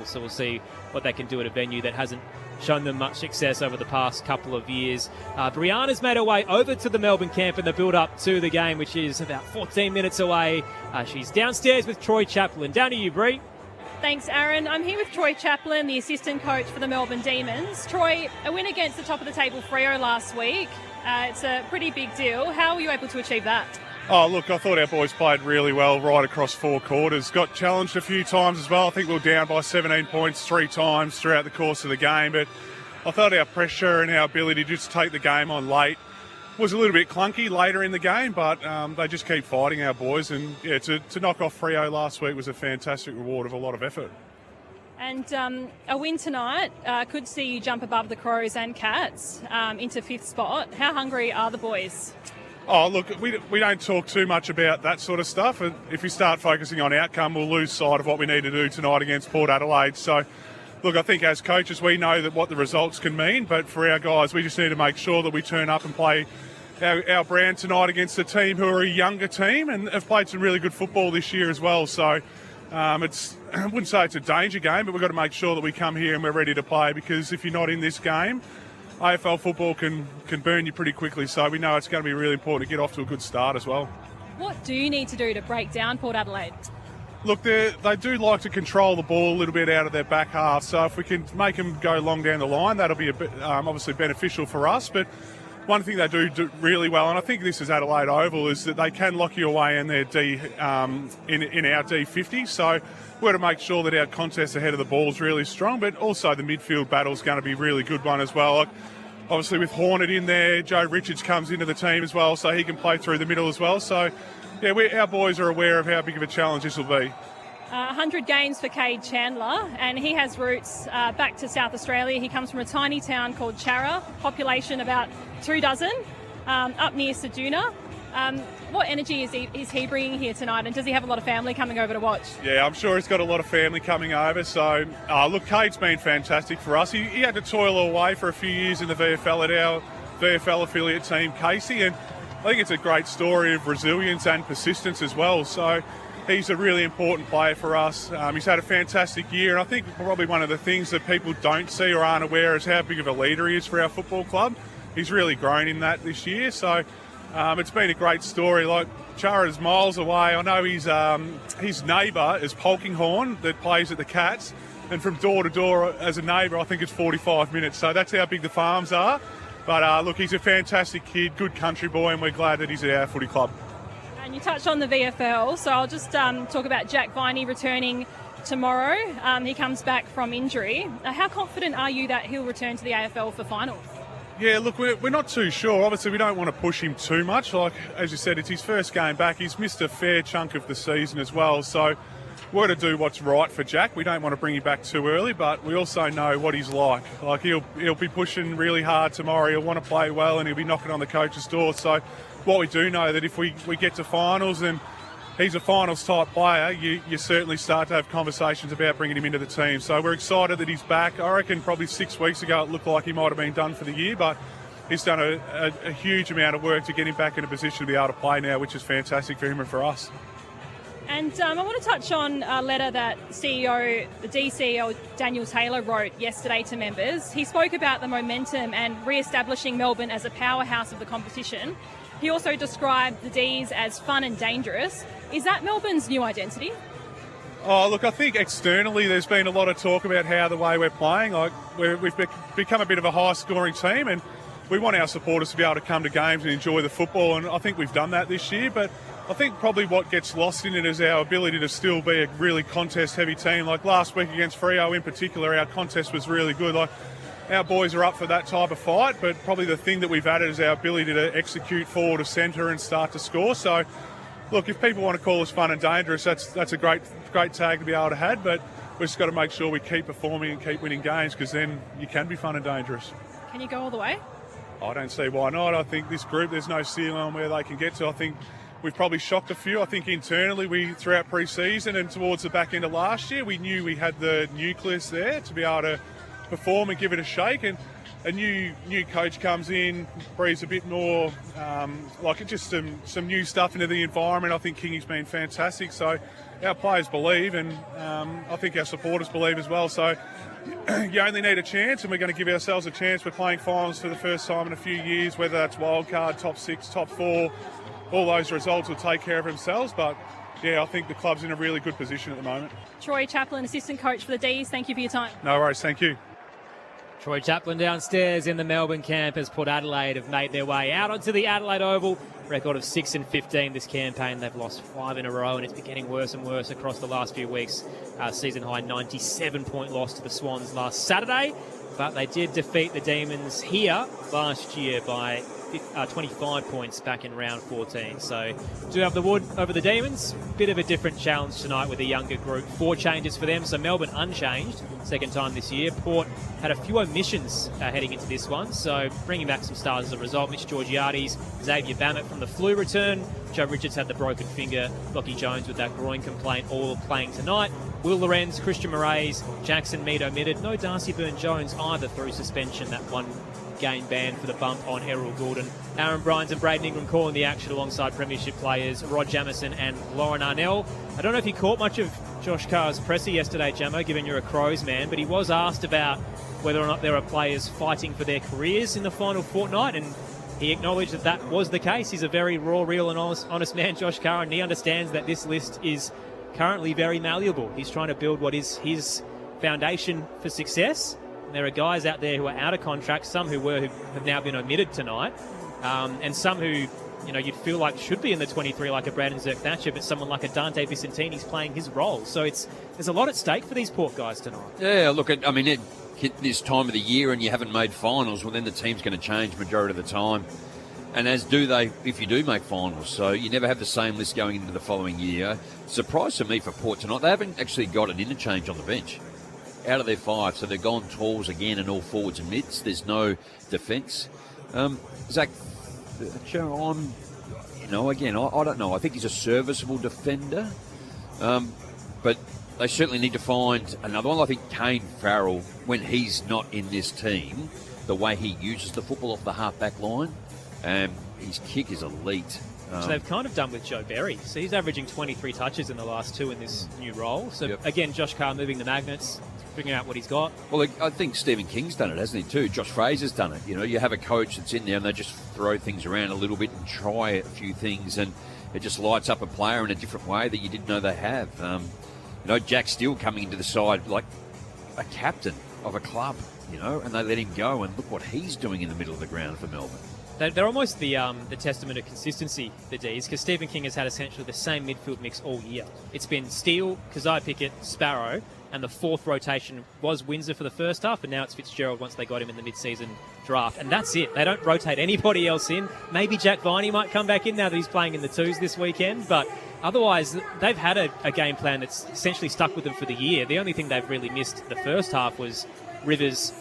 So we'll see what they can do at a venue that hasn't shown them much success over the past couple of years. Brianna's made her way over to the Melbourne camp in the build-up to the game, which is about 14 minutes away. She's downstairs with Troy Chaplin. Down to you, Bri. Thanks, Aaron. I'm here with Troy Chaplin, the assistant coach for the Melbourne Demons. Troy, a win against the top of the table Freo last week. It's a pretty big deal. How were you able to achieve that? Oh, look, I thought our boys played really well right across 4 quarters. Got challenged a few times as well. I think we were down by 17 points 3 times throughout the course of the game. But I thought our pressure and our ability to just take the game on late was a little bit clunky later in the game. But they just keep fighting, our boys. And, yeah, to knock off Freo last week was a fantastic reward of a lot of effort. And a win tonight could see you jump above the Crows and Cats into 5th spot. How hungry are the boys? Oh, look, we don't talk too much about that sort of stuff. If we start focusing on outcome, we'll lose sight of what we need to do tonight against Port Adelaide. So, look, I think as coaches, we know that what the results can mean. But for our guys, we just need to make sure that we turn up and play our brand tonight against a team who are a younger team and have played some really good football this year as well. So, I wouldn't say it's a danger game, but we've got to make sure that we come here and we're ready to play, because if you're not in this game, AFL football can burn you pretty quickly, so we know it's going to be really important to get off to a good start as well. What do you need to do to break down Port Adelaide? Look, they do like to control the ball a little bit out of their back half, so if we can make them go long down the line, that'll be a bit, obviously beneficial for us. But one thing they do really well, and I think this is Adelaide Oval, is that they can lock you away in their in our D50, so we're to make sure that our contest ahead of the ball is really strong, but also the midfield battle is going to be a really good one as well. Obviously with Hornet in there, Joe Richards comes into the team as well, so he can play through the middle as well. So, yeah, our boys are aware of how big of a challenge this will be. 100 games for Cade Chandler, and he has roots back to South Australia. He comes from a tiny town called Charra, population about 24, up near Ceduna. What energy is he bringing here tonight, and does he have a lot of family coming over to watch? Yeah, I'm sure he's got a lot of family coming over. So, look, Cade's been fantastic for us. He had to toil away for a few years in the VFL at our VFL affiliate team, Casey, and I think it's a great story of resilience and persistence as well. So he's a really important player for us. He's had a fantastic year, and I think probably one of the things that people don't see or aren't aware is how big of a leader he is for our football club. He's really grown in that this year. So it's been a great story. Like, Charra's miles away. I know his neighbour is Polkinghorn that plays at the Cats, and from door to door as a neighbour, I think it's 45 minutes. So that's how big the farms are. But look, he's a fantastic kid, good country boy, and we're glad that he's at our footy club. And you touched on the VFL, so I'll just talk about Jack Viney returning tomorrow. He comes back from injury. How confident are you that he'll return to the AFL for finals? Yeah, look, we're not too sure. Obviously, we don't want to push him too much. Like, as you said, it's his first game back. He's missed a fair chunk of the season as well. So we're to do what's right for Jack. We don't want to bring him back too early, but we also know what he's like. Like, he'll be pushing really hard tomorrow. He'll want to play well, and he'll be knocking on the coach's door. So what we do know that if we get to finals and he's a finals type player, you certainly start to have conversations about bringing him into the team. So we're excited that he's back. I reckon probably 6 weeks ago it looked like he might have been done for the year, but he's done a huge amount of work to get him back in a position to be able to play now, which is fantastic for him and for us. And I want to touch on a letter that the DCEO Daniel Taylor wrote yesterday to members. He spoke about the momentum and re-establishing Melbourne as a powerhouse of the competition. He also described the D's as fun and dangerous. Is that Melbourne's new identity? Oh, look, I think externally there's been a lot of talk about how the way we're playing. Like, we've become a bit of a high-scoring team, and we want our supporters to be able to come to games and enjoy the football, and I think we've done that this year. But I think probably what gets lost in it is our ability to still be a really contest-heavy team. Like last week against Freo in particular, our contest was really good. Like, our boys are up for that type of fight, but probably the thing that we've added is our ability to execute forward of centre and start to score. So, look, if people want to call us fun and dangerous, that's a great tag to be able to have, but we've just got to make sure we keep performing and keep winning games, because then you can be fun and dangerous. Can you go all the way? I don't see why not. I think this group, there's no ceiling on where they can get to. I think we've probably shocked a few. I think internally, throughout pre-season and towards the back end of last year, we knew we had the nucleus there to be able to perform and give it a shake. And a new coach comes in, breathes a bit more, just some new stuff into the environment. I think Kingy's been fantastic. So our players believe, and I think our supporters believe as well. So you only need a chance, and we're going to give ourselves a chance. We're playing finals for the first time in a few years, whether that's wildcard, top 6, top 4. All those results will take care of themselves. But yeah, I think the club's in a really good position at the moment. Troy Chaplin, assistant coach for the D's, thank you for your time. No worries, thank you. Troy Chaplin downstairs in the Melbourne camp as Port Adelaide have made their way out onto the Adelaide Oval. Record of 6-15 this campaign. They've lost 5 in a row, and it's been getting worse and worse across the last few weeks. Season high 97-point loss to the Swans last Saturday, but they did defeat the Demons here last year by 25 points back in round 14. So do have the wood over the Demons. Bit of a different challenge tonight with a younger group. 4 changes for them, so Melbourne unchanged. Second time this year. Port had a few omissions heading into this one, so bringing back some stars as a result. Mitch Georgiades, Xavier Bammett from the flu return. Joe Richards had the broken finger. Lockie Jones with that groin complaint, all playing tonight. Will Lorenz, Christian Moraes, Jackson Mead omitted. No Darcy Byrne-Jones either through suspension. That one game ban for the bump on Errol Goulden. Aaron Bryans and Braden Ingram calling the action alongside premiership players Rod Jamison and Lauren Arnell. I don't know if you caught much of Josh Carr's presser yesterday, Jamo, given you're a Crows man, but he was asked about whether or not there are players fighting for their careers in the final fortnight, and he acknowledged that that was the case. He's a very raw, real and honest man, Josh Carr, and he understands that this list is currently very malleable. He's trying to build what is his foundation for success. There are guys out there who are out of contract, some who have now been omitted tonight, and some who, you'd feel like should be in the 23, like a Brandon Zerk-Thatcher, but someone like a Dante Vicentini's playing his role. So there's a lot at stake for these Port guys tonight. Yeah, look, it hit this time of the year and you haven't made finals, well, then the team's going to change majority of the time. And as do they if you do make finals. So you never have the same list going into the following year. Surprise for me for Port tonight, they haven't actually got an interchange on the bench. Out of their 5, so they're gone talls again and all forwards and mids. There's no defence. Zach, again, I don't know. I think he's a serviceable defender, but they certainly need to find another one. I think Kane Farrell, when he's not in this team, the way he uses the football off the half-back line, his kick is elite. So they've kind of done with Joe Berry. So he's averaging 23 touches in the last 2 in this new role. So again, Josh Carr moving the magnets, figuring out what he's got. Well, I think Stephen King's done it, hasn't he, too? Josh Fraser's done it. You have a coach that's in there and they just throw things around a little bit and try a few things, and it just lights up a player in a different way that you didn't know they have. Jack Steele coming into the side like a captain of a club, and they let him go, and look what he's doing in the middle of the ground for Melbourne. They're almost the testament of consistency, the D's, because Stephen King has had essentially the same midfield mix all year. It's been Steele, Keziah Pickett, Sparrow, and the 4th rotation was Windsor for the first half, and now it's Fitzgerald once they got him in the mid-season draft. And that's it. They don't rotate anybody else in. Maybe Jack Viney might come back in now that he's playing in the 2s this weekend, but otherwise they've had a game plan that's essentially stuck with them for the year. The only thing they've really missed the first half was Rivers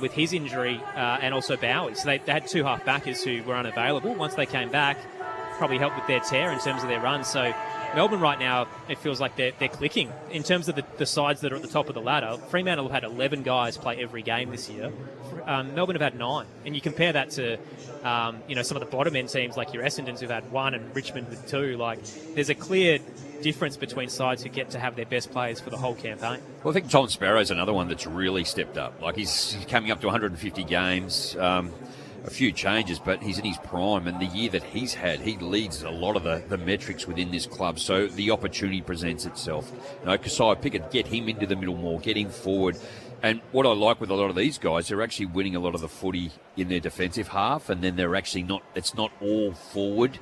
with his injury and also Bowie. So they had 2 half-backers who were unavailable. Once they came back, probably helped with their tear in terms of their run. So Melbourne right now, it feels like they're clicking. In terms of the sides that are at the top of the ladder, Fremantle have had 11 guys play every game this year. Melbourne have had 9. And you compare that to some of the bottom end teams like your Essendons who've had 1 and Richmond with 2. Like, there's a clear difference between sides who get to have their best players for the whole campaign. Well, I think Tom Sparrow's another one that's really stepped up. Like, he's coming up to 150 games, a few changes, but he's in his prime, and the year that he's had, he leads a lot of the metrics within this club, so the opportunity presents itself. Keziah Pickett, get him into the middle more, get him forward. And what I like with a lot of these guys, they're actually winning a lot of the footy in their defensive half, and then they're actually it's not all forward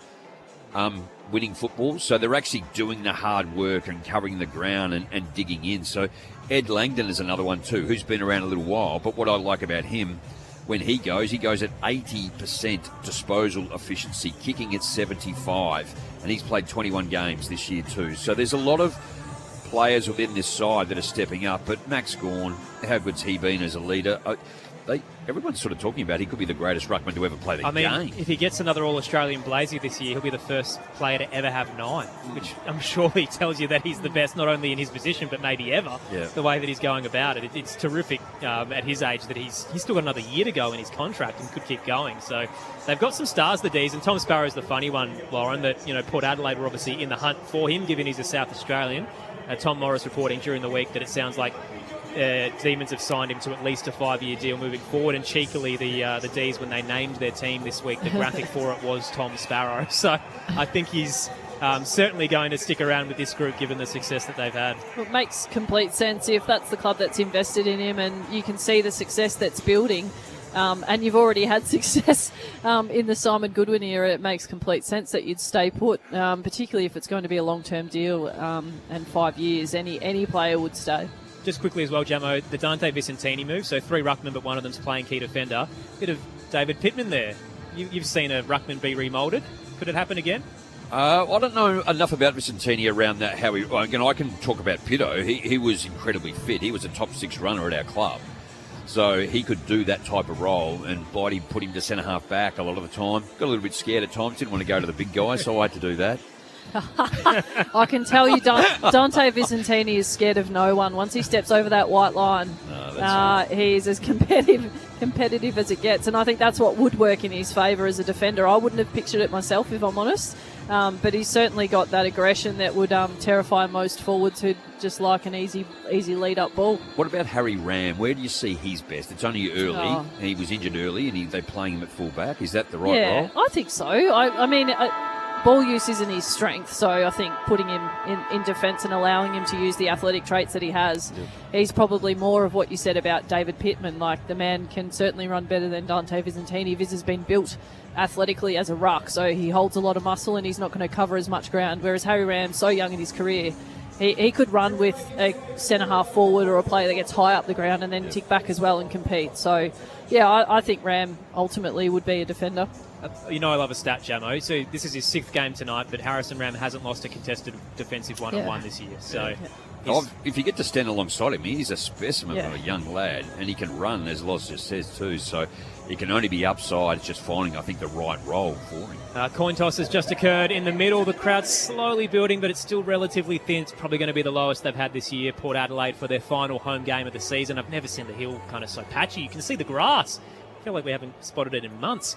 winning football, so they're actually doing the hard work and covering the ground and digging in. So Ed Langdon is another one too, who's been around a little while, but what I like about him, when he goes at 80% disposal efficiency, kicking at 75, and he's played 21 games this year too. So there's a lot of players within this side that are stepping up, but Max Gawn, how good's he been as a leader? Everyone's sort of talking about he could be the greatest ruckman to ever play the game. If he gets another All-Australian Blazy this year, he'll be the first player to ever have 9, which I'm sure he tells you that he's the best, not only in his position, but maybe ever, the way that he's going about it. It's terrific at his age that he's still got another year to go in his contract and could keep going. So they've got some stars, the Ds, and Tom Sparrow's the funny one, Lauren, that Port Adelaide were obviously in the hunt for him, given he's a South Australian. Tom Morris reporting during the week that it sounds like Demons have signed him to at least a 5-year deal moving forward, and cheekily the D's, when they named their team this week, the graphic for it was Tom Sparrow. So I think he's certainly going to stick around with this group given the success that they've had. Well, it makes complete sense if that's the club that's invested in him, and you can see the success that's building. And you've already had success in the Simon Goodwin era. It makes complete sense that you'd stay put, particularly if it's going to be a long-term deal and 5 years. Any player would stay. Just quickly as well, Jamo, the Dante Vicentini move, so 3 ruckmen, but one of them's playing key defender. Bit of David Pittman there. You've seen a ruckman be remoulded. Could it happen again? I don't know enough about Vicentini around that. I can talk about Pitto. He was incredibly fit. He was a top 6 runner at our club. So he could do that type of role, and Blighty put him to centre-half back a lot of the time. Got a little bit scared at times, didn't want to go to the big guy, so I had to do that. I can tell you Dante Vicentini is scared of no one. Once he steps over that white line, he's as competitive as it gets, and I think that's what would work in his favour as a defender. I wouldn't have pictured it myself, if I'm honest, but he's certainly got that aggression that would terrify most forwards who'd just like an easy lead-up ball. What about Harry Ram? Where do you see he's best? It's only early. He was injured early, and they're playing him at full-back. Is that the right role? I think so. I mean... ball use isn't his strength, so I think putting him in defence and allowing him to use the athletic traits that he has, he's probably more of what you said about David Pittman. Like, the man can certainly run better than Dante Vicentini. Viz has been built athletically as a ruck, so he holds a lot of muscle and he's not going to cover as much ground, whereas Harry Ram's so young in his career, he could run with a centre-half forward or a player that gets high up the ground and then tick back as well and compete. So, I think Ram ultimately would be a defender. I love a stat, Jamo. So this is his 6th game tonight, but Harrison Ram hasn't lost a contested defensive one-on-one this year. So if you get to stand alongside him, he's a specimen of a young lad, and he can run, as Loz just says too. So it can only be upside. It's just finding, I think, the right role for him. Coin toss has just occurred in the middle. The crowd's slowly building, but it's still relatively thin. It's probably going to be the lowest they've had this year. Port Adelaide for their final home game of the season. I've never seen the hill kind of so patchy. You can see the grass. I feel like we haven't spotted it in months.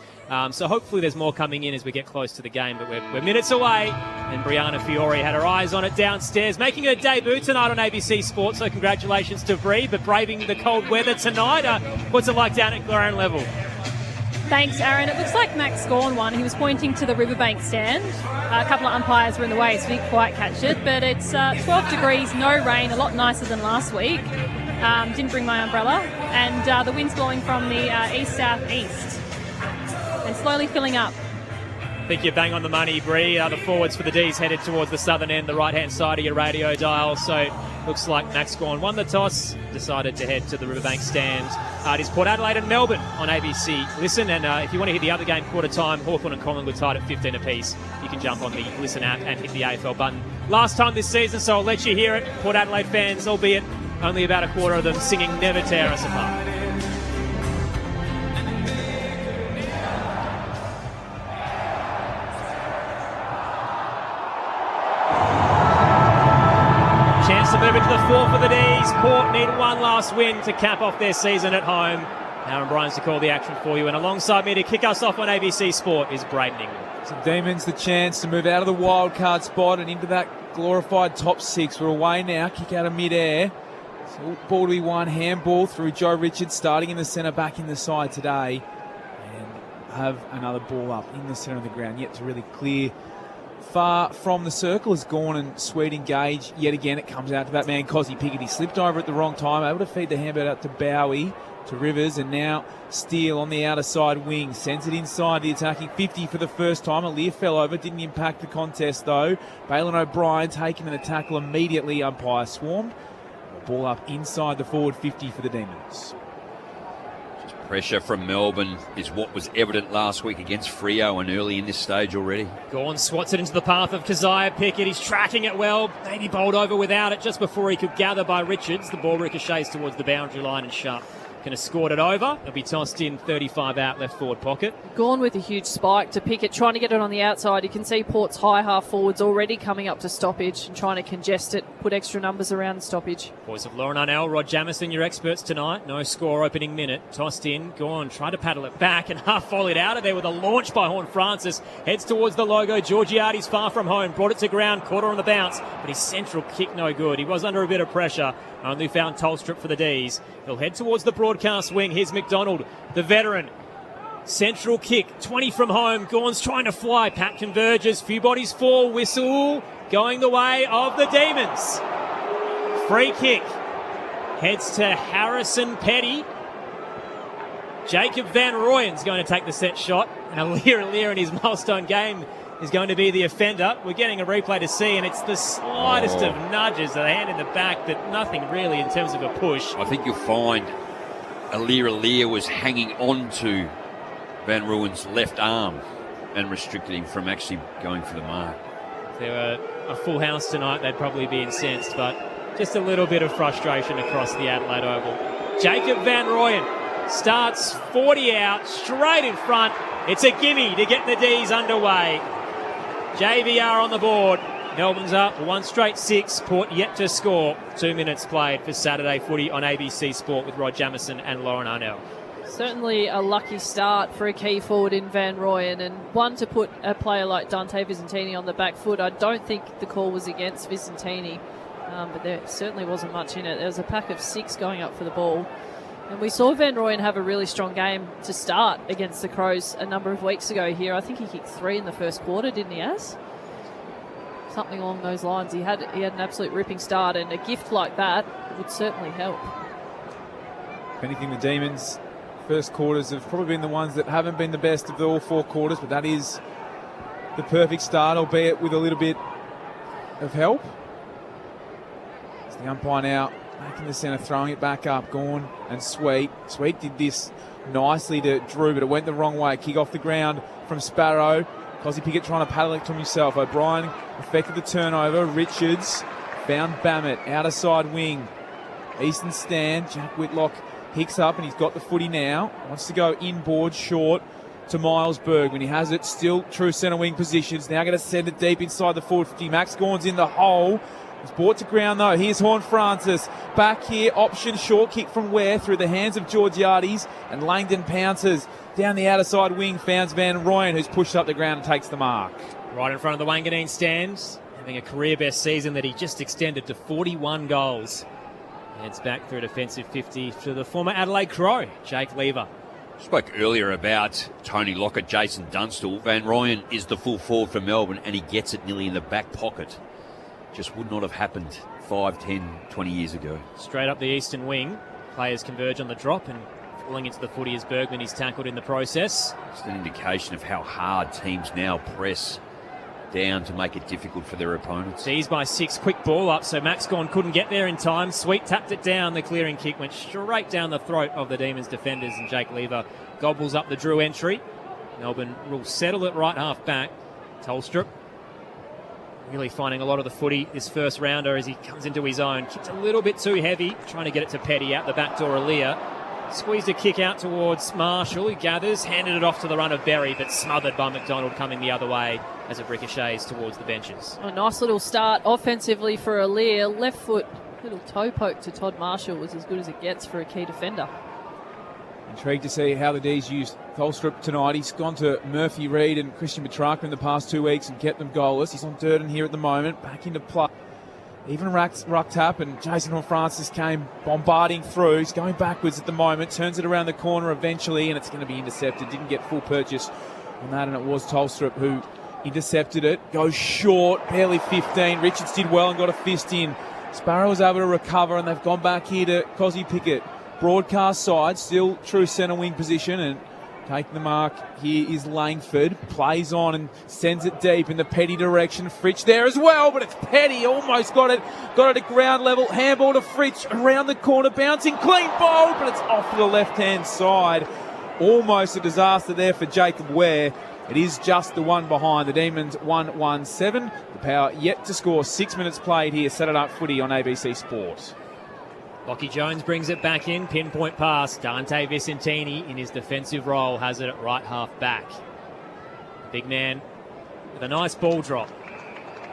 So hopefully there's more coming in as we get close to the game, but we're minutes away, and Brianna Fiore had her eyes on it downstairs, making her debut tonight on ABC Sports, so congratulations to Bri, but braving the cold weather tonight. What's it like down at Glenn level? Thanks, Aaron. It looks like Max Gawn won. He was pointing to the riverbank stand. A couple of umpires were in the way, so we didn't quite catch it, but it's 12 degrees, no rain, a lot nicer than last week. Didn't bring my umbrella, and the wind's blowing from the east-south-east and slowly filling up. I think you're bang on the money, Bree. The forwards for the D's headed towards the southern end, the right-hand side of your radio dial. So looks like Max Gawn won the toss, decided to head to the riverbank stand. It is Port Adelaide and Melbourne on ABC Listen, and if you want to hear the other game quarter time, Hawthorn and Collingwood tied at 15 apiece. You can jump on the Listen app and hit the AFL button. Last time this season, so I'll let you hear it. Port Adelaide fans, albeit only about a quarter of them, singing Never Tear Us Apart. Chance to move into the 4 for the D's. Port need one last win to cap off their season at home. Aaron Bryans to call the action for you, and alongside me to kick us off on ABC Sport is Braden Ingram. So Demons the chance to move out of the wild card spot and into that glorified top 6. We're away now, kick out of mid-air. So ball to be one, handball through Joe Richards, starting in the centre, back in the side today. And have another ball up in the centre of the ground, yet to really clear. Far from the circle is Gawn and Sweet engage. Yet again, it comes out to that man, Cozzy Pickett. He slipped over at the wrong time, able to feed the handball out to Bowie, to Rivers, and now Steele on the outer side wing. Sends it inside the attacking 50 for the first time. Aaliyah fell over, didn't impact the contest though. Balin O'Brien taking the tackle immediately. Umpire swarmed. Ball up inside the forward 50 for the Demons. Just Pressure from Melbourne is what was evident last week against Freo and early in this stage already. Gawn swats it into the path of Keziah Pickett. He's tracking it well. Maybe bowled over without it just before he could gather by Richards. The ball ricochets towards the boundary line and Sharp can escort it over. It'll be tossed in 35 out left forward pocket. Gone with a huge spike to Pickett, trying to get it on the outside. You can see Port's high half forwards already coming up to stoppage and trying to congest it, put extra numbers around stoppage. Voice of Lauren Arnell, Rod Jamieson, your experts tonight. No score opening minute. Tossed in, Gone, tried to paddle it back and half volleyed out of there with a launch by Horn Francis. Heads towards the logo. Georgiades far from home. Brought it to ground, caught her on the bounce, but his central kick no good. He was under a bit of pressure. Only found Tolstrup for the Ds. He'll head towards the broadcast wing. Here's McDonald, the veteran. Central kick, 20 from home. Gawn's trying to fly. Pat converges. Few bodies fall. Whistle going the way of the Demons. Free kick. Heads to Harrison Petty. Jacob Van Rooyen's going to take the set shot. And Alir in his milestone game is going to be the offender. We're getting a replay to see, and it's the slightest of nudges, a hand in the back, but nothing really in terms of a push. I think you'll find Alir was hanging on to Van Rooyen's left arm and restricted him from actually going for the mark. If there were a full house tonight, they'd probably be incensed, but just a little bit of frustration across the Adelaide Oval. Jacob Van Rooyen starts 40 out, straight in front. It's a gimme to get the Ds underway. JVR on the board. Melbourne's up, one straight 6. Port yet to score. 2 minutes played for Saturday footy on ABC Sport with Rod Jamieson and Lauren Arnell. Certainly a lucky start for a key forward in Van Rooyen, and one to put a player like Dante Vicentini on the back foot. I don't think the call was against Vicentini, but there certainly wasn't much in it. There was a pack of 6 going up for the ball. And we saw Van Rooyen have a really strong game to start against the Crows a number of weeks ago here. I think he kicked 3 in the first quarter, didn't he, Az? Something along those lines. He had an absolute ripping start, and a gift like that would certainly help. If anything, the Demons' first quarters have probably been the ones that haven't been the best of the all 4 quarters, but that is the perfect start, albeit with a little bit of help. It's the umpire now back in the centre, throwing it back up. Gawn and Sweet. Sweet did this nicely to Drew, but it went the wrong way. Kick off the ground from Sparrow. Cosy Pickett trying to paddle it to himself. O'Brien affected the turnover. Richards found Bammett, outer side wing. Eastern stand. Jack Whitlock picks up, and he's got the footy now. Wants to go inboard, short to Milesburg. When he has it, still true centre wing positions. Now going to send it deep inside the forward 50. Max Gawn's in the hole. It's brought to ground though. Here's Horn Francis. Back here, option short kick from Ware through the hands of Georgiades, and Langdon pounces down the outer side wing, founds Van Rooyen, who's pushed up the ground and takes the mark. Right in front of the Wanganeen stands, having a career best season that he just extended to 41 goals. Heads back through a defensive 50 to the former Adelaide Crow, Jake Lever. Spoke earlier about Tony Lockett, Jason Dunstall. Van Rooyen is the full forward for Melbourne, and he gets it nearly in the back pocket. Just would not have happened 5, 10, 20 years ago. Straight up the eastern wing. Players converge on the drop, and falling into the footy as Bergman is tackled in the process. Just an indication of how hard teams now press down to make it difficult for their opponents. Seized by 6, quick ball up, so Max Gawn couldn't get there in time. Sweet tapped it down. The clearing kick went straight down the throat of the Demons defenders, and Jake Lever gobbles up the Drew entry. Melbourne will settle it right half back. Tolstrup really finding a lot of the footy this first rounder as he comes into his own. Kicked a little bit too heavy, trying to get it to Petty out the back door. Alir squeezed a kick out towards Marshall, who gathers, handed it off to the run of Berry, but smothered by McDonald coming the other way as it ricochets towards the benches. A nice little start offensively for Alir. Left foot, little toe poke to Todd Marshall was as good as it gets for a key defender. Intrigued to see how the D's used Tolstrup tonight. He's gone to Murphy Reid and Christian Petrarca in the past 2 weeks and kept them goalless. He's on Durden here at the moment, back into play. Even ruck tap, and Jason Horn-Francis came bombarding through. He's going backwards at the moment, turns it around the corner eventually, and it's going to be intercepted. Didn't get full purchase on that, and it was Tolstrup who intercepted it. Goes short, barely 15. Richards did well and got a fist in. Sparrow was able to recover, and they've gone back here to Cosy Pickett. Broadcast side, still true centre wing position, and Taking the mark here is Langford. Plays on and sends it deep in the Petty direction. Fritsch there as well, but it's Petty. Almost got it. Got it at ground level. Handball to Fritsch around the corner. Bouncing. Clean ball, but it's off to the left-hand side. Almost a disaster there for Jacob Ware. It is just the one behind. The Demons 1-1-7. The Power yet to score. 6 minutes played here. Saturday Night Footy on ABC Sport. Lockie Jones brings it back in. Pinpoint pass. Dante Vicentini in his defensive role has it at right half back. Big man with a nice ball drop.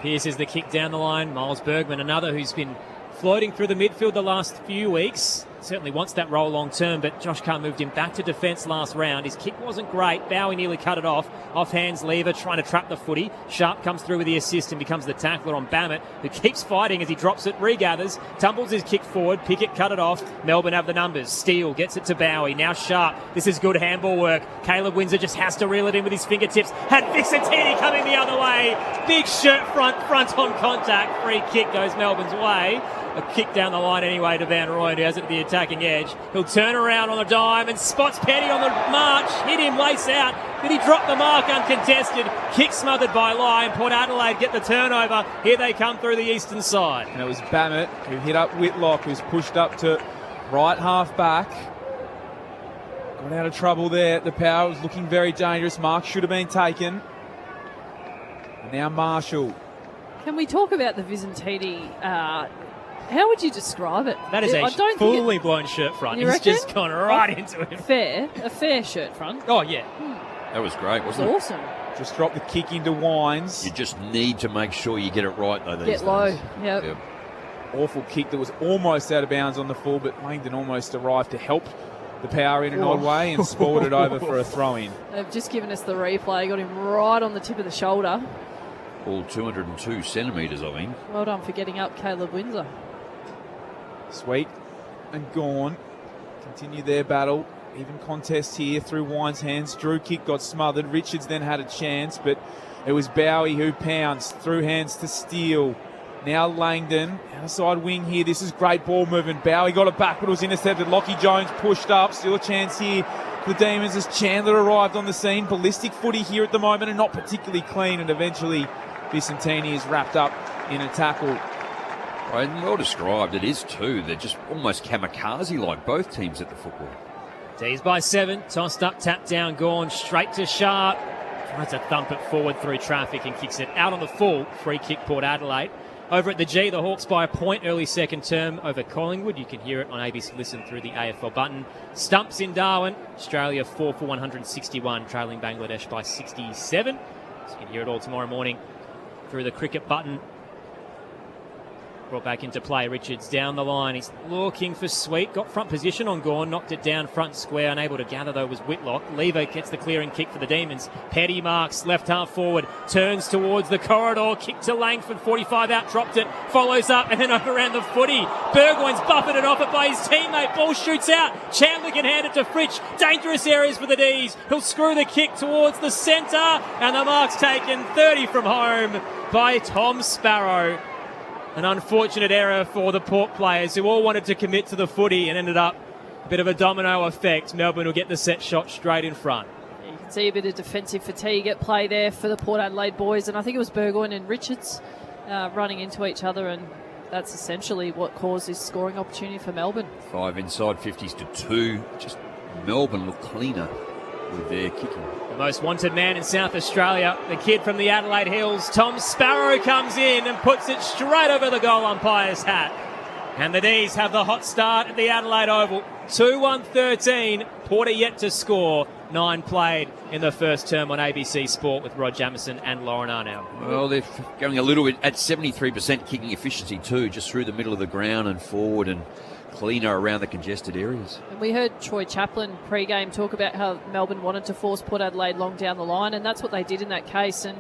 Pierces the kick down the line. Miles Bergman, another who's been floating through the midfield the last few weeks. Certainly wants that role long term, but Josh Carr moved him back to defence last round. His kick wasn't great. Bowie nearly cut it off. Off hands Lever trying to trap the footy. Sharp comes through with the assist and becomes the tackler on Bammett, who keeps fighting as he drops it, regathers, tumbles his kick forward. Pickett cut it off. Melbourne have the numbers. Steele gets it to Bowie. Now Sharp. This is good handball work. Caleb Windsor just has to reel it in with his fingertips. Had Vicentini coming the other way. Big shirt front on contact. Free kick goes Melbourne's way. A kick down the line anyway to Van Rooyen, who has it at the attacking edge. He'll turn around on a dime and spots Petty on the march. Hit him, lace out. Did he drop the mark uncontested? Kick smothered by Lyon. Port Adelaide get the turnover. Here they come through the eastern side. And it was Bammett who hit up Whitlock, who's pushed up to right half back. Got out of trouble there. The Power was looking very dangerous. Mark should have been taken. And now Marshall. Can we talk about the Vicentini? How would you describe it? That is a fully blown shirt front. He's reckon? just gone right into it. A fair shirt front. Oh, yeah. That was great, wasn't it? Awesome. Just dropped the kick into Wines. You just need to make sure you get it right, though, these days. Get low. Yep. Awful kick that was almost out of bounds on the full, but Langdon almost arrived to help the Power in an odd way and spoiled it over for a throw-in. They've just given us the replay. Got him right on the tip of the shoulder. All 202 centimetres, I mean. Well done for getting up Caleb Windsor. Sweet and Gawn continue their battle. Even contest here through Wine's hands. Drew kick got smothered. Richards then had a chance, but it was Bowie who pounced through hands to Steele. Now Langdon, outside wing here. This is great ball movement. Bowie got it back, but it was intercepted. Lockie Jones pushed up. Still a chance here for the Demons as Chandler arrived on the scene. Ballistic footy here at the moment and not particularly clean, and eventually Vicentini is wrapped up in a tackle. And well described, it is too. They're just almost kamikaze-like, both teams at the football. D's by 7, tossed up, tapped down, Gawn straight to Sharp. Tries to thump it forward through traffic and kicks it out on the full. Free kick, Port Adelaide. Over at the G, the Hawks by a point early second term over Collingwood. You can hear it on ABC Listen through the AFL button. Stumps in Darwin. Australia 4 for 161, trailing Bangladesh by 67. So you can hear it all tomorrow morning through the cricket button. Brought back into play. Richards down the line. He's looking for Sweet. Got front position on Gawn. Knocked it down front square. Unable to gather though was Whitlock. Lever gets the clearing kick for the Demons. Petty marks. Left half forward. Turns towards the corridor. Kick to Langford. 45 out. Dropped it. Follows up and then up around the footy. Burgoyne's buffeted it off it by his teammate. Ball shoots out. Chandler can hand it to Fritsch. Dangerous areas for the D's. He'll screw the kick towards the centre. And the mark's taken 30 from home by Tom Sparrow. An unfortunate error for the Port players who all wanted to commit to the footy and ended up a bit of a domino effect. Melbourne will get the set shot straight in front. You can see a bit of defensive fatigue at play there for the Port Adelaide boys, and I think it was Burgoyne and Richards running into each other, and that's essentially what caused this scoring opportunity for Melbourne. 5 inside 50s to 2. Just Melbourne look cleaner with their kicking. The most wanted man in South Australia, the kid from the Adelaide Hills, Tom Sparrow, comes in and puts it straight over the goal umpire's hat. And the D's have the hot start at the Adelaide Oval. 2-1-13. Porter yet to score. 9 played in the first term on ABC Sport with Rod Jamieson and Lauren Arnow. Well, they're going a little bit at 73% kicking efficiency too, just through the middle of the ground and forward and cleaner around the congested areas. And we heard Troy Chaplin pre-game talk about how Melbourne wanted to force Port Adelaide long down the line, and that's what they did in that case. And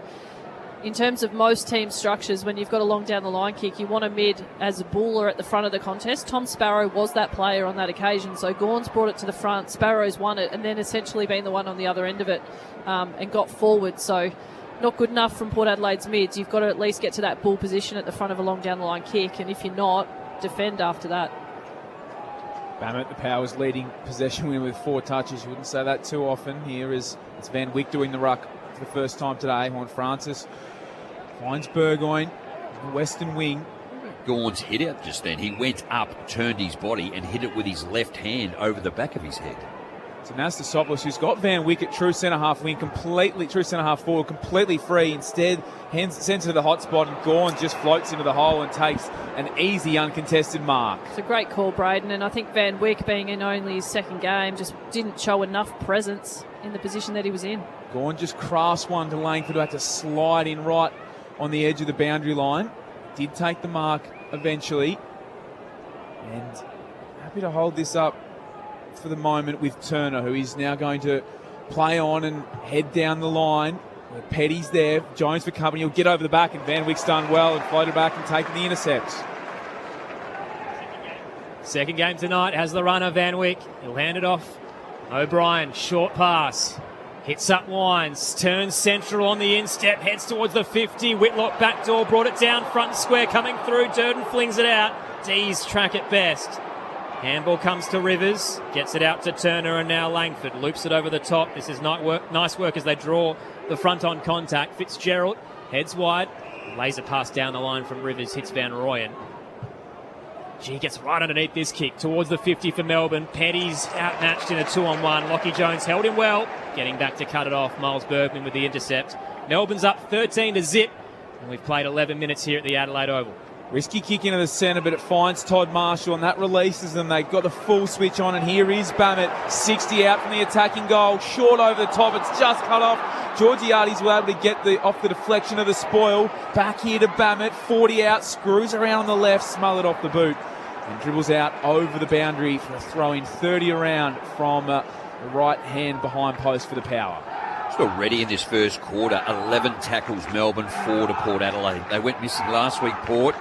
in terms of most team structures, when you've got a long down the line kick, you want a mid as a buller at the front of the contest. Tom Sparrow was that player on that occasion, so Gawn's brought it to the front, Sparrow's won it, and then essentially been the one on the other end of it and got forward. So not good enough from Port Adelaide's mids. You've got to at least get to that bull position at the front of a long down the line kick, and if you're not, defend after that. Bammett, the Powers leading possession win with 4 touches. You wouldn't say that too often. Here is it's Van Wyk doing the ruck for the first time today. Juan Francis finds Burgoyne, the western wing. Gawn's hit out just then. He went up, turned his body, and hit it with his left hand over the back of his head. So Nastasopoulos, who's got Van Wyk at true centre-half wing, true centre-half forward, completely free. Instead, sends it to the hot spot, and Gawn just floats into the hole and takes an easy, uncontested mark. It's a great call, Braden, and I think Van Wyk, being in only his second game, just didn't show enough presence in the position that he was in. Gawn just crafts one to Langford, who had to slide in right on the edge of the boundary line. Did take the mark eventually, and happy to hold this up for the moment with Turner, who is now going to play on and head down the line. Petty's there, Jones for company, he'll get over the back, and Van Wyck's done well and floated back and taken the intercepts. Second game tonight has the runner, Van Wyk. He'll hand it off. O'Brien, short pass. Hits up Wines, turns central on the instep, heads towards the 50. Whitlock backdoor, brought it down, front square coming through. Durden flings it out. D's track at best. Handball comes to Rivers, gets it out to Turner, and now Langford loops it over the top. This is nice work as they draw the front on contact. Fitzgerald heads wide, lays a pass down the line from Rivers, hits Van Rooyen. He gets right underneath this kick towards the 50 for Melbourne. Petty's outmatched in a 2-on-1. Lockie Jones held him well, getting back to cut it off. Miles Bergman with the intercept. Melbourne's up 13-0, and we've played 11 minutes here at the Adelaide Oval. Risky kick into the centre, but it finds Todd Marshall, and that releases them. They've got the full switch on, and here is Bammett, 60 out from the attacking goal, short over the top. It's just cut off. Georgiades were able to get off the deflection of the spoil. Back here to Bammett, 40 out, screws around on the left, smothered off the boot, and dribbles out over the boundary for a throw-in, 30 around from the right hand behind post for the Power. Already in this first quarter, 11 tackles Melbourne, 4 to Port Adelaide. They went missing last week, Port,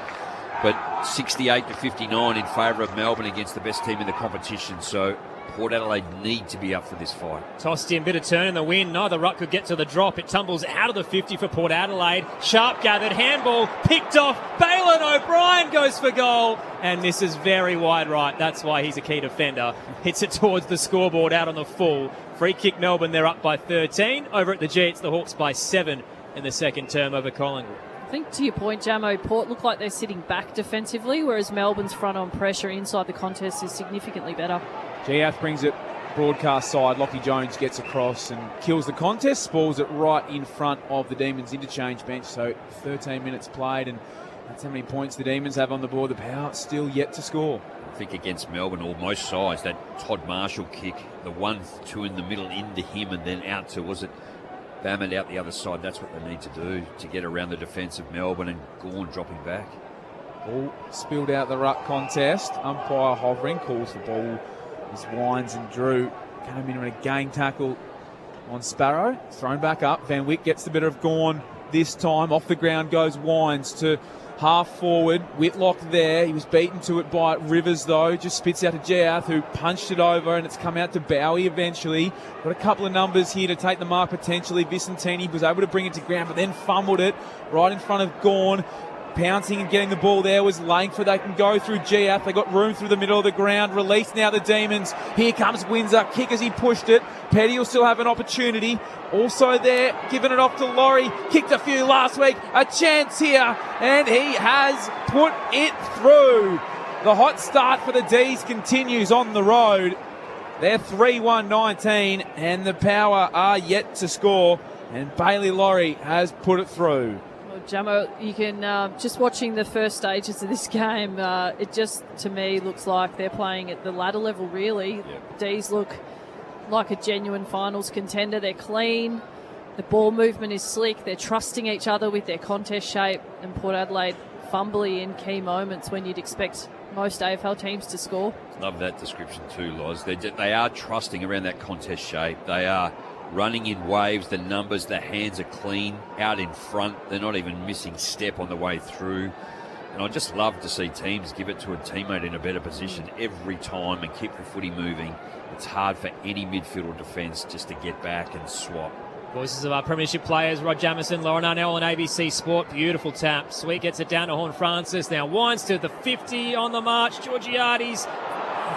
but 68-59 in favour of Melbourne against the best team in the competition. So Port Adelaide need to be up for this fight. Tossed in, bit of turn in the wind. Neither ruck could get to the drop. It tumbles out of the 50 for Port Adelaide. Sharp gathered, handball picked off. Balin O'Brien goes for goal and misses very wide right. That's why he's a key defender. Hits it towards the scoreboard out on the full. Free kick Melbourne, they're up by 13. Over at the G, it's the Hawks by 7 in the second term over Collingwood. I think to your point, Jamo, Port look like they're sitting back defensively, whereas Melbourne's front on pressure inside the contest is significantly better. GF brings it broadcast side. Lockie Jones gets across and kills the contest, spoils it right in front of the Demons interchange bench. So 13 minutes played, and that's how many points the Demons have on the board. The Power still yet to score. I think against Melbourne, or most sides, that Todd Marshall kick, the 1-2 in the middle into him and then out to, was it Bammett out the other side? That's what they need to do to get around the defence of Melbourne, and Gawn dropping back. Ball spilled out the ruck contest. Umpire hovering, calls the ball as Wines and Drew came in on a gang tackle on Sparrow. Thrown back up. Van Wyk gets the better of Gawn this time. Off the ground goes Wines to half forward. Whitlock there. He was beaten to it by Rivers, though. Just spits out to Geath, who punched it over, and it's come out to Bowie eventually. Got a couple of numbers here to take the mark potentially. Vicentini was able to bring it to ground, but then fumbled it right in front of Gawn. Pouncing and getting the ball there was Langford. They can go through Geath. They got room through the middle of the ground. Release now the Demons. Here comes Windsor. Kick as he pushed it. Petty will still have an opportunity. Also there, giving it off to Laurie. Kicked a few last week. A chance here, and he has put it through. The hot start for the D's continues on the road. They're 3-1-19, and the Power are yet to score, and Bailey Laurie has put it through. Jamo, you can just watching the first stages of this game, it just to me looks like they're playing at the ladder level, really. Yep. D's look like a genuine finals contender. They're clean, the ball movement is slick, they're trusting each other with their contest shape, and Port Adelaide fumbly in key moments when you'd expect most AFL teams to score. Love that description too, Loz. They are trusting around that contest shape. They are running in waves, the numbers, the hands are clean, out in front. They're not even missing step on the way through. And I just love to see teams give it to a teammate in a better position every time and keep the footy moving. It's hard for any midfield or defence just to get back and swap. Voices of our premiership players, Rod Jamieson, Lauren Arnell on ABC Sport. Beautiful tap. Sweet gets it down to Horn Francis. Now Wines to the 50 on the march. Georgiades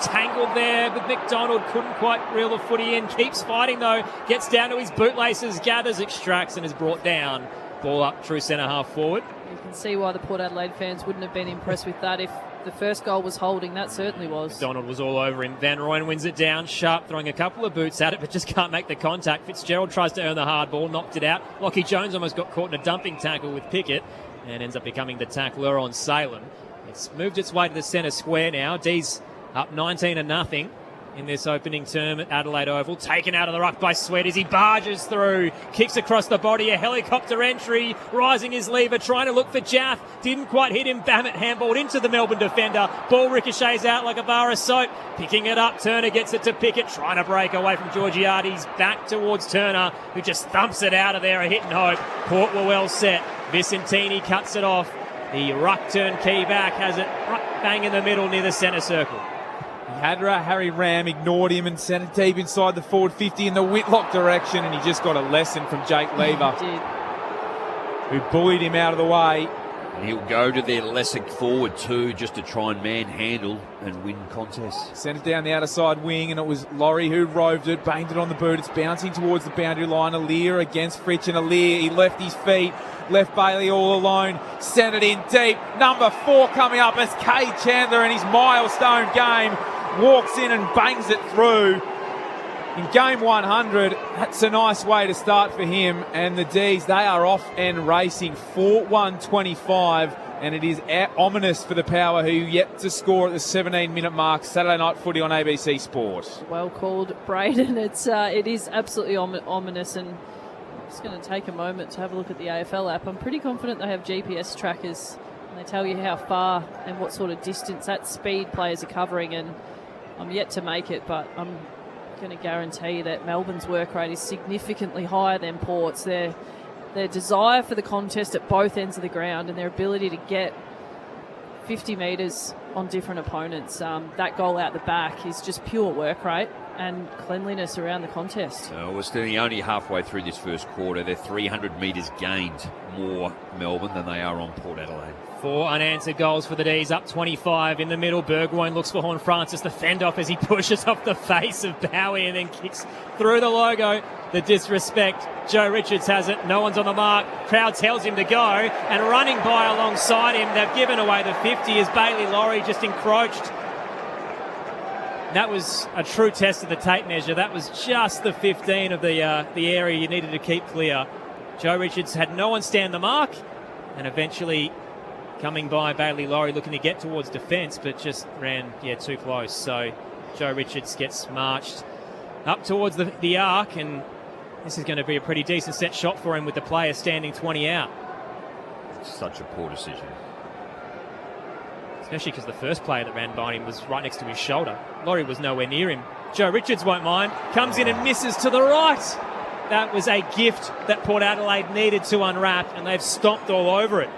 Tangled there, but McDonald couldn't quite reel the footy in. Keeps fighting though, gets down to his bootlaces, gathers, extracts, and is brought down. Ball up through centre half forward. You can see why the Port Adelaide fans wouldn't have been impressed with that if the first goal was holding. That certainly was. McDonald was all over him. Van Rooyen wins it down. Sharp throwing a couple of boots at it, but just can't make the contact. Fitzgerald tries to earn the hard ball, knocked it out. Lockie Jones almost got caught in a dumping tackle with Pickett and ends up becoming the tackler on Salem. It's moved its way to the centre square now. D's up 19-0 in this opening term at Adelaide Oval. Taken out of the ruck by Sweat as he barges through. Kicks across the body. A helicopter entry. Rising his lever. Trying to look for Jaff. Didn't quite hit him. Bammett handballed into the Melbourne defender. Ball ricochets out like a bar of soap. Picking it up. Turner gets it to Pickett. Trying to break away from Georgiades. Back towards Turner, who just thumps it out of there. A hit and hope. Port were well set. Vicentini cuts it off. The ruck turn key back. Has it right bang in the middle near the centre circle. Harry Ram ignored him and sent it deep inside the forward 50 in the Whitlock direction, and he just got a lesson from Jake Lever, who bullied him out of the way. And he'll go to their lesser forward too, just to try and manhandle and win contests. Sent it down the outer side wing, and it was Laurie who roved it, banged it on the boot. It's bouncing towards the boundary line. Alear against Fritsch, and Alear, he left his feet, left Bailey all alone, sent it in deep. Number 4 coming up as Kay Chandler in his milestone game walks in and bangs it through. In game 100, that's a nice way to start for him. And the D's, they are off and racing 4-1-25. And it is ominous for the Power, who yet to score at the 17-minute mark. Saturday night footy on ABC Sport. Well called, Braden. It is absolutely ominous. And I'm just going to take a moment to have a look at the AFL app. I'm pretty confident they have GPS trackers. And they tell you how far and what sort of distance at speed players are covering. And I'm yet to make it, but I'm going to guarantee that Melbourne's work rate is significantly higher than Port's. Their desire for the contest at both ends of the ground and their ability to get 50 metres on different opponents. That goal out the back is just pure work rate and cleanliness around the contest. We're still only halfway through this first quarter. They're 300 metres gained more Melbourne than they are on Port Adelaide. 4 unanswered goals for the D's, up 25 in the middle. Burgoyne looks for Horn Francis, the fend off as he pushes off the face of Bowie and then kicks through the logo. The disrespect. Joe Richards has it. No one's on the mark. Crowd tells him to go, and running by alongside him, they've given away the 50 as Bailey Laurie just encroached. That was a true test of the tape measure. That was just the 15 of the area you needed to keep clear. Joe Richards had no one stand the mark, and eventually coming by Bailey Laurie looking to get towards defence, but just ran too close. So Joe Richards gets marched up towards the arc, and this is going to be a pretty decent set shot for him with the player standing 20 out. Such a poor decision. Especially because the first player that ran by him was right next to his shoulder. Laurie was nowhere near him. Joe Richards won't mind. Comes in and misses to the right. That was a gift that Port Adelaide needed to unwrap, and they've stomped all over it.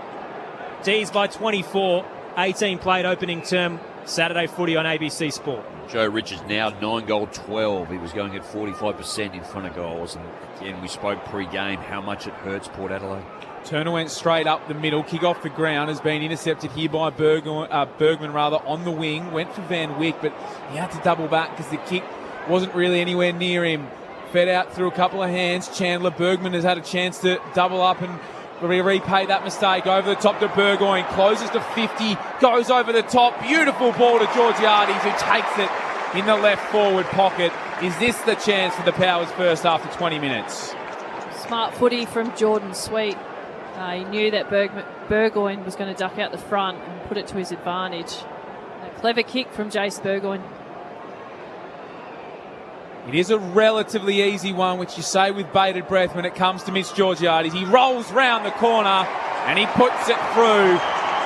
D's by 24. 18 played opening term. Saturday footy on ABC Sport. Joe Richards now 9-12. He was going at 45% in front of goals. And again, we spoke pre-game how much it hurts Port Adelaide. Turner went straight up the middle. Kick off the ground has been intercepted here by Bergman on the wing. Went for Van Wyck, but he had to double back because the kick wasn't really anywhere near him. Fed out through a couple of hands. Chandler Bergman has had a chance to double up and repay that mistake. Over the top to Burgoyne. Closes to 50. Goes over the top. Beautiful ball to Georgiades, who takes it in the left forward pocket. Is this the chance for the Powers first after 20 minutes? Smart footy from Jordan Sweet. He knew that Burgoyne was going to duck out the front and put it to his advantage. A clever kick from Jace Burgoyne. It is a relatively easy one, which you say with bated breath when it comes to Mitch Georgiades. He rolls round the corner and he puts it through.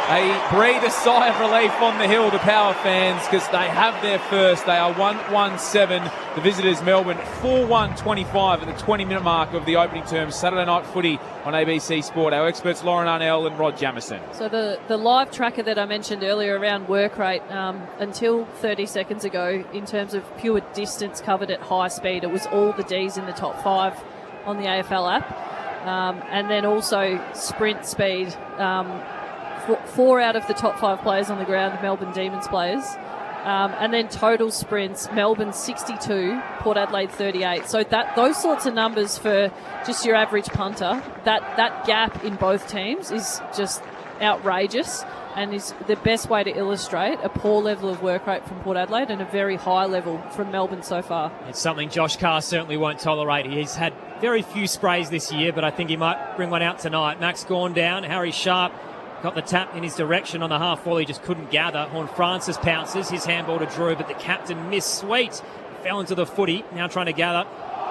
They breathe a sigh of relief on the hill, the Power fans, because they have their first. They are 1-1-7. The visitors, Melbourne, 4-1-25 at the 20-minute mark of the opening term. Saturday night footy on ABC Sport. Our experts, Lauren Arnell and Rod Jamieson. So the live tracker that I mentioned earlier around work rate, until 30 seconds ago, in terms of pure distance covered at high speed, it was all the Ds in the top 5 on the AFL app. And then also sprint speed. 4 out of the top 5 players on the ground, Melbourne Demons players, And then total sprints, Melbourne 62, Port Adelaide 38. So those sorts of numbers for just your average punter, that gap in both teams is just outrageous and is the best way to illustrate a poor level of work rate from Port Adelaide and a very high level from Melbourne so far. It's something Josh Carr certainly won't tolerate. He's had very few sprays this year, but I think he might bring one out tonight. Max Gawn down, Harry Sharp got the tap in his direction on the half volley, just couldn't gather. Horn Francis pounces, his handball to Drew, but the captain missed Sweet. Fell into the footy, now trying to gather.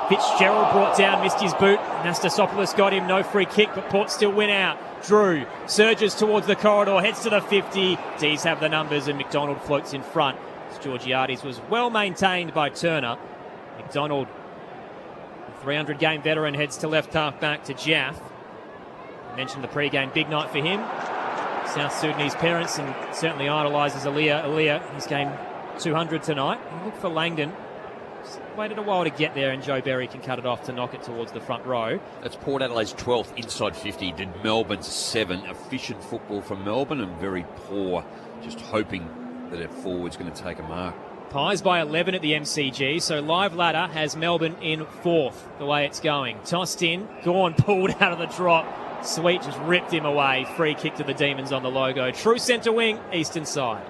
Fitzgerald brought down, missed his boot. Nastasopoulos got him, no free kick, but Port still win out. Drew surges towards the corridor, heads to the 50. D's have the numbers and McDonald floats in front. Georgiades was well maintained by Turner. McDonald, the 300-game veteran, heads to left half back to Jaff. I mentioned the pre-game, big night for him. South Sudanese parents and certainly idolises Aaliyah. He's game 200 tonight. And look for Langdon. Just waited a while to get there, and Joe Berry can cut it off to knock it towards the front row. That's Port Adelaide's 12th inside 50, did Melbourne's 7. Efficient football from Melbourne and very poor, just hoping that their forward's going to take a mark. Pies by 11 at the MCG, so live ladder has Melbourne in 4th, the way it's going. Tossed in, Gawn pulled out of the drop. Sweet just ripped him away. Free kick to the Demons on the logo. True centre wing, eastern side.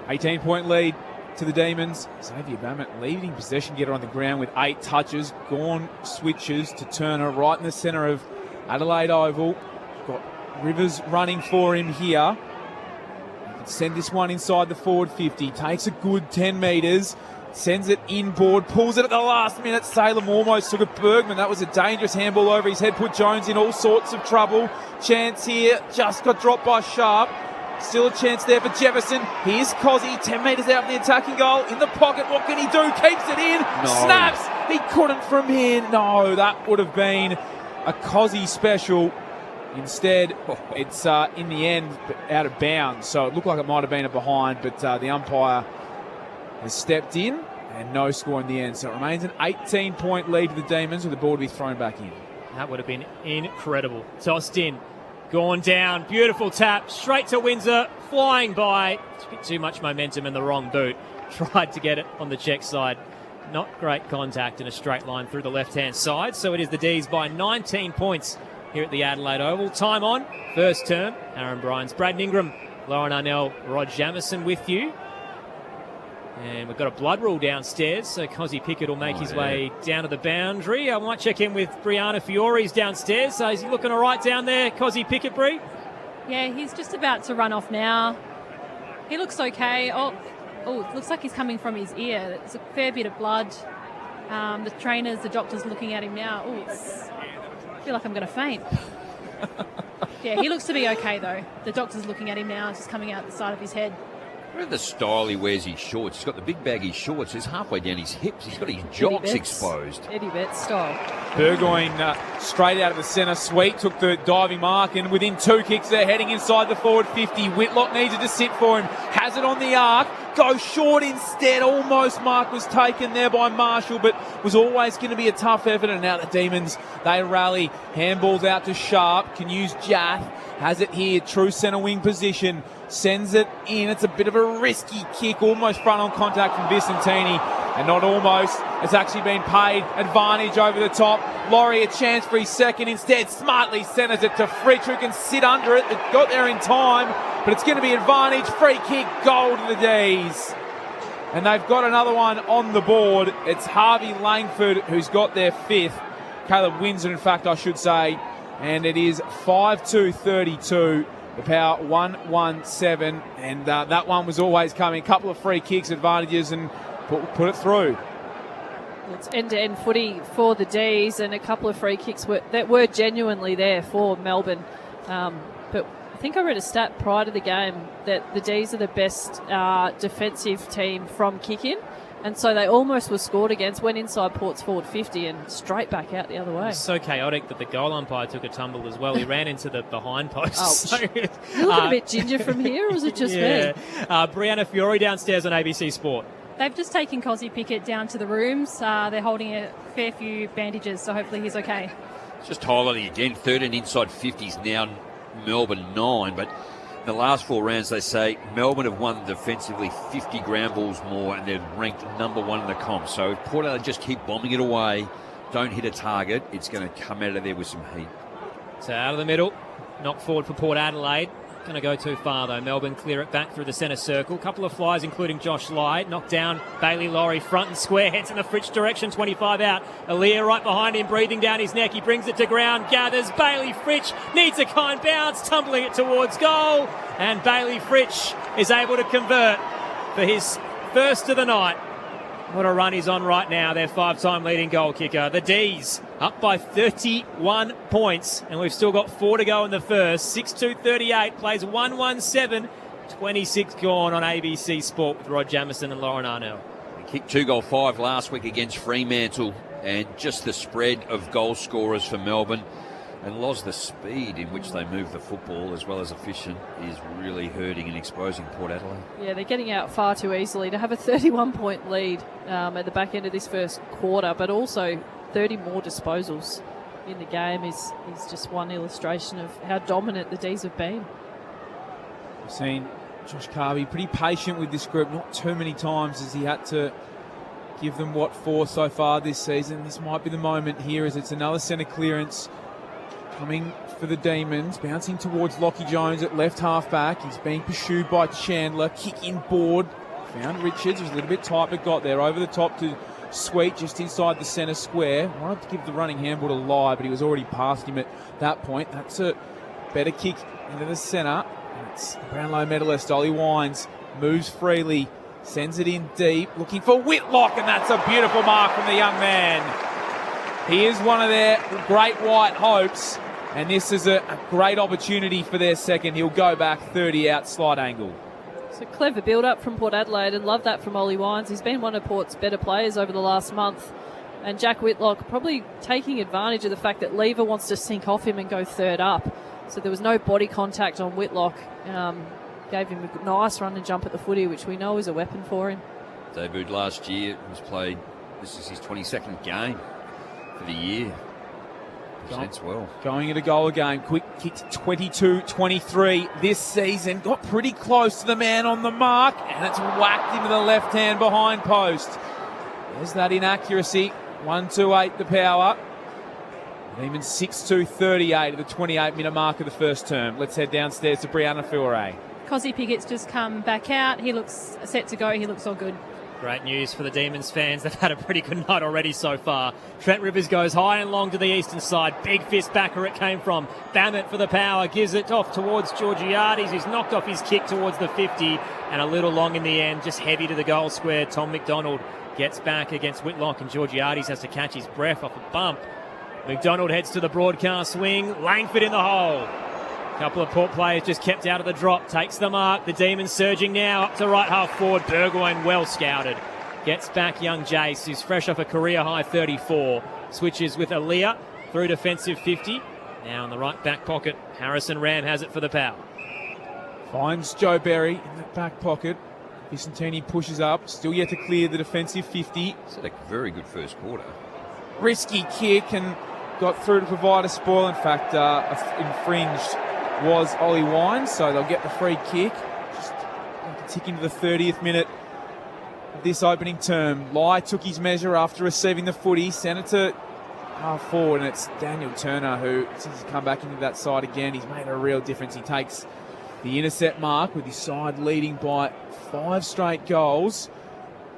18-point lead to the Demons. Xavier Bammett leading possession getter on the ground with 8 touches. Gawn switches to Turner right in the centre of Adelaide Oval. Got Rivers running for him here. He can send this one inside the forward 50. Takes a good 10 metres. Sends it inboard, pulls it at the last minute. Salem almost took it. Bergman, that was a dangerous handball over his head, put Jones in all sorts of trouble. Chance here, just got dropped by Sharp. Still a chance there for Jefferson. Here's Cozzy, 10 metres out from the attacking goal. In the pocket, what can he do? Keeps it in, snaps. He couldn't from here. No, that would have been a Cozzy special. Instead, it's in the end out of bounds. So it looked like it might have been a behind, but the umpire has stepped in and no score in the end. So it remains an 18-point lead to the Demons with the ball to be thrown back in. That would have been incredible. Tossed in, gone down, beautiful tap, straight to Windsor, flying by. It's a bit too much momentum in the wrong boot. Tried to get it on the check side. Not great contact in a straight line through the left-hand side. So it is the D's by 19 points here at the Adelaide Oval. Time on, first term. Aaron Bryans, Brad Ingram, Lauren Arnell, Rod Jamison with you. And we've got a blood rule downstairs, so Cozzy Pickett will make his way down to the boundary. I might check in with Brianna Fiore's downstairs. So is he looking all right down there, Cozzy Pickett, Brie? Yeah, he's just about to run off now. He looks okay. Oh, it looks like he's coming from his ear. There's a fair bit of blood. The trainers, the doctor's looking at him now. I feel like I'm going to faint. Yeah, he looks to be okay, though. The doctor's looking at him now. It's just coming out the side of his head. Look at the style he wears his shorts. He's got the big baggy shorts. He's halfway down his hips. He's got his jocks exposed. Eddie Betts style. Burgoyne straight out of the centre. Sweet took the diving mark, and within 2 kicks they're heading inside the forward 50. Whitlock needed to sit for him. Has it on the arc. Goes short instead. Almost mark was taken there by Marshall, but was always going to be a tough effort. And now the Demons, they rally. Handballs out to Sharp. Can use Jath. Has it here. True centre wing position. Sends it in. It's a bit of a risky kick. Almost front on contact from Vicentini. And not almost. It's actually been paid. Advantage over the top. Laurie a chance for his second. Instead, smartly centres it to Fritsch, who can sit under it. It got there in time. But it's going to be advantage. Free kick. Goal to the D's. And they've got another one on the board. It's Harvey Langford who's got their 5th. Caleb Windsor, in fact, I should say. And it is 5-2-32. The power 1-1-7, and that one was always coming. A couple of free kicks, advantages, and put it through. It's end-to-end footy for the D's, and a couple of free kicks that were genuinely there for Melbourne. But I think I read a stat prior to the game that the D's are the best defensive team from kick-in. And so they almost were scored against, went inside Port's forward 50 and straight back out the other way. It's so chaotic that the goal umpire took a tumble as well. He ran into the behind post. Oh, you looking a bit ginger from here, or was it just me? Brianna Fiore downstairs on ABC Sport. They've just taken Cozzy Pickett down to the rooms. They're holding a fair few bandages, so hopefully he's okay. Just highlighting again, 13 inside 50s now, Melbourne 9, but the last 4 rounds, they say Melbourne have won defensively 50 ground balls more, and they're ranked number 1 in the comp. So if Port Adelaide just keep bombing it away, don't hit a target, it's going to come out of there with some heat. So out of the middle, knock forward for Port Adelaide. Going to go too far though. Melbourne clear it back through the centre circle. Couple of flies, including Josh Light. Knocked down Bailey Laurie, front and square. Heads in the Fritsch direction, 25 out. Aaliyah right behind him, breathing down his neck. He brings it to ground, gathers. Bailey Fritsch needs a kind bounce, tumbling it towards goal. And Bailey Fritsch is able to convert for his first of the night. What a run he's on right now, their 5-time leading goal kicker. The D's up by 31 points, and we've still got 4 to go in the first. 6-2-38, plays 1-1-7, 26 gone on ABC Sport with Rod Jamieson and Lauren Arnell. He kicked 2-5 last week against Fremantle, and just the spread of goal scorers for Melbourne. And Loz, the speed in which they move the football as well as efficient is really hurting and exposing Port Adelaide. Yeah, they're getting out far too easily. To have a 31-point lead at the back end of this first quarter, but also 30 more disposals in the game is just one illustration of how dominant the D's have been. We've seen Josh Carby pretty patient with this group, not too many times as he had to give them what for so far this season. This might be the moment here as it's another centre clearance coming for the Demons, bouncing towards Lockie Jones at left half-back. He's being pursued by Chandler. Kick inboard. Found Richards. Was a little bit tight, but got there. Over the top to Sweet, just inside the centre square. Wanted to give the running handball to Lie, but he was already past him at that point. That's a better kick into the centre. It's the Brownlow medalist, Ollie Wines. Moves freely. Sends it in deep. Looking for Whitlock, and that's a beautiful mark from the young man. He is one of their great white hopes. And this is a great opportunity for their second. He'll go back 30 out, slight angle. It's a clever build-up from Port Adelaide, and love that from Ollie Wines. He's been one of Port's better players over the last month. And Jack Whitlock probably taking advantage of the fact that Lever wants to sink off him and go third up. So there was no body contact on Whitlock. Gave him a nice run and jump at the footy, which we know is a weapon for him. Debuted last year, this is his 22nd game for the year. Presents well. Going at a goal again. Quick kick to 22-23 this season. Got pretty close to the man on the mark, and it's whacked into the left hand behind post. There's that inaccuracy. 1-2-8 the power. And even 6-2-38 at the 28-minute mark of the first term. Let's head downstairs to Brianna Filray. Cozzy Pickett's just come back out. He looks set to go. He looks all good. Great news for the Demons fans. They've had a pretty good night already so far. Trent Rivers goes high and long to the eastern side. Big fist backer it came from. Bammett for the power. Gives it off towards Georgiades, who's knocked off his kick towards the 50. And a little long in the end. Just heavy to the goal square. Tom McDonald gets back against Whitlock, and Georgiades has to catch his breath off a bump. McDonald heads to the broadcast wing. Langford in the hole. A couple of Port players just kept out of the drop. Takes the mark. The Demons surging now up to right half forward. Burgoyne well scouted. Gets back young Jace, who's fresh off a career high 34. Switches with Aaliyah through defensive 50. Now in the right back pocket. Harrison Ram has it for the power. Finds Joe Berry in the back pocket. Vicentini pushes up. Still yet to clear the defensive 50. It's had a very good first quarter. Risky kick and got through to provide a spoil. In fact, infringed was Ollie Wines, so they'll get the free kick. Just like to tick into the 30th minute of this opening term. Lai took his measure after receiving the footy, sent it to half forward, and it's Daniel Turner who, since he's come back into that side again, he's made a real difference. He takes the intercept mark with his side leading by 5 straight goals.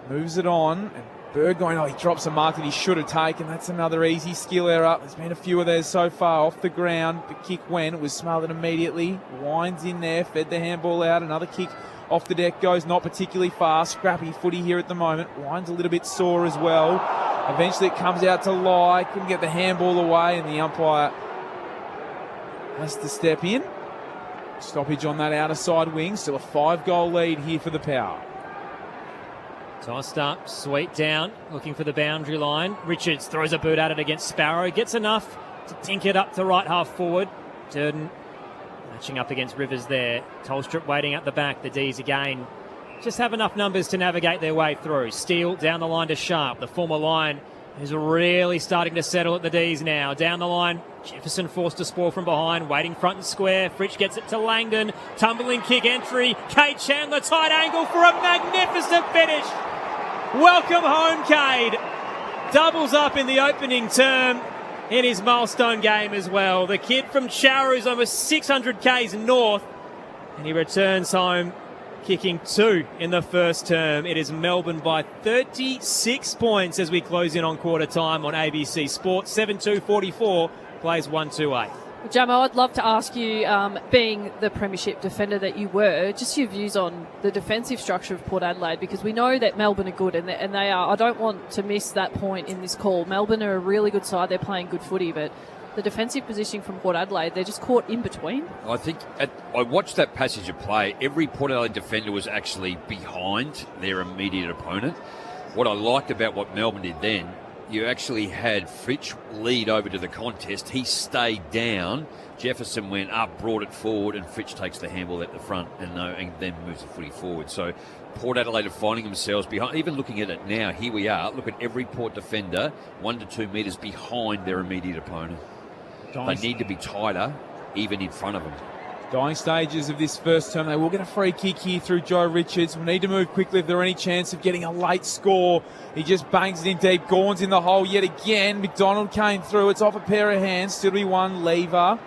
Moves it on, and Burgoyne, he drops a mark that he should have taken. That's another easy skill error. There's been a few of those so far. Off the ground, the kick went. It was smothered immediately. Wines in there, fed the handball out. Another kick off the deck goes not particularly far. Scrappy footy here at the moment. Wines a little bit sore as well. Eventually it comes out to Lie. Couldn't get the handball away, and the umpire has to step in. Stoppage on that outer side wing. Still a 5-goal lead here for the Power. Tossed up, Sweet down, looking for the boundary line. Richards throws a boot at it against Sparrow. Gets enough to tink it up to right half forward. Durden matching up against Rivers there. Tolstrup waiting at the back. The D's again just have enough numbers to navigate their way through. Steele down the line to Sharp. The former Lion who's really starting to settle at the D's now. Down the line, Jefferson forced to spoil from behind, waiting front and square. Fritsch gets it to Langdon. Tumbling kick entry. Cade Chandler, tight angle for a magnificent finish. Welcome home, Cade. Doubles up in the opening term in his milestone game as well. The kid from Chowra is almost 600 Ks north, and he returns home kicking 2 in the first term. It is Melbourne by 36 points as we close in on quarter time on ABC Sport. 7-2-44 plays 1-2-8. Jamo, I'd love to ask you, being the premiership defender that you were, just your views on the defensive structure of Port Adelaide, because we know that Melbourne are good, and they are. I don't want to miss that point in this call. Melbourne are a really good side. They're playing good footy, but the defensive positioning from Port Adelaide, they're just caught in between. I think I watched that passage of play. Every Port Adelaide defender was actually behind their immediate opponent. What I liked about what Melbourne did then, you actually had Fritsch lead over to the contest. He stayed down. Jefferson went up, brought it forward, and Fritsch takes the handball at the front and then moves the footy forward. So Port Adelaide are finding themselves behind. Even looking at it now, here we are. Look at every Port defender 1 to 2 metres behind their immediate opponent. They need to be tighter, even in front of them. Dying stages of this first term. They will get a free kick here through Joe Richards. We need to move quickly if there are any chance of getting a late score. He just bangs it in deep. Gawn's in the hole yet again. McDonald came through. It's off a pair of hands. Still to be one. Lever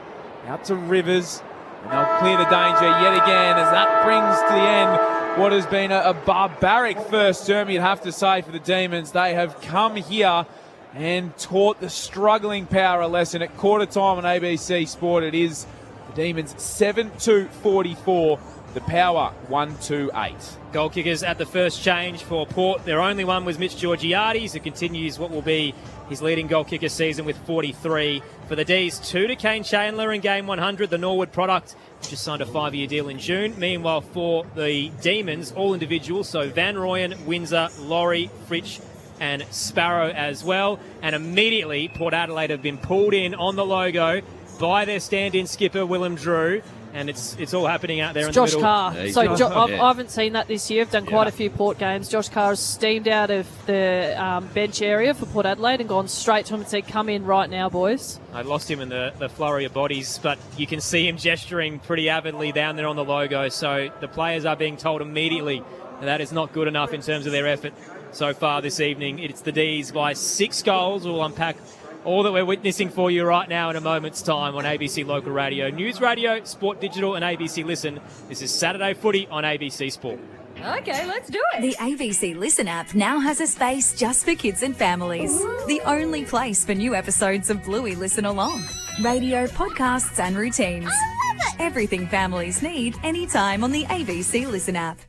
out to Rivers. And they'll clear the danger yet again as that brings to the end what has been a barbaric first term, you'd have to say, for the Demons. They have come here and taught the struggling Power a lesson at quarter time on ABC Sport. It is the Demons 7-2-44, the Power 1-2-8. Goal kickers at the first change for Port. Their only one was Mitch Georgiades, who continues what will be his leading goal kicker season with 43. For the D's, 2 to Kane Chandler in game 100, the Norwood product, just signed a 5-year deal in June. Meanwhile, for the Demons, all individuals, so Van Rooyen, Windsor, Laurie, Fritsch, and Sparrow as well. And immediately, Port Adelaide have been pulled in on the logo by their stand-in skipper, Willem Drew. And it's all happening out there in the middle. Josh Carr. So I haven't seen that this year. I've done quite a few Port games. Josh Carr has steamed out of the bench area for Port Adelaide and gone straight to him and said, come in right now, boys. I lost him in the flurry of bodies, but you can see him gesturing pretty avidly down there on the logo. So the players are being told immediately that is not good enough in terms of their effort so far this evening. It's the D's by 6 goals. We'll unpack all that we're witnessing for you right now in a moment's time on ABC Local Radio, News Radio, Sport Digital and ABC Listen. This is Saturday Footy on ABC Sport. Okay, let's do it. The ABC Listen app now has a space just for kids and families. The only place for new episodes of Bluey Listen Along. Radio, podcasts and routines. Everything families need anytime on the ABC Listen app.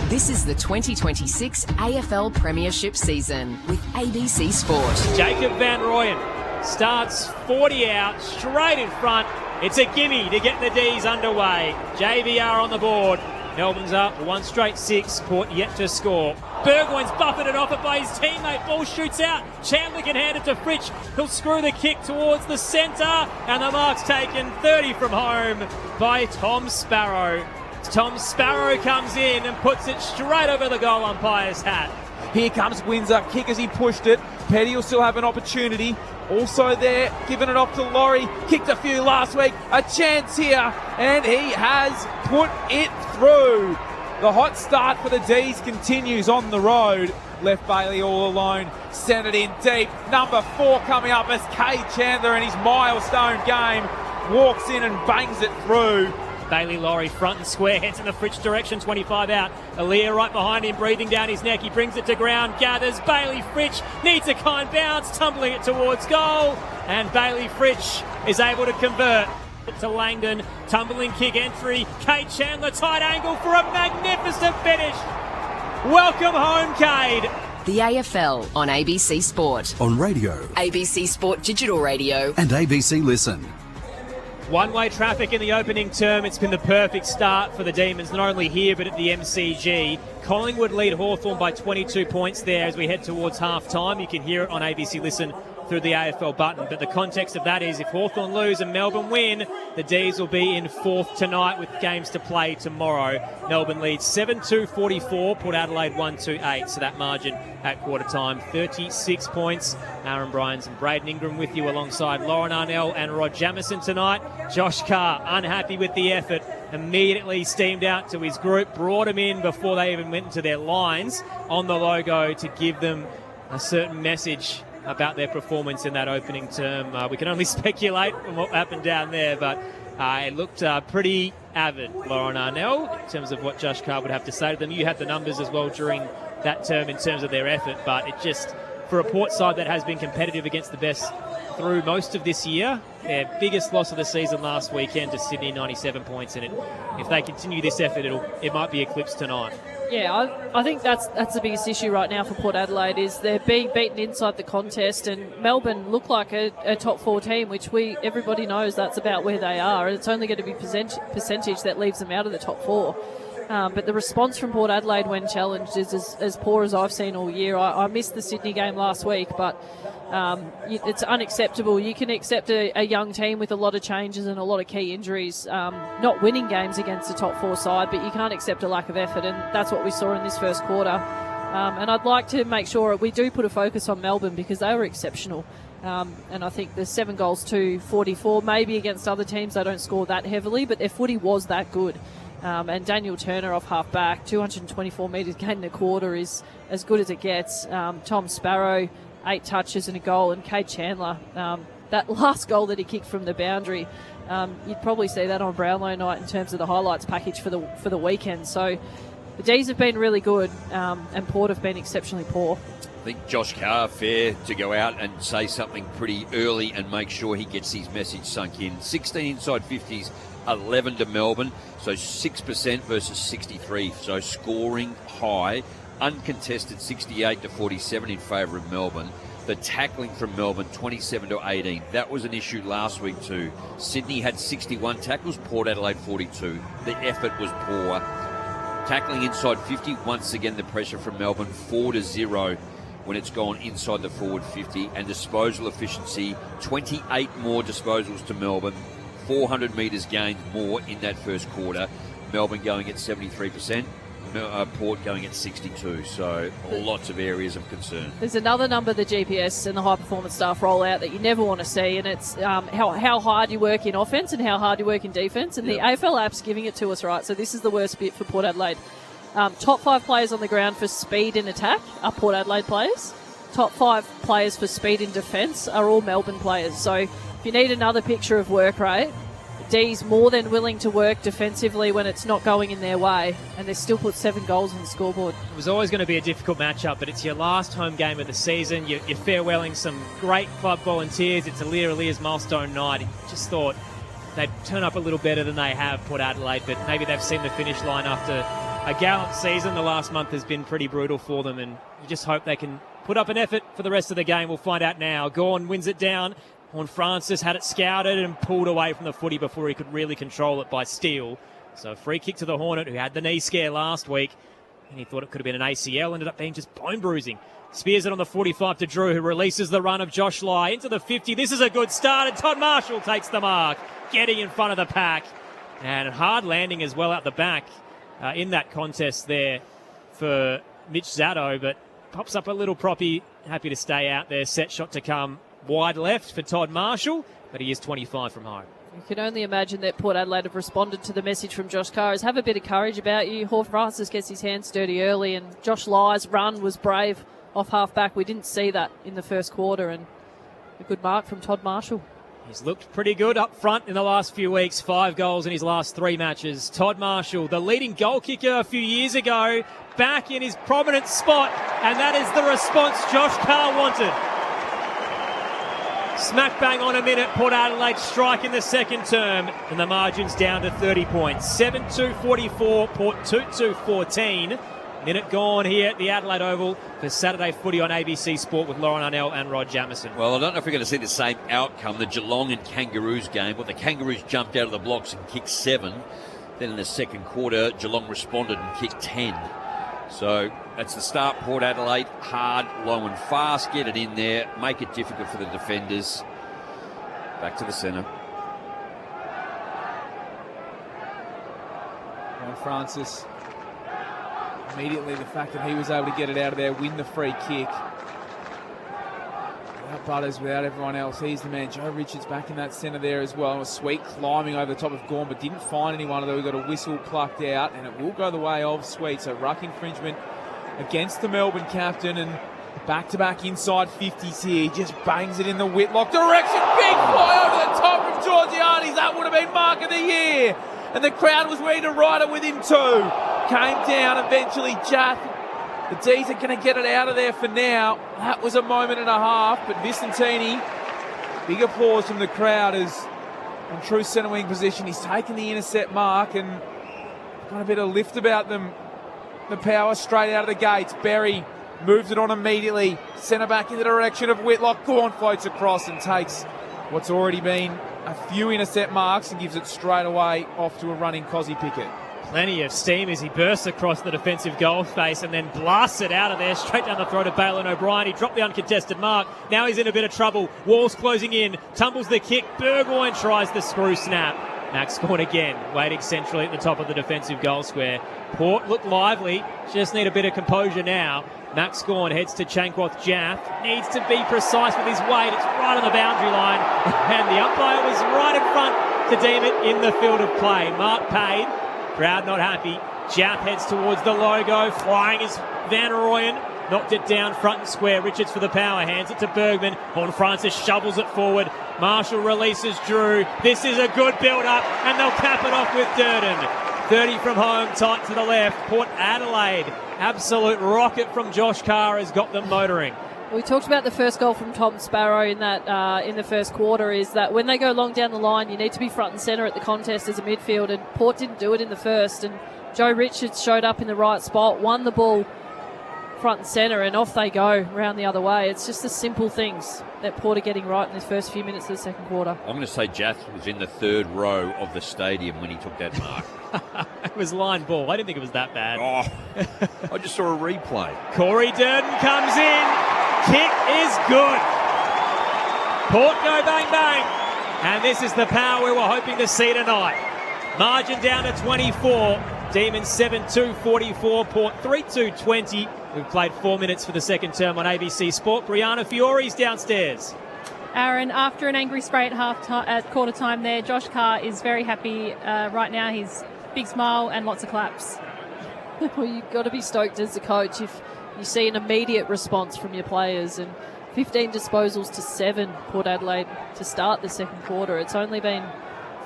This is the 2026 AFL Premiership season with ABC Sport. Jacob Van Rooyen starts 40 out, straight in front. It's a gimme to get the D's underway. JVR on the board. Melbourne's up, 1 straight 6. Port yet to score. Burgoyne's buffeted off it by his teammate. Ball shoots out. Chandler can hand it to Fritsch. He'll screw the kick towards the centre. And the mark's taken 30 from home by Tom Sparrow. Tom Sparrow comes in and puts it straight over the goal umpire's hat. Here comes Windsor, kick as he pushed it. Petty will still have an opportunity. Also there, giving it off to Laurie. Kicked a few last week. A chance here, and he has put it through. The hot start for the D's continues on the road. Left Bailey all alone. Sent it in deep. Number 4 coming up as Cade Chandler in his milestone game walks in and bangs it through. Bailey Laurie front and square, heads in the Fritsch direction, 25 out. Aaliyah right behind him, breathing down his neck. He brings it to ground, gathers. Bailey Fritsch needs a kind bounce, tumbling it towards goal. And Bailey Fritsch is able to convert. To Langdon, tumbling kick entry. Cade Chandler, tight angle for a magnificent finish. Welcome home, Cade. The AFL on ABC Sport. On radio. ABC Sport Digital Radio. And ABC Listen. One-way traffic in the opening term. It's been the perfect start for the Demons, not only here but at the MCG. Collingwood lead Hawthorn by 22 points there as we head towards half-time. You can hear it on ABC Listen through the AFL button. But the context of that is if Hawthorn lose and Melbourne win, the D's will be in fourth tonight with games to play tomorrow. Melbourne leads 7-2-44, Port Adelaide 1-2-8. So that margin at quarter time, 36 points. Aaron Bryans and Braden Ingram with you alongside Lauren Arnell and Rod Jamieson tonight. Josh Carr, unhappy with the effort, immediately steamed out to his group, brought him in before they even went into their lines on the logo to give them a certain message about their performance in that opening term. We can only speculate on what happened down there, but it looked pretty avid, Lauren Arnell, in terms of what Josh Carr would have to say to them. You had the numbers as well during that term in terms of their effort, but it just, for a Port side that has been competitive against the best through most of this year, their biggest loss of the season last weekend to Sydney, 97 points in it. If they continue this effort, it might be eclipsed tonight. Yeah, I think that's the biggest issue right now for Port Adelaide is they're being beaten inside the contest, and Melbourne look like a top 4 team, which everybody knows that's about where they are, and it's only going to be percentage that leaves them out of the top 4. But the response from Port Adelaide when challenged is as poor as I've seen all year. I missed the Sydney game last week, but it's unacceptable. You can accept a young team with a lot of changes and a lot of key injuries, not winning games against a top 4 side, but you can't accept a lack of effort, and that's what we saw in this first quarter. And I'd like to make sure we do put a focus on Melbourne because they were exceptional. And I think the 7 goals to 44, maybe against other teams they don't score that heavily, but their footy was that good. And Daniel Turner off half-back, 224 metres gained in a quarter is as good as it gets. Tom Sparrow, 8 touches and a goal. And Cade Chandler, that last goal that he kicked from the boundary, you'd probably see that on Brownlow night in terms of the highlights package for the weekend. So the D's have been really good, and Port have been exceptionally poor. I think Josh Carr, fair to go out and say something pretty early and make sure he gets his message sunk in. 16 inside 50s, 11 to Melbourne, so 6% versus 63, so scoring high, uncontested 68 to 47 in favour of Melbourne. The tackling from Melbourne 27 to 18, that was an issue last week too. Sydney had 61 tackles, Port Adelaide 42. The effort was poor. Tackling inside 50, once again the pressure from Melbourne 4 to 0 when it's gone inside the forward 50, and disposal efficiency 28 more disposals to Melbourne. 400 metres gained more in that first quarter. Melbourne going at 73%, Port going at 62%. So lots of areas of concern. There's another number the GPS and the high-performance staff roll out that you never want to see, and it's how hard you work in offence and how hard you work in defence. And the AFL app's giving it to us, right? So this is the worst bit for Port Adelaide. Top 5 players on the ground for speed in attack are Port Adelaide players. Top 5 players for speed in defence are all Melbourne players. So if you need another picture of work rate, D's more than willing to work defensively when it's not going in their way, and they still put 7 goals on the scoreboard. It was always going to be a difficult matchup, but it's your last home game of the season. You're farewelling some great club volunteers. It's Alia's milestone night. Just thought they'd turn up a little better than they have, Port Adelaide, but maybe they've seen the finish line after a gallant season. The last month has been pretty brutal for them, and you just hope they can put up an effort for the rest of the game. We'll find out now. Gawn wins it down. Horn Francis had it scouted and pulled away from the footy before he could really control it by Steele. So a free kick to the Hornet, who had the knee scare last week, and he thought it could have been an ACL, ended up being just bone bruising. Spears it on the 45 to Drew, who releases the run of Josh Lai into the 50. This is a good start, and Todd Marshall takes the mark, getting in front of the pack. And hard landing as well out the back in that contest there for Mitch Zatto, but pops up a little proppy, happy to stay out there. Set shot to come wide left for Todd Marshall, but he is 25 from home. You can only imagine that Port Adelaide have responded to the message from Josh Carr is have a bit of courage about you. Horn Francis gets his hands dirty early, and Josh Lai's run was brave off half-back. We didn't see that in the first quarter, and a good mark from Todd Marshall. He's looked pretty good up front in the last few weeks. 5 goals in his last 3 matches. Todd Marshall, the leading goal kicker a few years ago, back in his prominent spot, and that is the response Josh Carr wanted. Smack bang on a minute, Port Adelaide strike in the second term, and the margin's down to 30 points. 7-2-44, Port 2-2-14. Minute gone here at the Adelaide Oval for Saturday footy on ABC Sport with Lauren Arnell and Rod Jamieson. Well, I don't know if we're going to see the same outcome, the Geelong and Kangaroos game, where the Kangaroos jumped out of the blocks and kicked 7. Then in the second quarter, Geelong responded and kicked 10. So that's the start, Port Adelaide. Hard, low and fast. Get it in there. Make it difficult for the defenders. Back to the centre. Francis, immediately the fact that he was able to get it out of there, win the free kick. Without Butters, without everyone else, he's the man. Joe Richards back in that centre there as well. Sweet climbing over the top of Gorn, but didn't find anyone, although we got a whistle plucked out, and it will go the way of Sweet. So ruck infringement against the Melbourne captain, and back-to-back inside 50s here. He just bangs it in the Whitlock direction. Big fly over the top of Georgiades. That would have been mark of the year. And the crowd was ready to ride it with him too. Came down eventually, Jaff. The D's are going to get it out of there for now. That was a moment and a half, but Vicentini, big applause from the crowd as on true centre wing position. He's taken the intercept mark and got a bit of lift about them. The power straight out of the gates. Berry moves it on immediately. Centre back in the direction of Whitlock. Gorn floats across and takes what's already been a few intercept marks and gives it straight away off to a running Cozzy Pickett. Plenty of steam as he bursts across the defensive goal space and then blasts it out of there straight down the throat of Balin O'Brien. He dropped the uncontested mark. Now he's in a bit of trouble. Walls closing in. Tumbles the kick. Burgoyne tries the screw snap. Max Gorn again, waiting centrally at the top of the defensive goal square. Port look lively. Just need a bit of composure now. Max Gorn heads to Chankworth Jaff. Needs to be precise with his weight. It's right on the boundary line. And the umpire was right in front to deem it in the field of play. Mark paid. Crowd not happy. Jaff heads towards the logo. Flying is Van Rooyen. Knocked it down front and square. Richards for the power. Hands it to Bergman. Horn Francis shovels it forward. Marshall releases Drew. This is a good build-up. And they'll cap it off with Durden. 30 from home, tight to the left. Port Adelaide, absolute rocket from Josh Carr has got them motoring. We talked about the first goal from Tom Sparrow in that in the first quarter, is that when they go long down the line, you need to be front and centre at the contest as a midfield, and Port didn't do it in the first, and Joe Richards showed up in the right spot, won the ball front and centre, and off they go round the other way. It's just the simple things that Port are getting right in the first few minutes of the second quarter. I'm going to say Jath was in the third row of the stadium when he took that mark. It was line ball. I didn't think it was that bad. Oh, I just saw a replay. Corey Durden comes in. Kick is good. Port go bang bang. And this is the power we were hoping to see tonight. Margin down to 24. Demons 7-2, 44. Port 3-2, 20. We've played 4 minutes for the second term on ABC Sport. Brianna Fiore's downstairs. Aaron, after an angry spray at quarter time there, Josh Carr is very happy right now. He's big smile and lots of claps. Well, you've got to be stoked as a coach if you see an immediate response from your players, and 15 disposals to 7 Port Adelaide to start the second quarter. It's only been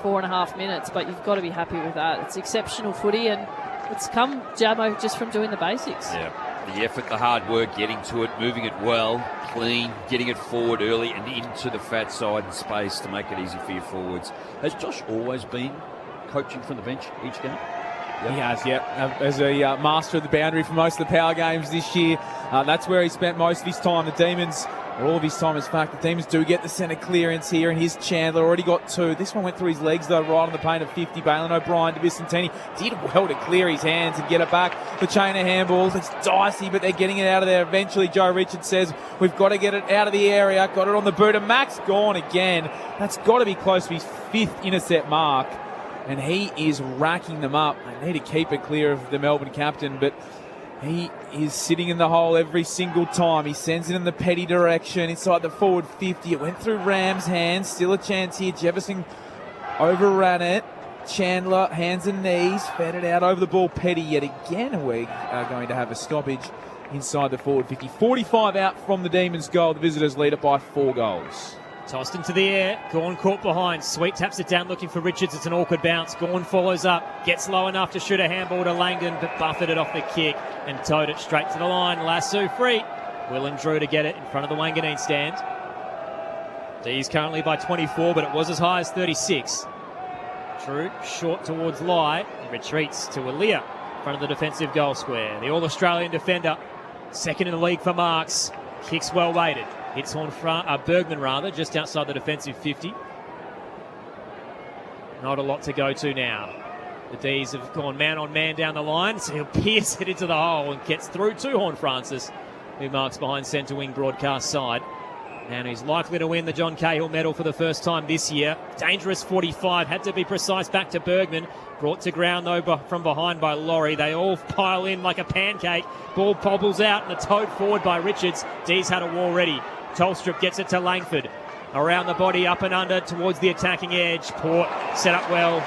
4.5 minutes, but you've got to be happy with that. It's exceptional footy, and it's come, Jamo, just from doing the basics. Yeah, the effort, the hard work, getting to it, moving it well, clean, getting it forward early and into the fat side and space to make it easy for your forwards. Has Josh always been coaching from the bench each game? Yep. He has, as a master of the boundary for most of the power games this year. That's where he spent most of his time. The Demons, or all of his time, in fact, the Demons do get the centre clearance here, and here's Chandler, already got 2. This one went through his legs, though, right on the paint of 50. Balin O'Brien to Vicentini. Did well to clear his hands and get it back. The chain of handballs, it's dicey, but they're getting it out of there. Eventually, Joe Richards says, we've got to get it out of the area. Got it on the boot, and Max Gorn again. That's got to be close to his 5th intercept mark. And he is racking them up. They need to keep it clear of the Melbourne captain, but he is sitting in the hole every single time. He sends it in the Petty direction inside the forward 50. It went through Ram's hands. Still a chance here. Jefferson overran it. Chandler, hands and knees, fed it out over the ball. Petty yet again. We are going to have a stoppage inside the forward 50. 45 out from the Demons' goal. The visitors lead it by 4 goals. Tossed into the air. Gorn caught behind. Sweet taps it down looking for Richards. It's an awkward bounce. Gorn follows up. Gets low enough to shoot a handball to Langdon, but buffeted it off the kick and towed it straight to the line. Lasso free. Will and Drew to get it in front of the Wanganeen stand. D's currently by 24, but it was as high as 36. Drew short towards Lai. He retreats to Aaliyah in front of the defensive goal square. The All-Australian defender, second in the league for marks. Kicks well weighted. Hits Bergman just outside the defensive 50. Not a lot to go to now. The D's have gone man on man down the line, so he'll pierce it into the hole and gets through to Horn Francis, who marks behind centre wing broadcast side. And he's likely to win the John Cahill medal for the first time this year. Dangerous 45, had to be precise, back to Bergman. Brought to ground, though, from behind by Laurie. They all pile in like a pancake. Ball bobbles out and the towed forward by Richards. D's had a wall ready. Tolstrup gets it to Langford. Around the body, up and under, towards the attacking edge. Port set up well.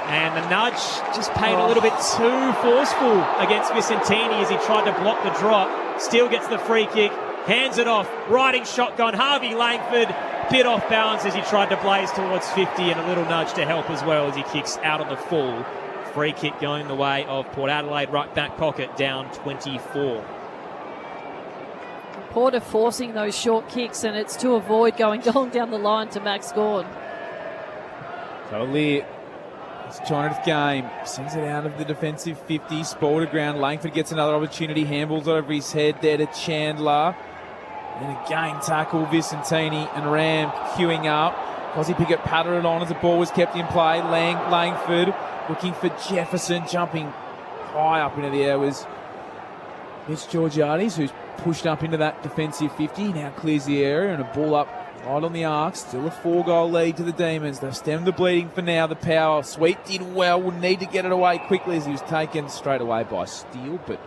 And the nudge just paid a little bit too forceful against Vicentini as he tried to block the drop. Still gets the free kick. Hands it off, riding shotgun, Harvey Langford, bit off balance as he tried to blaze towards 50, and a little nudge to help as well as he kicks out on the full. Free kick going the way of Port Adelaide, right back pocket, down 24. Port are forcing those short kicks, and it's to avoid going long down the line to Max Gawn. Totally. It's China's game. Sends it out of the defensive 50. Spall to ground. Langford gets another opportunity. Handballs over his head there to Chandler. And again, tackle Vicentini and Ram queuing up. Cosy Pickett pattered it on as the ball was kept in play. Langford looking for Jefferson, jumping high up into the air was Mitch Georgiades, who's pushed up into that defensive 50. Now clears the area and a ball up right on the arc. Still a 4-goal lead to the Demons. They've stemmed the bleeding for now. The power. Sweet did well. Will need to get it away quickly as he was taken straight away by Steele, but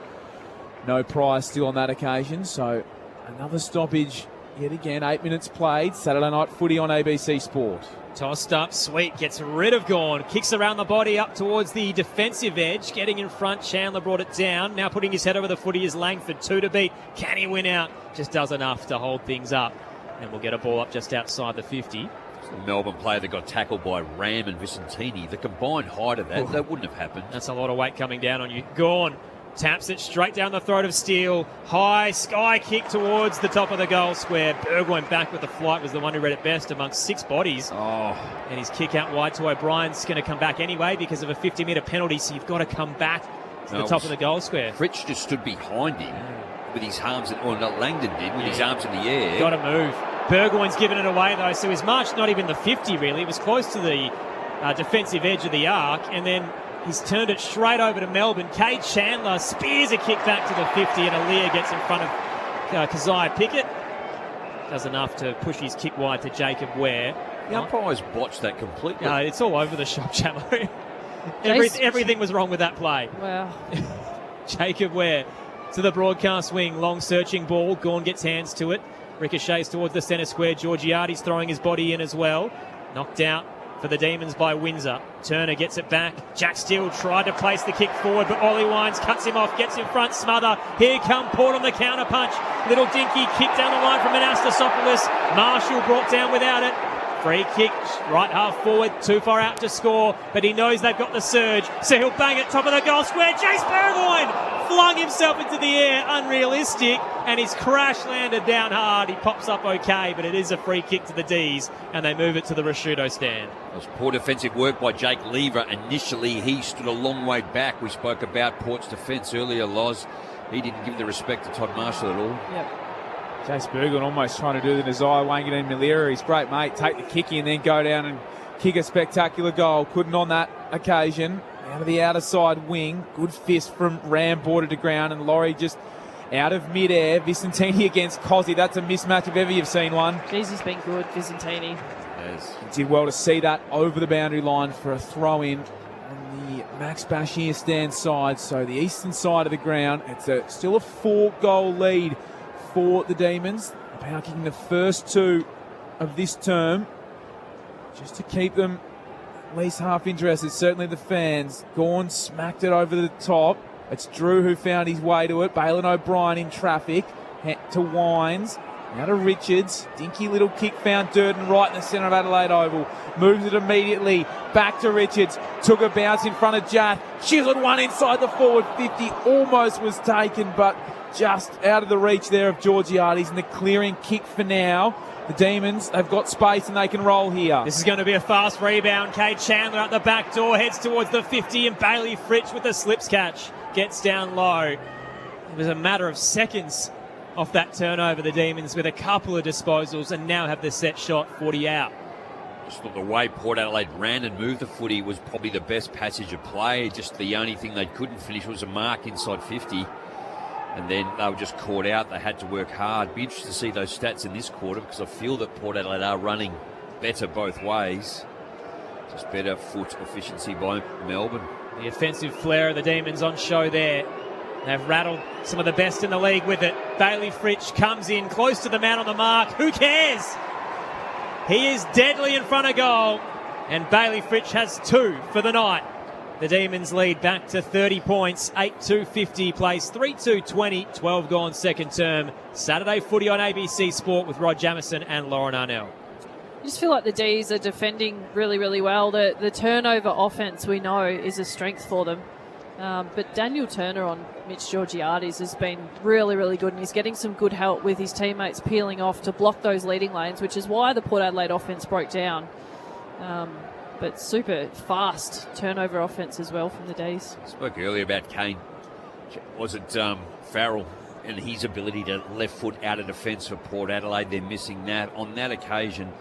no prize still on that occasion. So another stoppage yet again. 8 minutes played. Saturday night footy on ABC Sport. Tossed up, Sweet gets rid of Gawn. Kicks around the body up towards the defensive edge. Getting in front, Chandler brought it down. Now putting his head over the footy is Langford. 2 to beat. Can he win out? Just does enough to hold things up. And we'll get a ball up just outside the 50. The Melbourne player that got tackled by Ram and Vicentini, the combined height of that wouldn't have happened. That's a lot of weight coming down on you. Gawn taps it straight down the throat of Steele. High sky kick towards the top of the goal square. Burgoyne back with the flight was the one who read it best amongst 6 bodies. And his kick out wide to O'Brien's going to come back anyway because of a 50-metre penalty, so you've got to come back to the top of the goal square. Fritsch just stood behind him with his arms, or not, Langdon did, with his arms in the air. Got to move. Burgoyne's given it away, though, so his march not even the 50, really. It was close to the defensive edge of the arc, and then he's turned it straight over to Melbourne. Cade Chandler spears a kick back to the 50, and Aaliyah gets in front of Keziah Pickett. Does enough to push his kick wide to Jacob Ware. The umpires botched that completely. No, it's all over the shop, Chamo. Everything was wrong with that play. Wow. Jacob Ware to the broadcast wing. Long searching ball. Gawn gets hands to it. Ricochets towards the centre square. Georgiades throwing his body in as well. Knocked out for the Demons by Windsor. Turner gets it back. Jack Steele tried to place the kick forward, but Ollie Wines cuts him off, gets in front, smother. Here come Port on the counter punch. Little dinky kick down the line from Anastasopoulos. Marshall brought down without it. Free kick, right half forward, too far out to score, but he knows they've got the surge, so he'll bang it top of the goal square. Jace Burgoyne flung himself into the air, unrealistic, and his crash landed down hard. He pops up okay, but it is a free kick to the D's, and they move it to the Rashudo stand. It was poor defensive work by Jake Lever. Initially, he stood a long way back. We spoke about Port's defence earlier, Loz. He didn't give the respect to Todd Marshall at all. Yep. Jace Burgoyne almost trying to do the Nazai Wangan Malira. His great mate, take the kick and then go down and kick a spectacular goal. Couldn't on that occasion. Out of the outer side wing. Good fist from Ram, bordered to ground, and Laurie just out of mid-air. Vicentini against Cozzy. That's a mismatch if ever you've seen one. Jeez, he's been good, Vicentini. Yes. He did well to see that over the boundary line for a throw-in on the Max Bashir stand side. So the eastern side of the ground. It's still a 4-goal lead for the Demons. Power kicking the first 2 of this term just to keep them at least half interested. Certainly the fans. Gawn smacked it over the top. It's Drew who found his way to it. Balin O'Brien in traffic to Wines. Now to Richards. Dinky little kick found Durden right in the centre of Adelaide Oval. Moves it immediately. Back to Richards. Took a bounce in front of Jath. Chiseled one inside the forward 50. Almost was taken, but just out of the reach there of Georgiades, and the clearing kick for now. The Demons, they've got space and they can roll here. This is going to be a fast rebound. Cade Chandler at the back door, heads towards the 50, and Bailey Fritsch with the slips catch. Gets down low. It was a matter of seconds off that turnover, the Demons, with a couple of disposals, and now have the set shot 40 out. Just thought the way Port Adelaide ran and moved the footy was probably the best passage of play. Just the only thing they couldn't finish was a mark inside 50. And then they were just caught out. They had to work hard. Be interested to see those stats in this quarter because I feel that Port Adelaide are running better both ways. Just better foot efficiency by Melbourne. The offensive flair of the Demons on show there. They've rattled some of the best in the league with it. Bailey Fritsch comes in close to the man on the mark. Who cares? He is deadly in front of goal. And Bailey Fritsch has 2 for the night. The Demons lead back to 30 points. 8-2-50 plays 3-2-20. 12 gone second term. Saturday footy on ABC Sport with Rod Jamieson and Lauren Arnell. I just feel like the D's are defending really, really well. The turnover offense we know is a strength for them. But Daniel Turner on Mitch Georgiades has been really, really good, and he's getting some good help with his teammates peeling off to block those leading lanes, which is why the Port Adelaide offense broke down. But super fast turnover offense as well from the D's. Spoke earlier about Kane. Was it Farrell and his ability to left foot out of defence for Port Adelaide? They're missing that. On that occasion,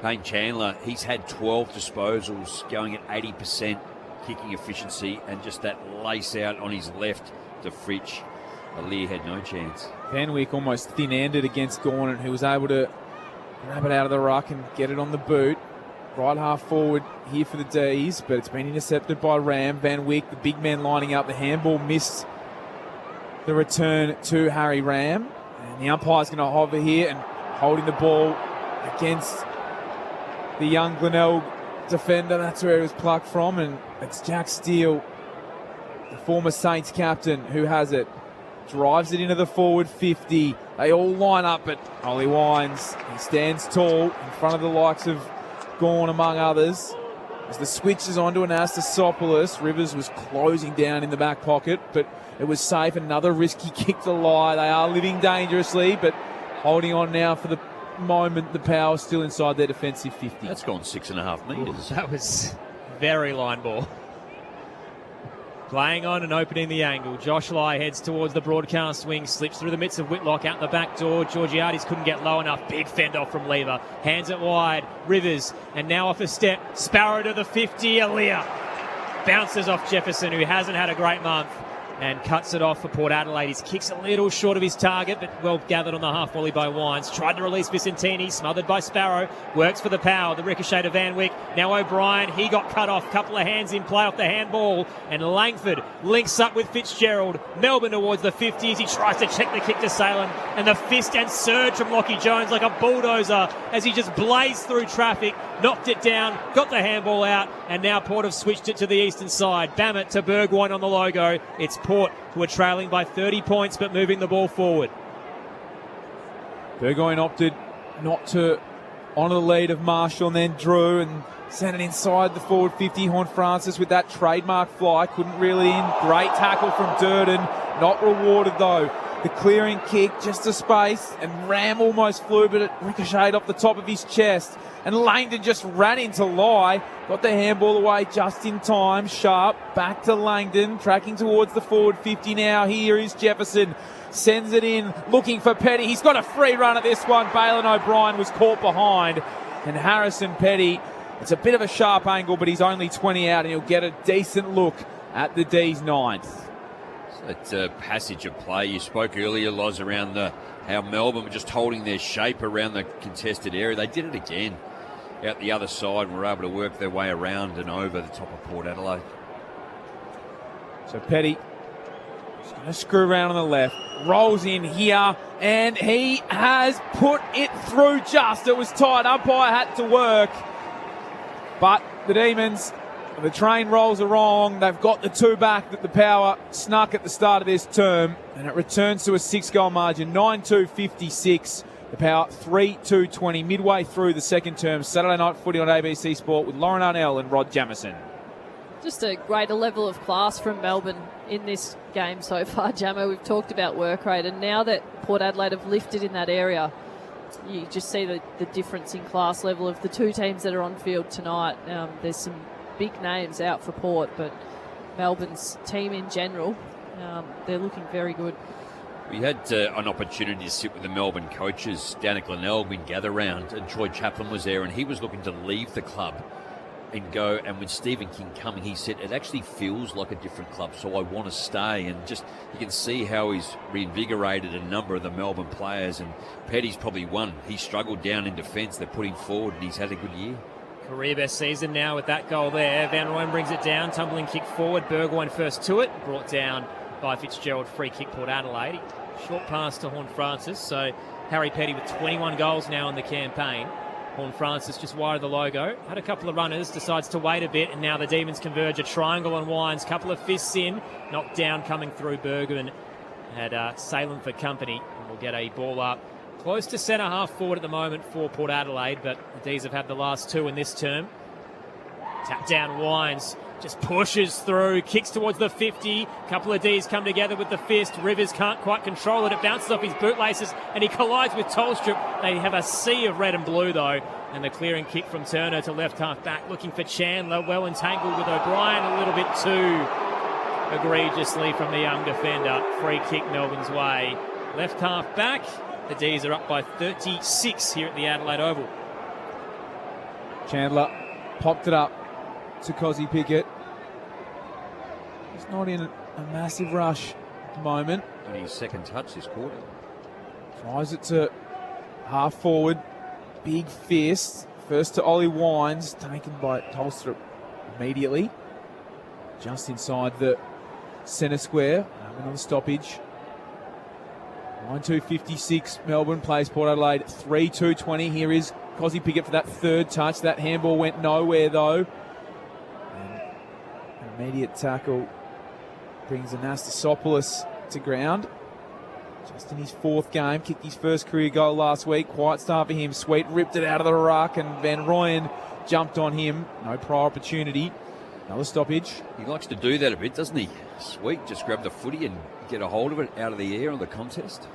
Payne Chandler, he's had 12 disposals going at 80% kicking efficiency, and just that lace out on his left to Fritsch. Aliir had no chance. Van Wyk almost thin-handed against Gornan, who was able to grab it out of the ruck and get it on the boot. Right half forward here for the D's, but it's been intercepted by Ram. Van Wyk, the big man lining up. The handball missed the return to Harry Ram. And the umpire's going to hover here and holding the ball against the young Glenelg defender. That's where it was plucked from, and it's Jack Steele, the former Saints captain, who has it. Drives it into the forward 50. They all line up, but Ollie Wines, he stands tall in front of the likes of Gawn, among others. As the switch is onto Anastasopoulos, Rivers was closing down in the back pocket, but it was safe. Another risky kick to lie. They are living dangerously, but holding on now for the moment. The Power still inside their defensive 50. That's gone 6.5 metres. That was very line ball. Playing on and opening the angle. Josh Lai heads towards the broadcast wing, slips through the midst of Whitlock out the back door. Georgiades couldn't get low enough. Big fend off from Lever. Hands it wide. Rivers, and now off a step. Sparrow to the 50. Aliir bounces off Jefferson, who hasn't had a great month, and cuts it off for Port Adelaide. His kick's a little short of his target, but well gathered on the half volley by Wines. Tried to release Vicentini, smothered by Sparrow. Works for the Power. The ricochet to Van Wyk. Now O'Brien, he got cut off. Couple of hands in play off the handball. And Langford links up with Fitzgerald. Melbourne towards the 50s. He tries to check the kick to Salem. And the fist and surge from Lockie Jones like a bulldozer as he just blazed through traffic. Knocked it down, got the handball out, and now Port have switched it to the eastern side. Bammett to Burgoyne on the logo. It's Port who are trailing by 30 points but moving the ball forward. Burgoyne opted not to honour the lead of Marshall and then Drew and sent it inside the forward 50. Horn Francis with that trademark fly. Couldn't reel it in. Great tackle from Durden. Not rewarded though. The clearing kick just to space, and Ram almost flew, but it ricocheted off the top of his chest. And Langdon just ran into Lai, got the handball away just in time. Sharp back to Langdon, tracking towards the forward 50 now. Here is Jefferson, sends it in, looking for Petty. He's got a free run at this one. Balin O'Brien was caught behind, and Harrison Petty, it's a bit of a sharp angle, but he's only 20 out, and he'll get a decent look at the D's ninth. That passage of play you spoke earlier, Loz, around how Melbourne were just holding their shape around the contested area. They did it again out the other side and were able to work their way around and over the top of Port Adelaide. So Petty is going to screw around on the left, rolls in here, and he has put it through just. It was tight. Umpire had to work. But the Demons, the train rolls are wrong. They've got the two back that the Power snuck at the start of this term, and it returns to a 6-goal margin, 9-2-56. The Power 3-2-20 midway through the second term. Saturday night footy on ABC Sport with Lauren Arnell and Rod Jamieson. Just a greater level of class from Melbourne in this game so far, Jammer. We've talked about work rate, and now that Port Adelaide have lifted in that area, you just see the difference in class level of the two teams that are on field tonight. There's some big names out for Port, but Melbourne's team in general, they're looking very good. We had an opportunity to sit with the Melbourne coaches down at Glenelg gather round, and Troy Chaplin was there, and he was looking to leave the club and go. And with Stephen King coming, he said, it actually feels like a different club, so I want to stay. And just, you can see how he's reinvigorated a number of the Melbourne players, and Petty's probably one. He struggled down in defence. They put him forward, and he's had a good year. Career best season now with that goal there. Van Rooyen brings it down, tumbling kick forward. Burgoyne first to it, brought down by Fitzgerald. Free kick, Port Adelaide. Short pass to Horn Francis. So Harry Petty with 21 goals now in the campaign. Horn Francis just wide of the logo. Had a couple of runners, decides to wait a bit, and now the Demons converge. A triangle on Wines, couple of fists in. Knocked down coming through Bergman. Had Salem for company. And we'll get a ball up close to centre half forward at the moment for Port Adelaide, but the D's have had the last two in this term. Tap down Wines, just pushes through, kicks towards the 50. Couple of D's come together with the fist. Rivers can't quite control it. It bounces off his bootlaces and he collides with Tolstrup. They have a sea of red and blue though. And the clearing kick from Turner to left half back, looking for Chandler. Well entangled with O'Brien, a little bit too egregiously from the young defender. Free kick Melbourne's way. Left half back. The D's are up by 36 here at the Adelaide Oval. Chandler popped it up to Cozzy Pickett. He's not in a massive rush at the moment. And his second touch this quarter. Tries it to half forward. Big fist. First to Ollie Wines, taken by Tolstrup immediately. Just inside the centre square. Another stoppage. 9-2-56, Melbourne plays Port Adelaide 3-2-20. Here is Cozzy Pickett for that third touch. That handball went nowhere though. And an immediate tackle brings Anastasopoulos to ground. Just in his fourth game, kicked his first career goal last week. Quiet start for him. Sweet ripped it out of the ruck and Van Rooyen jumped on him. No prior opportunity. Another stoppage. He likes to do that a bit, doesn't he? Sweet, just grab the footy and get a hold of it out of the air on the contest.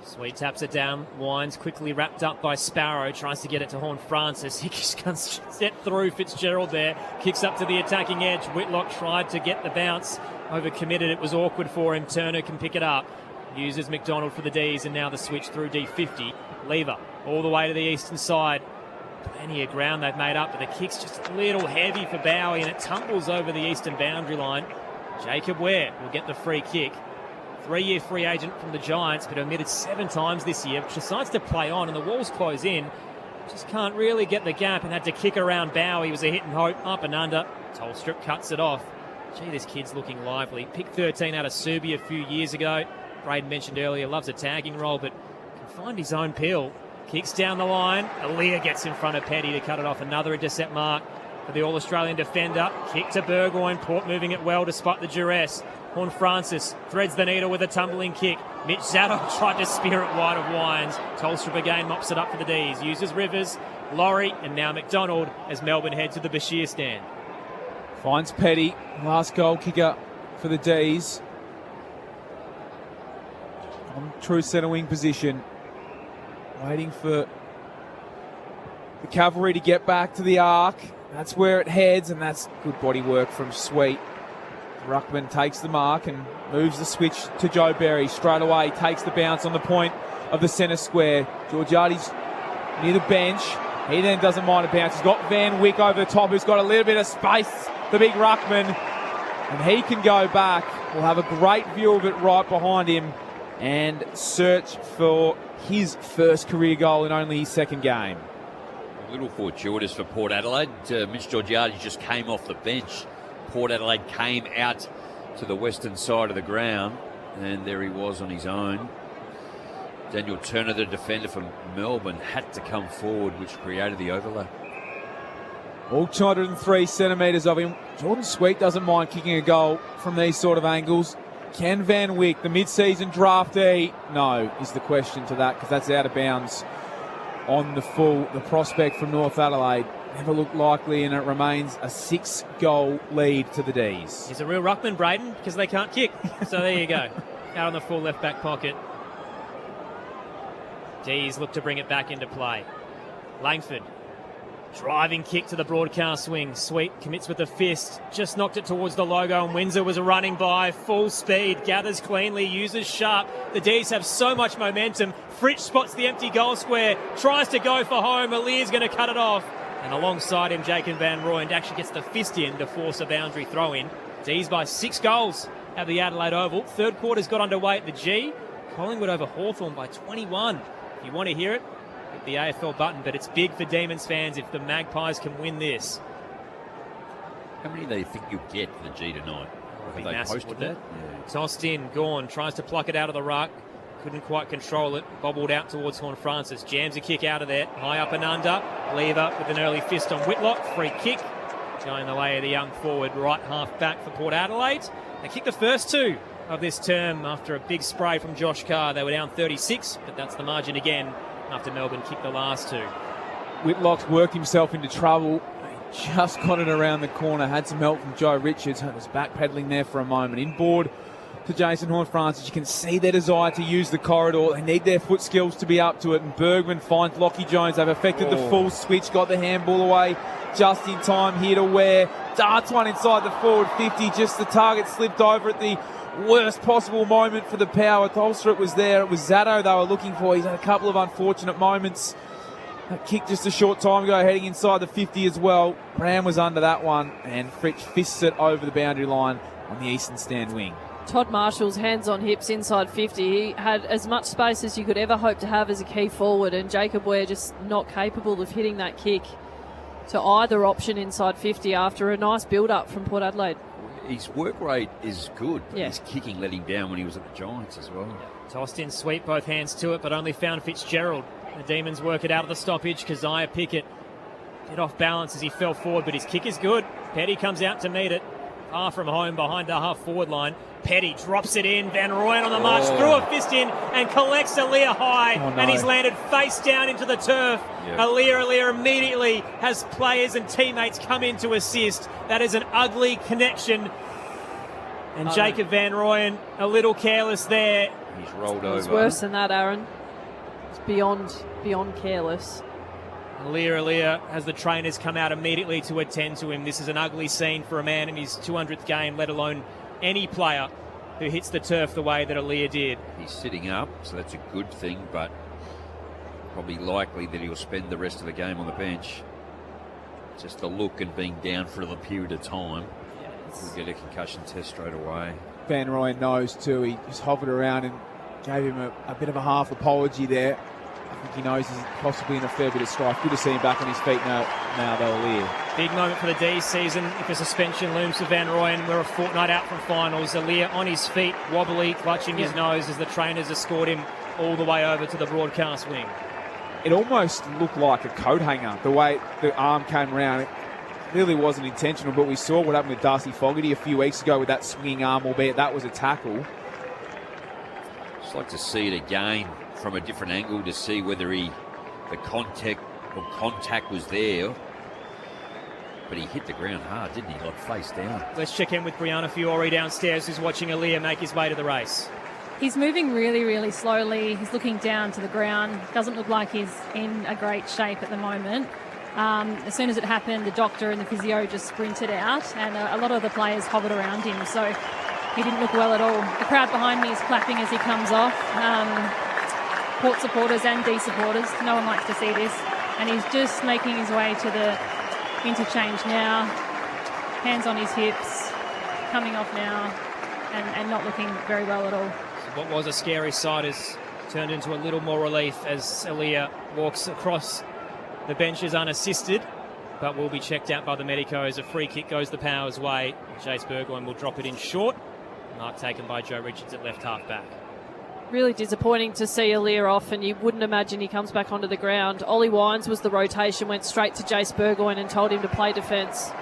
Sweet taps it down. Wines quickly wrapped up by Sparrow. Tries to get it to Horn Francis. He just can't step through Fitzgerald there. Kicks up to the attacking edge. Whitlock tried to get the bounce. Overcommitted. It was awkward for him. Turner can pick it up. Uses McDonald for the Ds and now the switch through D50. Lever all the way to the eastern side. Plenty of ground they've made up, but the kick's just a little heavy for Bowie and it tumbles over the eastern boundary line. Jacob Ware will get the free kick. 3-year free agent from the Giants, but omitted 7 times this year, which decides to play on and the walls close in. Just can't really get the gap and had to kick around Bowie. It was a hit and hope, up and under. Tolstrup cuts it off. Gee, this kid's looking lively. Picked 13 out of Subi a few years ago. Braden mentioned earlier, loves a tagging role, but can find his own pill. Kicks down the line. Aaliyah gets in front of Petty to cut it off. Another intercept mark for the All-Australian defender. Kick to Burgoyne. Port moving it well despite the duress. Horn Francis threads the needle with a tumbling kick. Mitch Zadok tried to spear it wide of Wines. Tolstrup again mops it up for the Ds. Uses Rivers, Laurie, and now McDonald as Melbourne head to the Bashir stand. Finds Petty. Last goal kicker for the Ds. On true centre wing position. Waiting for the cavalry to get back to the arc. That's where it heads, and that's good body work from Sweet. Ruckman takes the mark and moves the switch to Joe Berry. Straight away, takes the bounce on the point of the centre square. Georgiades near the bench. He then doesn't mind a bounce. He's got Van Wyck over the top, who's got a little bit of space, the big Ruckman. And he can go back. We'll have a great view of it right behind him and search for his first career goal in only his second game. A little fortuitous for Port Adelaide. Mitch Georgiades just came off the bench. Port Adelaide came out to the western side of the ground, and there he was on his own. Daniel Turner, the defender from Melbourne, had to come forward, which created the overlap. All 203 centimetres of him. Jordan Sweet doesn't mind kicking a goal from these sort of angles. Can Van Wyck, the mid-season draftee? No, is the question to that, because that's out of bounds on the full. The prospect from North Adelaide never looked likely, and it remains a 6-goal lead to the Ds. He's a real ruckman, Braden, because they can't kick. So there you go. Out on the full left-back pocket. Ds look to bring it back into play. Langford Driving kick to the broadcast wing. Sweet commits with the fist. Just knocked it towards the logo, and Windsor was running by full speed. Gathers cleanly, uses sharp. The D's have so much momentum. Fritsch spots the empty goal square. Tries to go for home. Aliyah's going to cut it off. And alongside him, Jacob Van Rooyen actually gets the fist in to force a boundary throw in. D's by 6 goals at the Adelaide Oval. Third quarter's got underway at the G. Collingwood over Hawthorn by 21. If you want to hear it, hit the AFL button, but it's big for Demons fans if the Magpies can win this. How many do they think you'll get for the G tonight? Have they Massive, posted that? Yeah. Tossed in, Gawn tries to pluck it out of the ruck. Couldn't quite control it. Bobbled out towards Horn Francis. Jams a kick out of there. High up and under. Lever with an early fist on Whitlock. Free kick. Going the way of the young forward, right half back for Port Adelaide. They kicked the first 2 of this term after a big spray from Josh Carr. They were down 36, but that's the margin again after Melbourne kicked the last 2. Whitlock's worked himself into trouble. He just got it around the corner. Had some help from Joe Richards. Was backpedaling there for a moment. Inboard to Jason Horn-Francis. You can see their desire to use the corridor. They need their foot skills to be up to it. And Bergman finds Lockie Jones. They've affected the full switch. Got the handball away just in time here to Ware. Darts one inside the forward 50. Just the target slipped over at the worst possible moment for the Power. Tholstrup was there. It was Zatto they were looking for. He's had a couple of unfortunate moments. That kick just a short time ago, heading inside the 50 as well. Bram was under that one, and Fritsch fists it over the boundary line on the eastern stand wing. Todd Marshall's hands on hips inside 50. He had as much space as you could ever hope to have as a key forward, and Jacob Ware just not capable of hitting that kick to either option inside 50 after a nice build-up from Port Adelaide. His work rate is good, but Yeah. his kicking let him down when he was at the Giants as well. Tossed in sweet, both hands to it, but only found Fitzgerald. The Demons work it out of the stoppage. Keziah Pickett get off balance as he fell forward, but his kick is good. Petty comes out to meet it. Far from home behind the half-forward line. Petty drops it in. Van Rooyen on the march, threw a fist in and collects Aliyah high. And he's landed face down into the turf. Yep. Aliyah immediately has players and teammates come in to assist. That is an ugly connection. And Jacob Van Rooyen a little careless there. He's rolled It was over. worse than that, Aaron. It's beyond careless. Aliyah has the trainers come out immediately to attend to him. This is an ugly scene for a man in his 200th game, let alone any player who hits the turf the way that Aliyah did. He's sitting up, so that's a good thing, but probably likely that he'll spend the rest of the game on the bench. Just the look and being down for a period of time. We'll get a concussion test straight away. Van Rooyen knows too. He just hovered around and gave him a bit of a half apology there. I think he knows he's possibly in a fair bit of strife. Good to see him back on his feet now though, Aliyah. Big moment for the D season. If a suspension looms for Van Rooyen, we're a fortnight out from finals. Aliyah on his feet, wobbly, clutching his nose as the trainers escort him all the way over to the broadcast wing. It almost looked like a coat hanger, the way the arm came around. It clearly wasn't intentional, but we saw what happened with Darcy Fogarty a few weeks ago with that swinging arm, albeit that was a tackle. Just like to see it again from a different angle to see whether the contact was there. But he hit the ground hard, didn't he? Like face down. Let's check in with Brianna Fiore downstairs, who's watching Aliyah make his way to the race. He's moving really, really slowly. He's looking down to the ground. Doesn't look like he's in a great shape at the moment. As soon as it happened, the doctor and the physio just sprinted out, and a lot of the players hovered around him, so he didn't look well at all. The crowd behind me is clapping as he comes off. Port supporters and D supporters, no one likes to see this. And he's just making his way to the interchange now. Hands on his hips, coming off now, and not looking very well at all. What was a scary sight has turned into a little more relief as Aliyah walks across the benches unassisted, but will be checked out by the medicos. A free kick goes the Powers' way. Jace Burgoyne will drop it in short. Mark taken by Joe Richards at left half back. Really disappointing to see Aliyah off, and you wouldn't imagine he comes back onto the ground. Ollie Wines was the rotation, went straight to Jace Burgoyne and told him to play defence.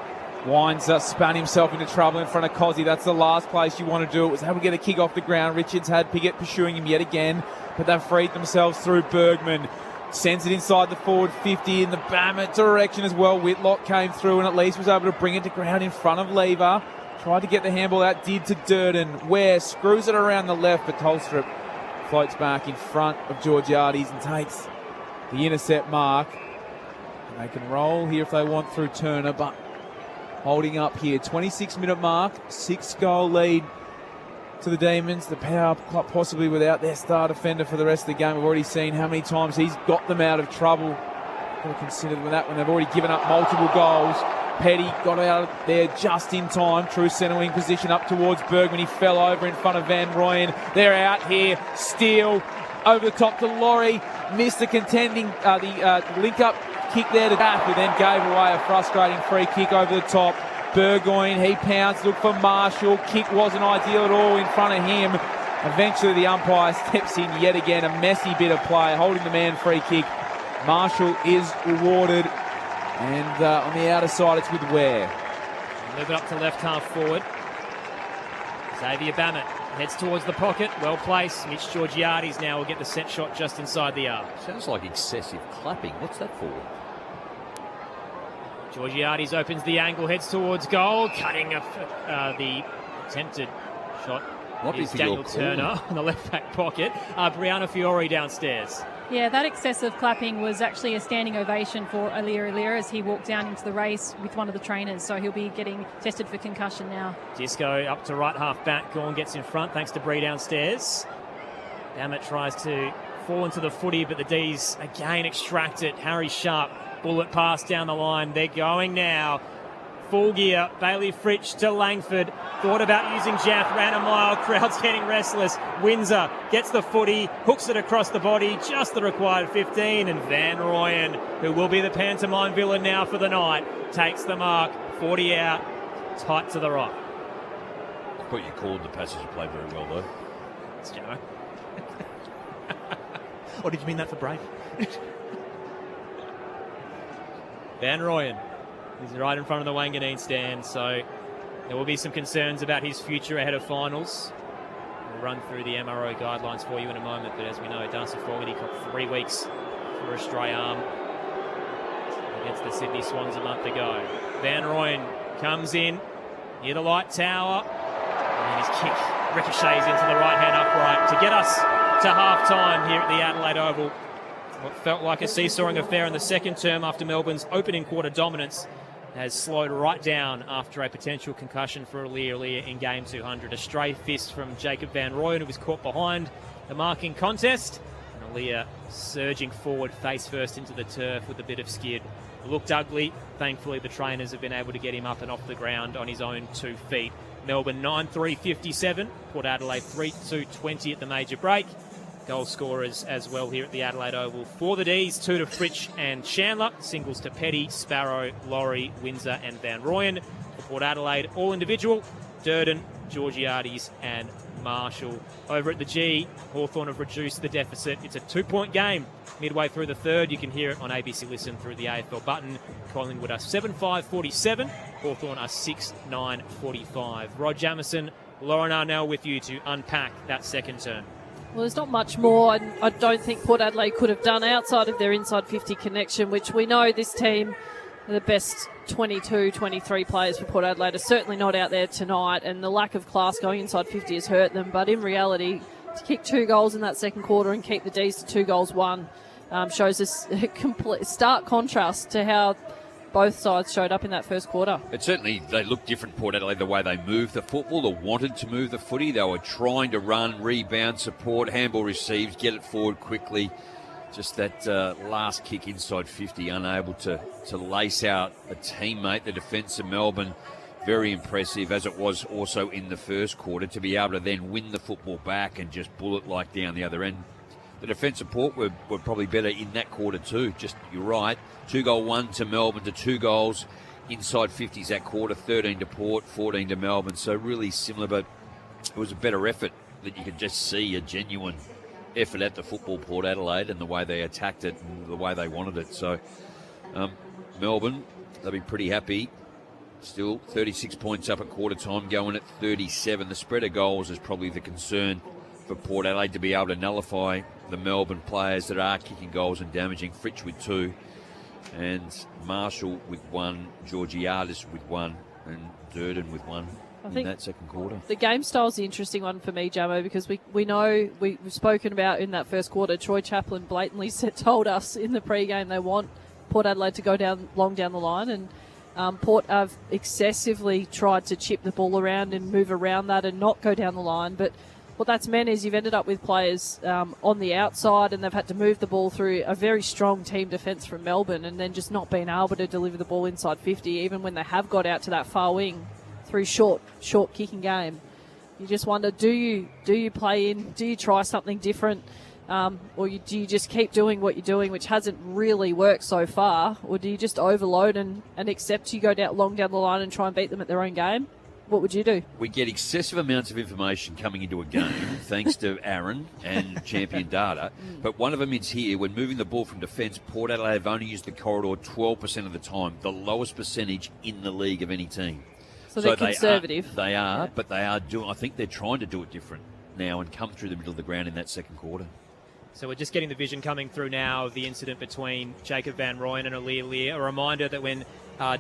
Wines span himself into trouble in front of Cozzy. That's the last place you want to do it, was able to get a kick off the ground. Richards had Pickett pursuing him yet again, but they've freed themselves through Bergman. Sends it inside the forward 50 in the Bammet direction as well. Whitlock came through and at least was able to bring it to ground in front of Lever. Tried to get the handball out, did to Durden. Ware screws it around the left, but Tholstrup floats back in front of Georgiades and takes the intercept mark. They can roll here if they want through Turner, but holding up here. 26-minute mark, 6-goal lead to the Demons. The Power quite possibly without their star defender for the rest of the game. We've already seen how many times he's got them out of trouble. Got to consider that when they've already given up multiple goals. Petty got out there just in time. True centre wing position up towards Bergman. He fell over in front of Van Rooyen. They're out here. Steele over the top to Laurie. Missed the contending, the link-up kick there to Daff, who then gave away a frustrating free kick over the top. Burgoyne, he pounced, looked for Marshall. Kick wasn't ideal at all in front of him. Eventually the umpire steps in yet again. A messy bit of play, holding the man free kick. Marshall is rewarded. And on the outer side, it's with Ware. Move it up to left half forward. Xavier Bammett heads towards the pocket. Well placed. Mitch Georgiades now will get the set shot just inside the arc. Sounds like excessive clapping. What's that for? Georgiades opens the angle, heads towards goal. Cutting the attempted shot. What is Daniel Turner on the left back pocket. Brianna Fiore downstairs. Yeah, that excessive clapping was actually a standing ovation for Aliir as he walked down into the race with one of the trainers, so he'll be getting tested for concussion now. Disco up to right half back. Gawn gets in front thanks to Bree downstairs. Dammit tries to fall into the footy, but the D's again extract it. Harry Sharp, bullet pass down the line. They're going now. Full gear, Bailey Fritsch to Langford. Thought about using Jaff, ran a mile, crowd's getting restless. Windsor gets the footy, hooks it across the body, just the required 15. And Van Rooyen, who will be the pantomime villain now for the night, takes the mark, 40 out, tight to the right. I thought you called the passage of play very well, though. It's Joe. Or did you mean that for Brave? Van Rooyen. He's right in front of the Wanganeen stand, so there will be some concerns about his future ahead of finals. We'll run through the MRO guidelines for you in a moment, but as we know, Darcy Fogarty got 3 weeks for a stray arm against the Sydney Swans a month ago. Van Rooyen comes in near the light tower, and his kick ricochets into the right-hand upright to get us to half-time here at the Adelaide Oval. What felt like a seesawing affair in the second term after Melbourne's opening quarter dominance has slowed right down after a potential concussion for Aliir in game 200. A stray fist from Jacob Van Rooyen, who was caught behind the marking contest. And Aliir surging forward face first into the turf with a bit of skid. It looked ugly. Thankfully, the trainers have been able to get him up and off the ground on his own 2 feet. Melbourne 9-3-57. Port Adelaide 3-2-20 at the major break. Goal scorers as well here at the Adelaide Oval. For the D's, 2 to Fritsch and Chandler. Singles to Petty, Sparrow, Laurie, Windsor and Van Rooyen. For Port Adelaide, all individual. Durden, Georgiades and Marshall. Over at the G, Hawthorn have reduced the deficit. It's a 2-point game. Midway through the third, you can hear it on ABC Listen through the AFL button. Collingwood are 7-5-47. Hawthorn are 6-9-45. Rod Jamieson, Lauren Arnell with you to unpack that second term. Well, there's not much more I don't think Port Adelaide could have done outside of their inside 50 connection, which we know this team, the best 22, 23 players for Port Adelaide, are certainly not out there tonight, and the lack of class going inside 50 has hurt them. But in reality, to kick 2 goals in that second quarter and keep the D's to 2 goals won shows us a complete stark contrast to how both sides showed up in that first quarter. It certainly, they looked different, Port Adelaide, the way they moved the football, or wanted to move the footy. They were trying to run, rebound, support, handball received, get it forward quickly. Just that last kick inside 50, unable to lace out a teammate. The defence of Melbourne, very impressive, as it was also in the first quarter, to be able to then win the football back and just bullet like down the other end. The defensive Port were probably better in that quarter too. Just, you're right, 2-1 to Melbourne to 2 goals inside 50s that quarter, 13 to Port, 14 to Melbourne. So really similar, but it was a better effort that you could just see, a genuine effort at the football, Port Adelaide, and the way they attacked it and the way they wanted it. So Melbourne, they'll be pretty happy. Still 36 points up at quarter time, going at 37. The spread of goals is probably the concern for Port Adelaide, to be able to nullify the Melbourne players that are kicking goals and damaging. Fritsch with 2, and Marshall with 1, Georgiades with 1, and Durden with 1 in that second quarter. The game style is the interesting one for me, Jamo, because we know we've spoken about in that first quarter, Troy Chaplin blatantly told us in the pre-game they want Port Adelaide to go long down the line, and Port have excessively tried to chip the ball around and move around that and not go down the line. But what that's meant is you've ended up with players on the outside, and they've had to move the ball through a very strong team defence from Melbourne, and then just not being able to deliver the ball inside 50, even when they have got out to that far wing through short kicking game. You just wonder, do you play in? Do you try something different? Or do you just keep doing what you're doing, which hasn't really worked so far? Or do you just overload and accept you go long down the line and try and beat them at their own game? What would you do? We get excessive amounts of information coming into a game thanks to Aaron and Champion Data. But one of them is here. When moving the ball from defence, Port Adelaide have only used the corridor 12% of the time, the lowest percentage in the league of any team. So they're conservative. They are, but they are doing. I think they're trying to do it different now and come through the middle of the ground in that second quarter. So we're just getting the vision coming through now of the incident between Jacob Van Rooyen and Aaliyah Lear. A reminder that when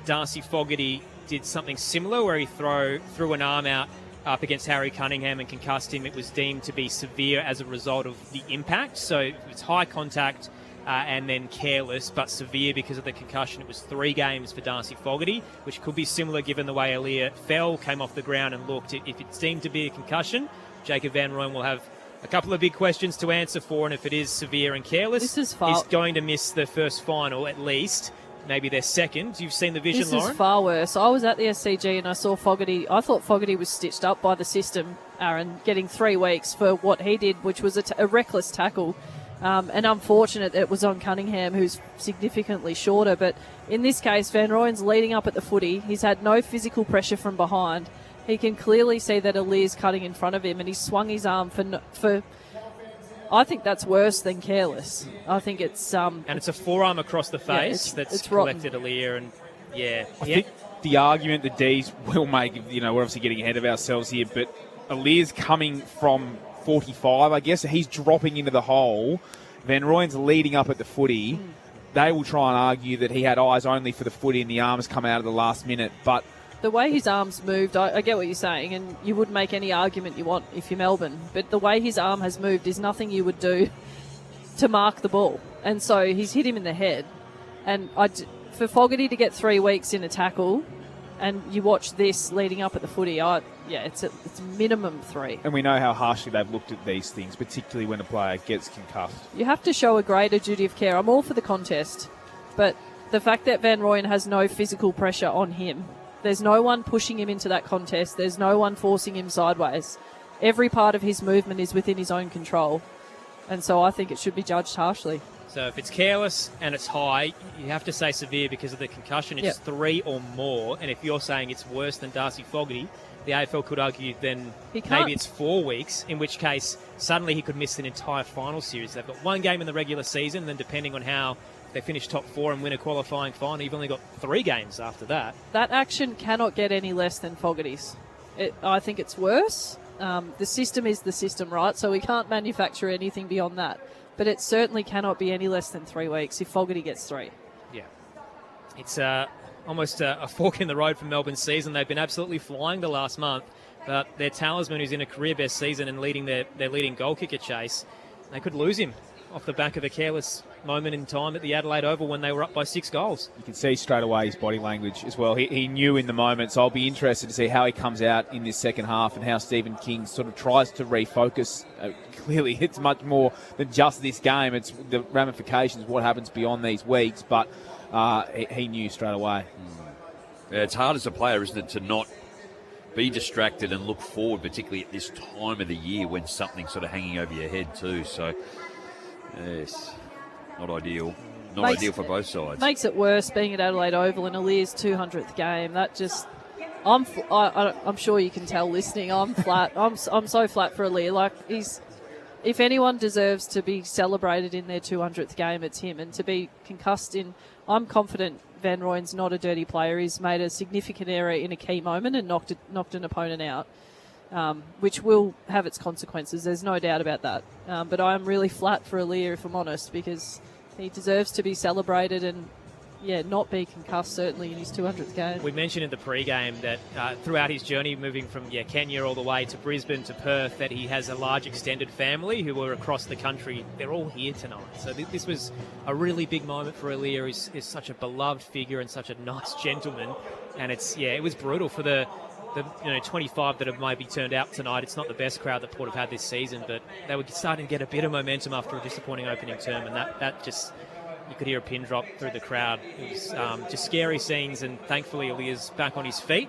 Darcy Fogarty did something similar where he threw an arm out up against Harry Cunningham and concussed him, it was deemed to be severe as a result of the impact. So it's high contact and then careless, but severe because of the concussion. It was 3 games for Darcy Fogarty, which could be similar given the way Aaliyah fell, came off the ground and looked. If it's deemed to be a concussion, Jacob Van Rooyen will have a couple of big questions to answer for, and if it is severe and careless, he's going to miss the first final at least, maybe their second. You've seen the vision, Lauren? This is far worse. I was at the SCG and I saw Fogarty. I thought Fogarty was stitched up by the system, Aaron, getting 3 weeks for what he did, which was a reckless tackle. And unfortunate that it was on Cunningham, who's significantly shorter. But in this case, Van Rooyen's leading up at the footy. He's had no physical pressure from behind. He can clearly see that Aaliyah's cutting in front of him, and he swung his arm for. I think that's worse than careless. I think it's and it's a forearm across the face that's collected Aaliyah, and I think the argument the D's will make, we're obviously getting ahead of ourselves here, but Aaliyah's coming from 45, I guess. He's dropping into the hole. Van Rooyen's leading up at the footy. They will try and argue that he had eyes only for the footy and the arms come out at the last minute, but the way his arms moved, I get what you're saying, and you would make any argument you want if you're Melbourne, but the way his arm has moved is nothing you would do to mark the ball. And so he's hit him in the head. And for Fogarty to get 3 weeks in a tackle, and you watch this leading up at the footy, it's minimum 3. And we know how harshly they've looked at these things, particularly when a player gets concussed. You have to show a greater duty of care. I'm all for the contest, but the fact that Van Rooyen has no physical pressure on him, there's no one pushing him into that contest. There's no one forcing him sideways. Every part of his movement is within his own control. And so I think it should be judged harshly. So if it's careless and it's high, you have to say severe because of the concussion. It's 3 or more. And if you're saying it's worse than Darcy Fogarty, the AFL could argue then maybe it's 4 weeks, in which case suddenly he could miss an entire final series. They've got 1 game in the regular season, and then depending on how they finish top 4 and win a qualifying final, you've only got 3 games after that. That action cannot get any less than Fogarty's. I think it's worse. The system is the system, right? So we can't manufacture anything beyond that. But it certainly cannot be any less than 3 weeks if Fogarty gets 3. Yeah. It's almost a fork in the road for Melbourne's season. They've been absolutely flying the last month, but their talisman, who's in a career-best season and leading their leading goal kicker chase, they could lose him off the back of a careless moment in time at the Adelaide Oval when they were up by 6 goals. You can see straight away his body language as well. He knew in the moment, so I'll be interested to see how he comes out in this second half and how Stephen King sort of tries to refocus. Clearly, it's much more than just this game. It's the ramifications, what happens beyond these weeks, but he knew straight away. Yeah, it's hard as a player, isn't it, to not be distracted and look forward, particularly at this time of the year when something's sort of hanging over your head too. So, yes, not ideal. Not ideal for both sides. Makes it worse being at Adelaide Oval in Aaliyah's 200th game. That just, I'm sure you can tell listening. I'm flat. I'm so flat for Aaliyah. Like if anyone deserves to be celebrated in their 200th game, it's him. And to be concussed I'm confident Van Rooyen's not a dirty player. He's made a significant error in a key moment and knocked an opponent out, which will have its consequences. There's no doubt about that. But I'm really flat for Aaliyah, if I'm honest, because he deserves to be celebrated. And, not be concussed, certainly in his 200th game. We mentioned in the pre-game that throughout his journey moving from Kenya all the way to Brisbane to Perth, that he has a large extended family who are across the country. They're all here tonight. So this was a really big moment for Aaliyah. He's such a beloved figure and such a nice gentleman. And it was brutal for the 25 that have maybe turned out tonight. It's not the best crowd that Port have had this season, but they were starting to get a bit of momentum after a disappointing opening term, and that just, you could hear a pin drop through the crowd. It was just scary scenes, and thankfully Aaliyah's back on his feet.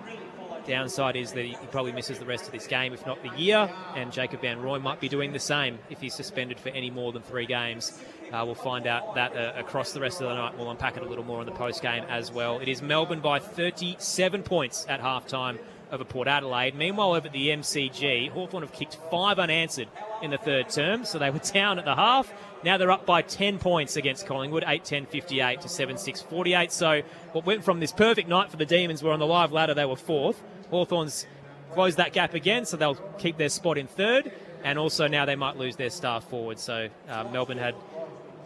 Downside is that he probably misses the rest of this game, if not the year, and Jacob Van Rooyen might be doing the same if he's suspended for any more than 3 games. We'll find out that across the rest of the night. We'll unpack it a little more in the post-game as well. It is Melbourne by 37 points at halftime over Port Adelaide. Meanwhile, over at the MCG, Hawthorn have kicked 5 unanswered in the third term, so they were down at the half. Now they're up by 10 points against Collingwood, 8-10-58 to 7-6-48. So what went from this perfect night for the Demons, where on the live ladder they were 4th, Hawthorn's closed that gap again, so they'll keep their spot in 3rd, and also now they might lose their star forward. So Melbourne had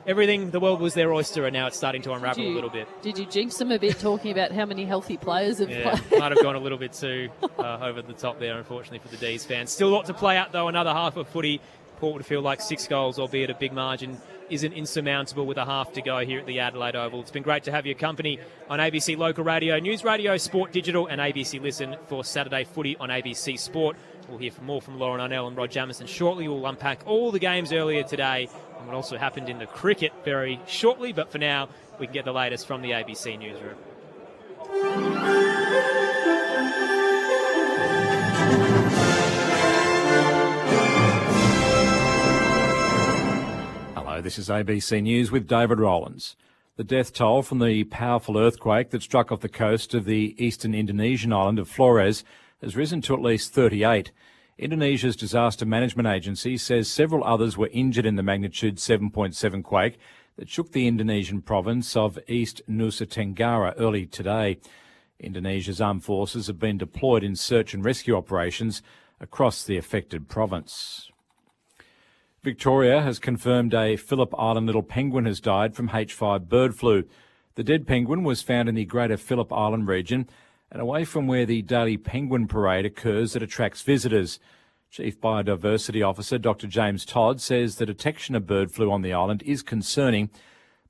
everything, the world was their oyster, and now it's starting to unravel a little bit. Did you jinx them a bit talking about how many healthy players have played? Might have gone a little bit too over the top there, unfortunately, for the D's fans. Still a lot to play out, though. Another half of footy. Port would feel like 6 goals, albeit a big margin, isn't insurmountable with a half to go here at the Adelaide Oval. It's been great to have your company on ABC Local Radio, News Radio, Sport Digital, and ABC Listen for Saturday Footy on ABC Sport. We'll hear more from Lauren Arnell and Rod Jamison shortly. We'll unpack all the games earlier today and what also happened in the cricket very shortly. But for now, we can get the latest from the ABC newsroom. Hello, this is ABC News with David Rowlands. The death toll from the powerful earthquake that struck off the coast of the eastern Indonesian island of Flores has risen to at least 38. Indonesia's Disaster Management Agency says several others were injured in the magnitude 7.7 quake that shook the Indonesian province of East Nusa Tenggara early today. Indonesia's armed forces have been deployed in search and rescue operations across the affected province. Victoria has confirmed a Phillip Island little penguin has died from H5 bird flu. The dead penguin was found in the Greater Phillip Island region and away from where the daily penguin parade occurs that attracts visitors. Chief Biodiversity Officer Dr James Todd says the detection of bird flu on the island is concerning,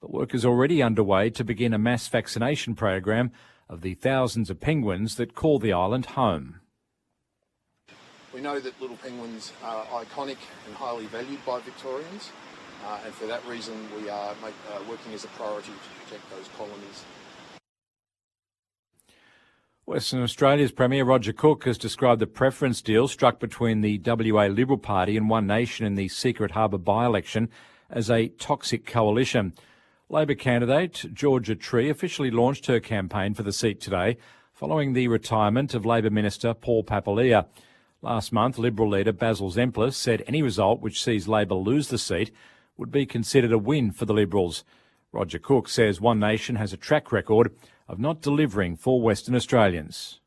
but work is already underway to begin a mass vaccination program of the thousands of penguins that call the island home. We know that little penguins are iconic and highly valued by Victorians, and for that reason we are working as a priority to protect those colonies. Western Australia's Premier Roger Cook has described the preference deal struck between the WA Liberal Party and One Nation in the Secret Harbour by-election as a toxic coalition. Labor candidate Georgia Tree officially launched her campaign for the seat today, following the retirement of Labor Minister Paul Papalia. Last month, Liberal leader Basil Zemplis said any result which sees Labor lose the seat would be considered a win for the Liberals. Roger Cook says One Nation has a track record of not delivering for Western Australians.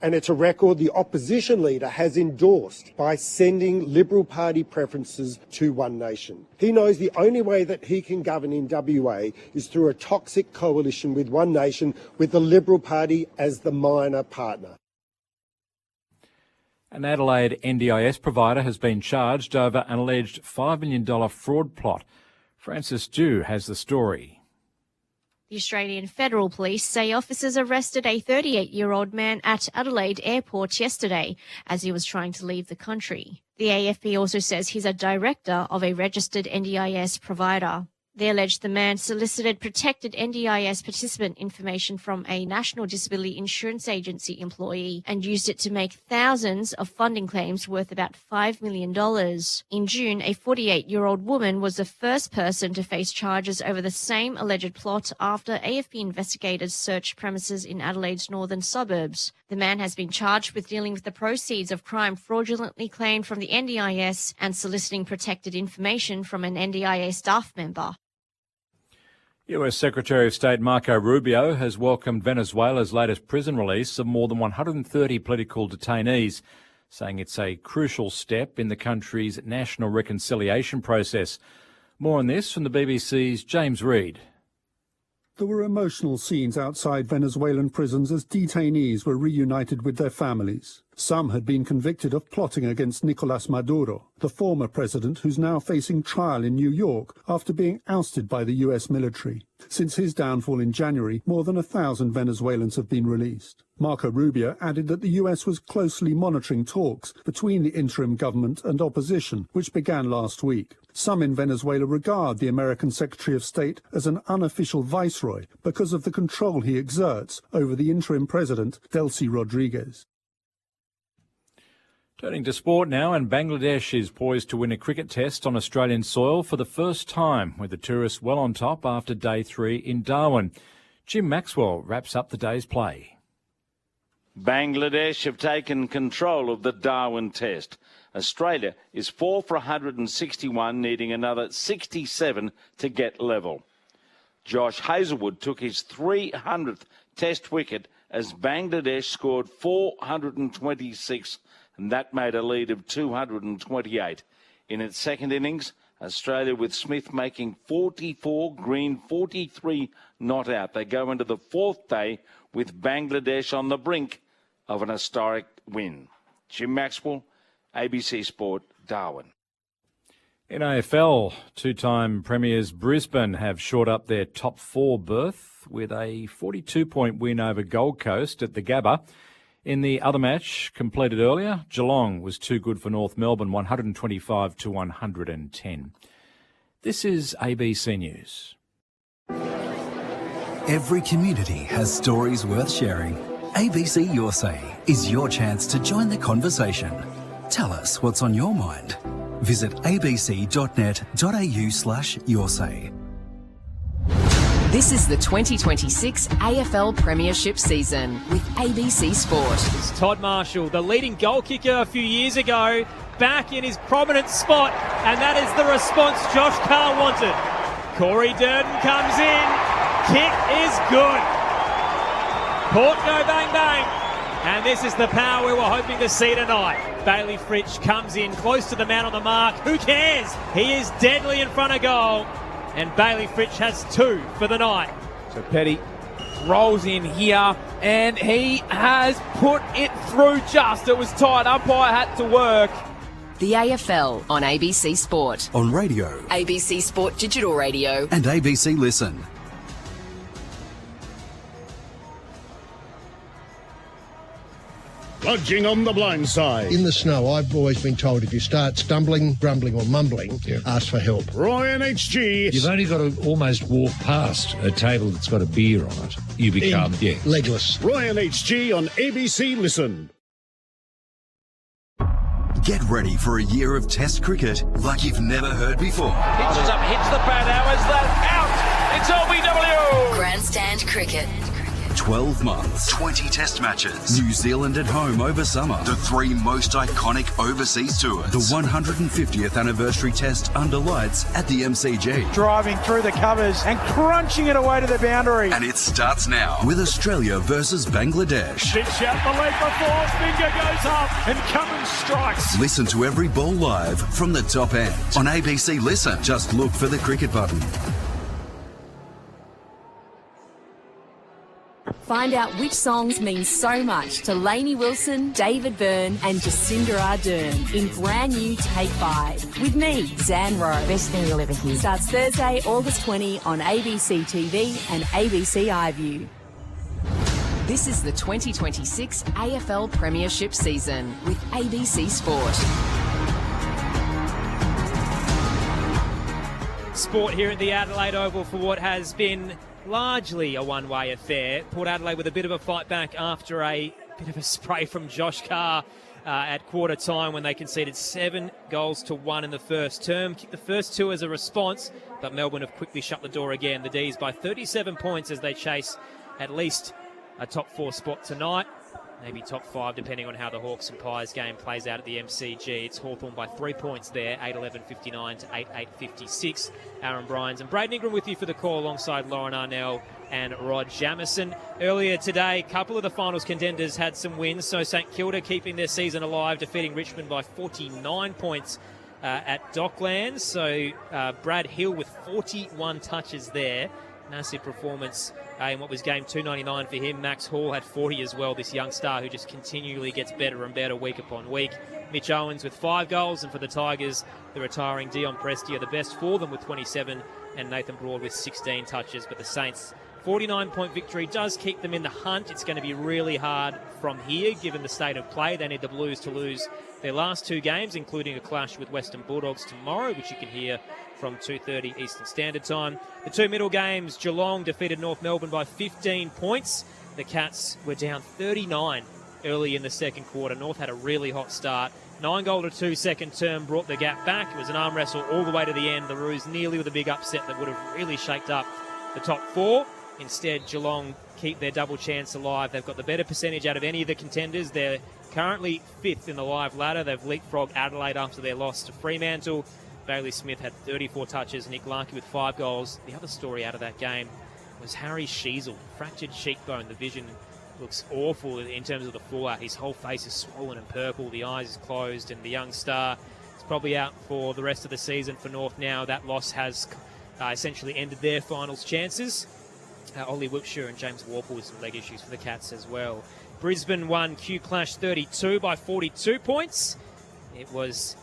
And it's a record the opposition leader has endorsed by sending Liberal Party preferences to One Nation. He knows the only way that he can govern in WA is through a toxic coalition with One Nation, with the Liberal Party as the minor partner. An Adelaide NDIS provider has been charged over an alleged $5 million fraud plot. Francis Dew has the story. The Australian Federal Police say officers arrested a 38-year-old man at Adelaide Airport yesterday as he was trying to leave the country. The AFP also says he's a director of a registered NDIS provider. They allege the man solicited protected NDIS participant information from a National Disability Insurance Agency employee and used it to make thousands of funding claims worth about $5 million. In June, a 48-year-old woman was the first person to face charges over the same alleged plot after AFP investigators searched premises in Adelaide's northern suburbs. The man has been charged with dealing with the proceeds of crime fraudulently claimed from the NDIS and soliciting protected information from an NDIS staff member. US Secretary of State Marco Rubio has welcomed Venezuela's latest prison release of more than 130 political detainees, saying it's a crucial step in the country's national reconciliation process. More on this from the BBC's James Reid. There were emotional scenes outside Venezuelan prisons as detainees were reunited with their families. Some had been convicted of plotting against Nicolas Maduro, the former president who's now facing trial in New York after being ousted by the US military. Since his downfall in January, more than 1,000 Venezuelans have been released. Marco Rubio added that the US was closely monitoring talks between the interim government and opposition, which began last week. Some in Venezuela regard the American Secretary of State as an unofficial viceroy because of the control he exerts over the interim president, Delcy Rodriguez. Turning to sport now, and Bangladesh is poised to win a cricket test on Australian soil for the first time, with the tourists well on top after day 3 in Darwin. Jim Maxwell wraps up the day's play. Bangladesh have taken control of the Darwin Test. Australia is 4 for 161, needing another 67 to get level. Josh Hazlewood took his 300th Test wicket as Bangladesh scored 426, and that made a lead of 228. In its second innings, Australia with Smith making 44, Green 43 not out. They go into the fourth day with Bangladesh on the brink of an historic win. Jim Maxwell, ABC Sport, Darwin. In AFL, two-time premiers Brisbane have shored up their top 4 berth with a 42-point win over Gold Coast at the Gabba. In the other match, completed earlier, Geelong was too good for North Melbourne, 125 to 110. This is ABC News. Every community has stories worth sharing. ABC Your Say is your chance to join the conversation. Tell us what's on your mind. Visit abc.net.au/yoursay. This is the 2026 AFL Premiership season with ABC Sport. It's Todd Marshall, the leading goal kicker a few years ago, back in his prominent spot, and that is the response Josh Carr wanted. Corey Durden comes in, kick is good. Port go bang bang, and this is the power we were hoping to see tonight. Bailey Fritsch comes in close to the man on the mark. Who cares? He is deadly in front of goal. And Bailey Fritsch has 2 for the night. So Petty rolls in here, and he has put it through just. It was tight. Umpire had to work. The AFL on ABC Sport. On radio. ABC Sport Digital Radio. And ABC Listen. Lodging on the blind side. In the snow, I've always been told if you start stumbling, grumbling or mumbling, ask for help. Roy and HG. You've only got to almost walk past a table that's got a beer on it. You become, legless. Roy and HG on ABC Listen. Get ready for a year of Test cricket like you've never heard before. Pitches up, hits the bat. How is that? Out! It's LBW! Grandstand cricket. 12 months, 20 Test matches, New Zealand at home over summer, the 3 most iconic overseas tours, the 150th anniversary Test under lights at the MCG. Driving through the covers and crunching it away to the boundary. And it starts now with Australia versus Bangladesh. Pitch out the leg before, finger goes up and Cummins strikes. Listen to every ball live from the top end. On ABC Listen, just look for the cricket button. Find out which songs mean so much to Lainey Wilson, David Byrne and Jacinda Ardern in brand new Take 5 with me, Zan Rowe. Best thing you'll ever hear. Starts Thursday, August 20 on ABC TV and ABC iView. This is the 2026 AFL Premiership season with ABC Sport. Sport here at the Adelaide Oval for what has been largely a one-way affair. Port Adelaide with a bit of a fight back after a bit of a spray from Josh Carr at quarter time when they conceded 7 goals to 1 in the first term. Kicked the first 2 as a response, but Melbourne have quickly shut the door again. The D's by 37 points as they chase at least a top 4 spot tonight. Maybe top 5 depending on how the Hawks and Pies game plays out at the MCG. It's Hawthorn by 3 points there, 8-11-59 to 8-8-56. Aaron Bryans and Braden Ingram with you for the call alongside Lauren Arnell and Rod Jamieson. Earlier today, a couple of the finals contenders had some wins. So St Kilda keeping their season alive, defeating Richmond by 49 points at Docklands. So Brad Hill with 41 touches there. Massive performance in what was game 299 for him. Max Hall had 40 as well, this young star who just continually gets better and better week upon week. Mitch Owens with 5 goals, and for the Tigers, the retiring Dion Prestia, the best for them with 27, and Nathan Broad with 16 touches. But the Saints' 49-point victory does keep them in the hunt. It's going to be really hard from here, given the state of play. They need the Blues to lose their last 2 games, including a clash with Western Bulldogs tomorrow, which you can hear from 2:30 Eastern Standard Time. The 2 middle games, Geelong defeated North Melbourne by 15 points. The Cats were down 39 early in the second quarter. North had a really hot start. 9-2 second term brought the gap back. It was an arm wrestle all the way to the end. The Roos nearly with a big upset that would have really shaked up the top 4. Instead, Geelong keep their double chance alive. They've got the better percentage out of any of the contenders. They're currently 5th in the live ladder. They've leapfrogged Adelaide after their loss to Fremantle. Bailey Smith had 34 touches, Nick Larkey with 5 goals. The other story out of that game was Harry Sheasel, fractured cheekbone. The vision looks awful in terms of the fallout. His whole face is swollen and purple, the eyes is closed, and the young star is probably out for the rest of the season for North now. That loss has essentially ended their finals chances. Ollie Wiltshire and James Warple with some leg issues for the Cats as well. Brisbane won Q-Clash 32 by 42 points. It was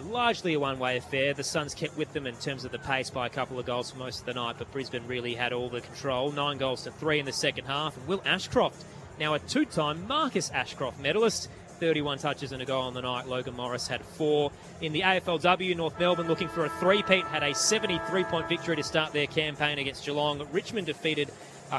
largely a one-way affair. The Suns kept with them in terms of the pace by a couple of goals for most of the night, but Brisbane really had all the control. 9-3 in the second half. And Will Ashcroft, now a 2-time Marcus Ashcroft medalist, 31 touches and a goal on the night. Logan Morris had 4. In the AFLW, North Melbourne looking for a three-peat, had a 73-point victory to start their campaign against Geelong. Richmond defeated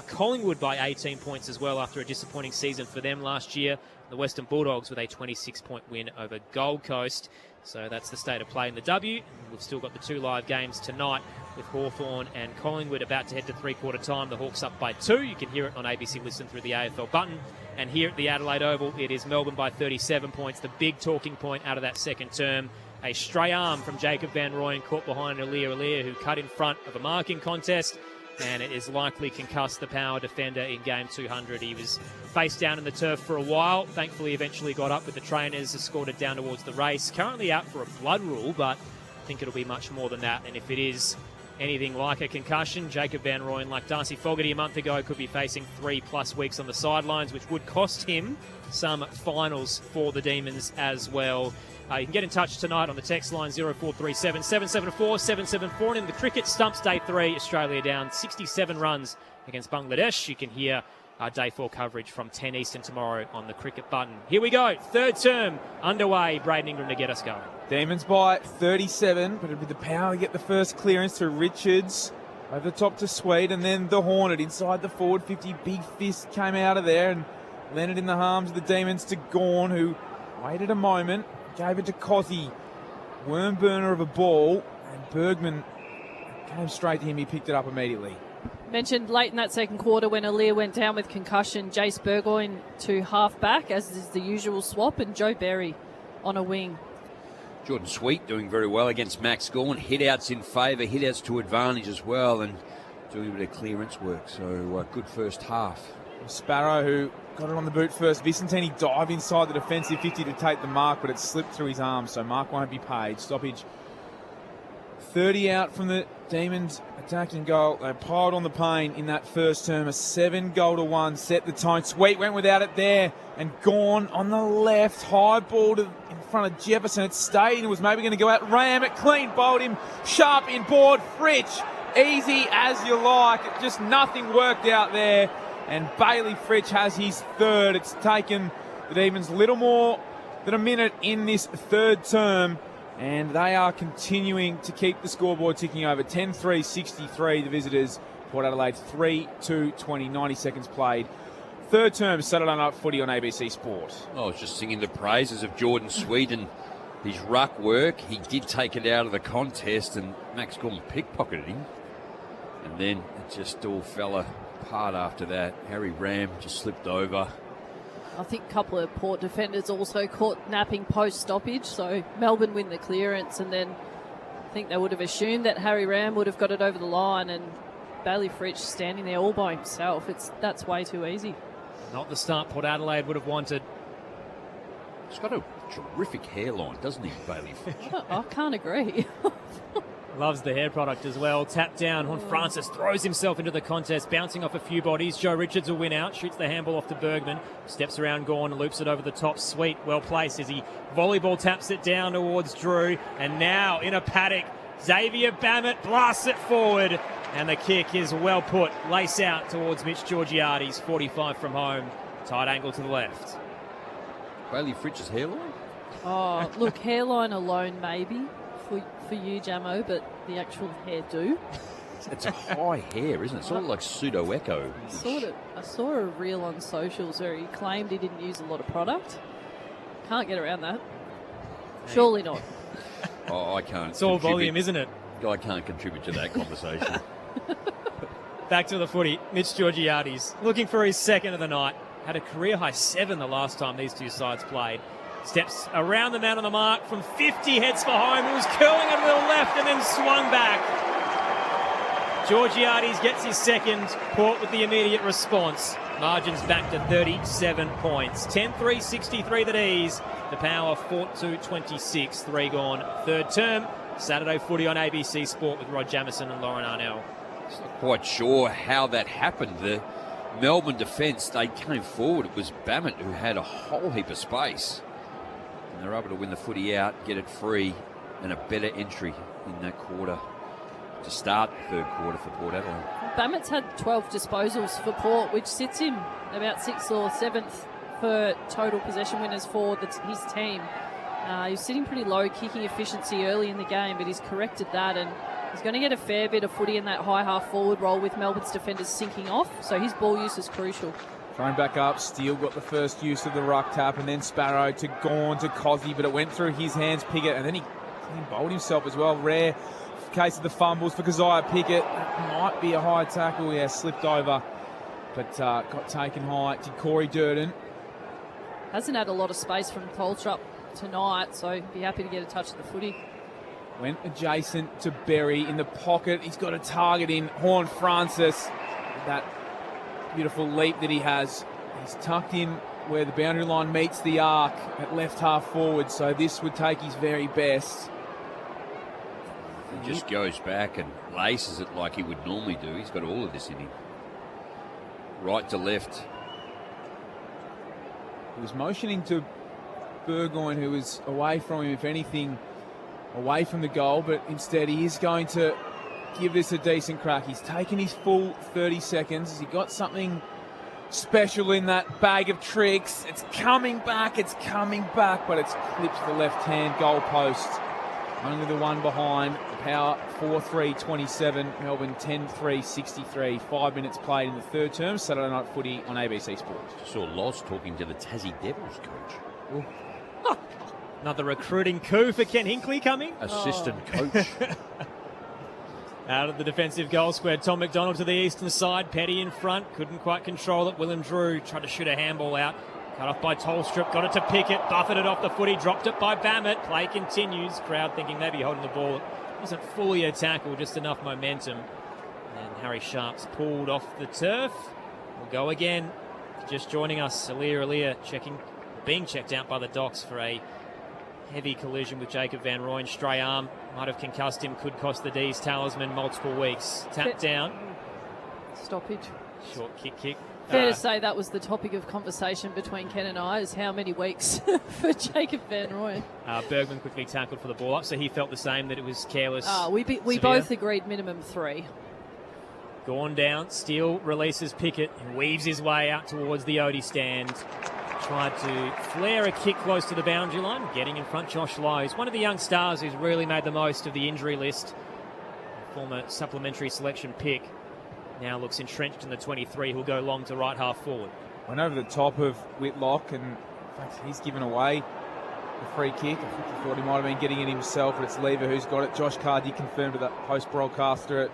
Collingwood by 18 points as well after a disappointing season for them last year. The Western Bulldogs with a 26-point win over Gold Coast. So that's the state of play in the W. We've still got the 2 live games tonight with Hawthorn and Collingwood about to head to three-quarter time. The Hawks up by 2. You can hear it on ABC Listen through the AFL button. And here at the Adelaide Oval, it is Melbourne by 37 points. The big talking point out of that second term, a stray arm from Jacob Van Rooyen caught behind Alir, who cut in front of a marking contest. And it is likely concussed the power defender in game 200. He was face down in the turf for a while. Thankfully, eventually got up with the trainers, escorted down towards the race. Currently out for a blood rule, but I think it'll be much more than that. And if it is anything like a concussion, Jacob Van Rooyen, like Darcy Fogarty a month ago, could be facing 3+ weeks on the sidelines, which would cost him some finals for the Demons as well. You can get in touch tonight on the text line 0437 774 774. And in the cricket stumps day 3, Australia down 67 runs against Bangladesh. You can hear our day 4 coverage from 10 Eastern tomorrow on the cricket button. Here we go, third term underway. Braden Ingram to get us going. Demons by 37, but with the power to get the first clearance to Richards. Over the top to Sweet, and then the Hornet inside the forward 50. Big fist came out of there and landed in the arms of the Demons to Gawn, who waited a moment. Gave it to Cozzy. Worm burner of a ball, and Bergman came straight to him. He picked it up immediately. Mentioned late in that second quarter when Alir went down with concussion, Jace Burgoyne to half-back, as is the usual swap, and Joe Berry on a wing. Jordan Sweet doing very well against Max Gawn. Hit-outs in favour, hit-outs to advantage as well, and doing a bit of clearance work. So good first half. Sparrow, who got it on the boot first. Vicentini dived inside the defensive 50 to take the mark, but it slipped through his arms, so mark won't be paid. Stoppage 30 out from the Demons attacking goal. They piled on the pain in that first term. A 7-1 set the tone. Sweet went without it there, and Gawn on the left. High ball in front of Jefferson. It stayed and it was maybe going to go out. Ram it clean, bowled him sharp inboard. Fritsch, easy as you like. Just nothing worked out there. And Bailey Fritsch has his third. It's taken the Demons little more than a minute in this third term, and they are continuing to keep the scoreboard ticking over. 10-3-63, the visitors. Port Adelaide 3-2-20, 90 seconds played. Third term, Saturday Night Footy on ABC Sport. I was just singing the praises of Jordan Sweet and his ruck work. He did take it out of the contest, and Max Gawn pickpocketed him. And then it just all fell apart after that. Harry Ram just slipped over. I think a couple of Port defenders also caught napping post-stoppage, so Melbourne win the clearance, and then I think they would have assumed that Harry Ram would have got it over the line, and Bailey Fritsch standing there all by himself. That's way too easy. Not the start Port Adelaide would have wanted. He's got a terrific hairline, doesn't he, Bailey Fritsch? I can't agree. Loves the hair product as well. Tap down. Juan Francis throws himself into the contest, bouncing off a few bodies. Joe Richards will win out. Shoots the handball off to Bergman. Steps around Gawn, loops it over the top. Sweet, well placed as he volleyball taps it down towards Drew. And now in a paddock, Xavier Bammett blasts it forward. And the kick is well put. Lace out towards Mitch Georgiades. 45 from home. Tight angle to the left. Bailey Fritch's hairline? Oh, look, hairline alone maybe for you, Jamo, but the actual hairdo. It's a high hair, isn't it? Sort of like pseudo-echo. I saw a reel on socials where he claimed he didn't use a lot of product. Can't get around that. Surely not. Oh, I can't. It's all volume, isn't it? I can't contribute to that conversation. Back to the footy. Mitch Georgiades looking for his second of the night. Had a career-high 7 the last time these two sides played. Steps around the man on the mark from 50, heads for home. It was curling it to the left and then swung back. Georgiades gets his second. Port with the immediate response. Margins back to 37 points. 10-3-63 the D's. The Power 4-2-26. 3 gone. Third term. Saturday footy on ABC Sport with Rod Jamieson and Lauren Arnell. Just not quite sure how that happened. The Melbourne defence, they came forward. It was Bammett who had a whole heap of space. And they're able to win the footy out, get it free, and a better entry in that quarter to start the third quarter for Port Adelaide. Bammett's had 12 disposals for Port, which sits him about 6th or 7th for total possession winners for his team. He's sitting pretty low kicking efficiency early in the game, but he's corrected that, and he's going to get a fair bit of footy in that high half forward role with Melbourne's defenders sinking off, so his ball use is crucial. Thrown back up, Steele got the first use of the ruck tap, and then Sparrow to Gawn to Cosy, but it went through his hands, Pickett, and then he clean bowled himself as well. Rare case of the fumbles for Keziah Pickett. Might be a high tackle, slipped over, but got taken high. Did Corey Durden. Hasn't had a lot of space from Coltrop tonight, so be happy to get a touch of the footy. Went adjacent to Berry in the pocket. He's got a target in Juan Francis. That beautiful leap that he has. He's tucked in where the boundary line meets the arc at left half forward, so this would take his very best. He just goes back and laces it like he would normally do. He's got all of this in him. Right to left. He was motioning to Burgoyne, who was away from him, if anything, away from the goal, but instead he is going to give this a decent crack. He's taken his full 30 seconds. Has he got something special in that bag of tricks? It's coming back, but it's clipped the left-hand goal post. Only the one behind. Power 4-3-27, Melbourne 10-3-63. 5 minutes played in the third term. Saturday night footy on ABC Sports. Saw Loz talking to the Tassie Devils coach. Another recruiting coup for Ken Hinkley coming. Assistant coach. Out of the defensive goal square, Tom McDonald to the eastern side. Petty in front, couldn't quite control it. Willem Drew tried to shoot a handball out. Cut off by Tolstrup, got it to Pickett, buffeted off the footy, dropped it by Bammett. Play continues. Crowd thinking maybe holding the ball. It wasn't fully a tackle, just enough momentum. And Harry Sharp's pulled off the turf. We'll go again. Just joining us, Alia being checked out by the Docs for a heavy collision with Jacob Van Rooyen. Stray arm might have concussed him, could cost the D's talisman multiple weeks. Tap down. Stoppage. Short kick. Fair to say that was the topic of conversation between Ken and I, is how many weeks for Jacob Van Rooyen. Bergman quickly tackled for the ball up, so he felt the same, that it was careless. We both agreed minimum 3. Gone down, Steele releases Pickett and weaves his way out towards the Odie stand. Tried to flare a kick close to the boundary line, getting in front Josh Lowe. He's one of the young stars who's really made the most of the injury list. Former supplementary selection pick. Now looks entrenched in the 23. He'll go long to right half forward. Went over the top of Whitlock, and in fact he's given away the free kick. I think he thought he might have been getting it himself, but it's Lever who's got it. Josh Carr did confirm to the post broadcaster at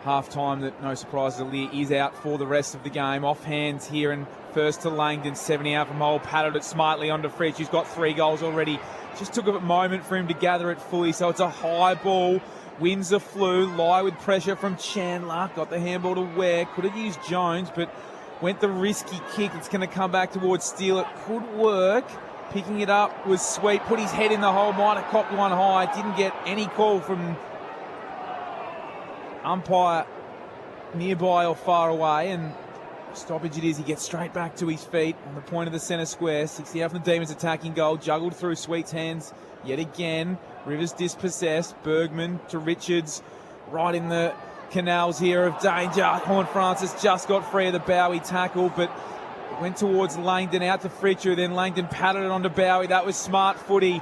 half-time that, no surprise, Lear is out for the rest of the game. Off hands here, and first to Langdon, 70 out from hole, patted it smartly onto Fritsch, who's got 3 goals already. Just took a moment for him to gather it fully, so it's a high ball. Wins the flu, lie with pressure from Chandler, got the handball to Ware, could have used Jones, but went the risky kick. It's going to come back towards Steele. It could work. Picking it up was Sweet, put his head in the hole, might have copped one high, didn't get any call from umpire nearby or far away, and stoppage it is. He gets straight back to his feet on the point of the centre square. 60 out from the Demons attacking goal, juggled through Sweet's hands yet again. Rivers dispossessed. Bergman to Richards, right in the canals here of danger. Horne-Francis just got free of the Bowie tackle, but went towards Langdon, out to Fritcher, then Langdon patted it onto Bowie. That was smart footy.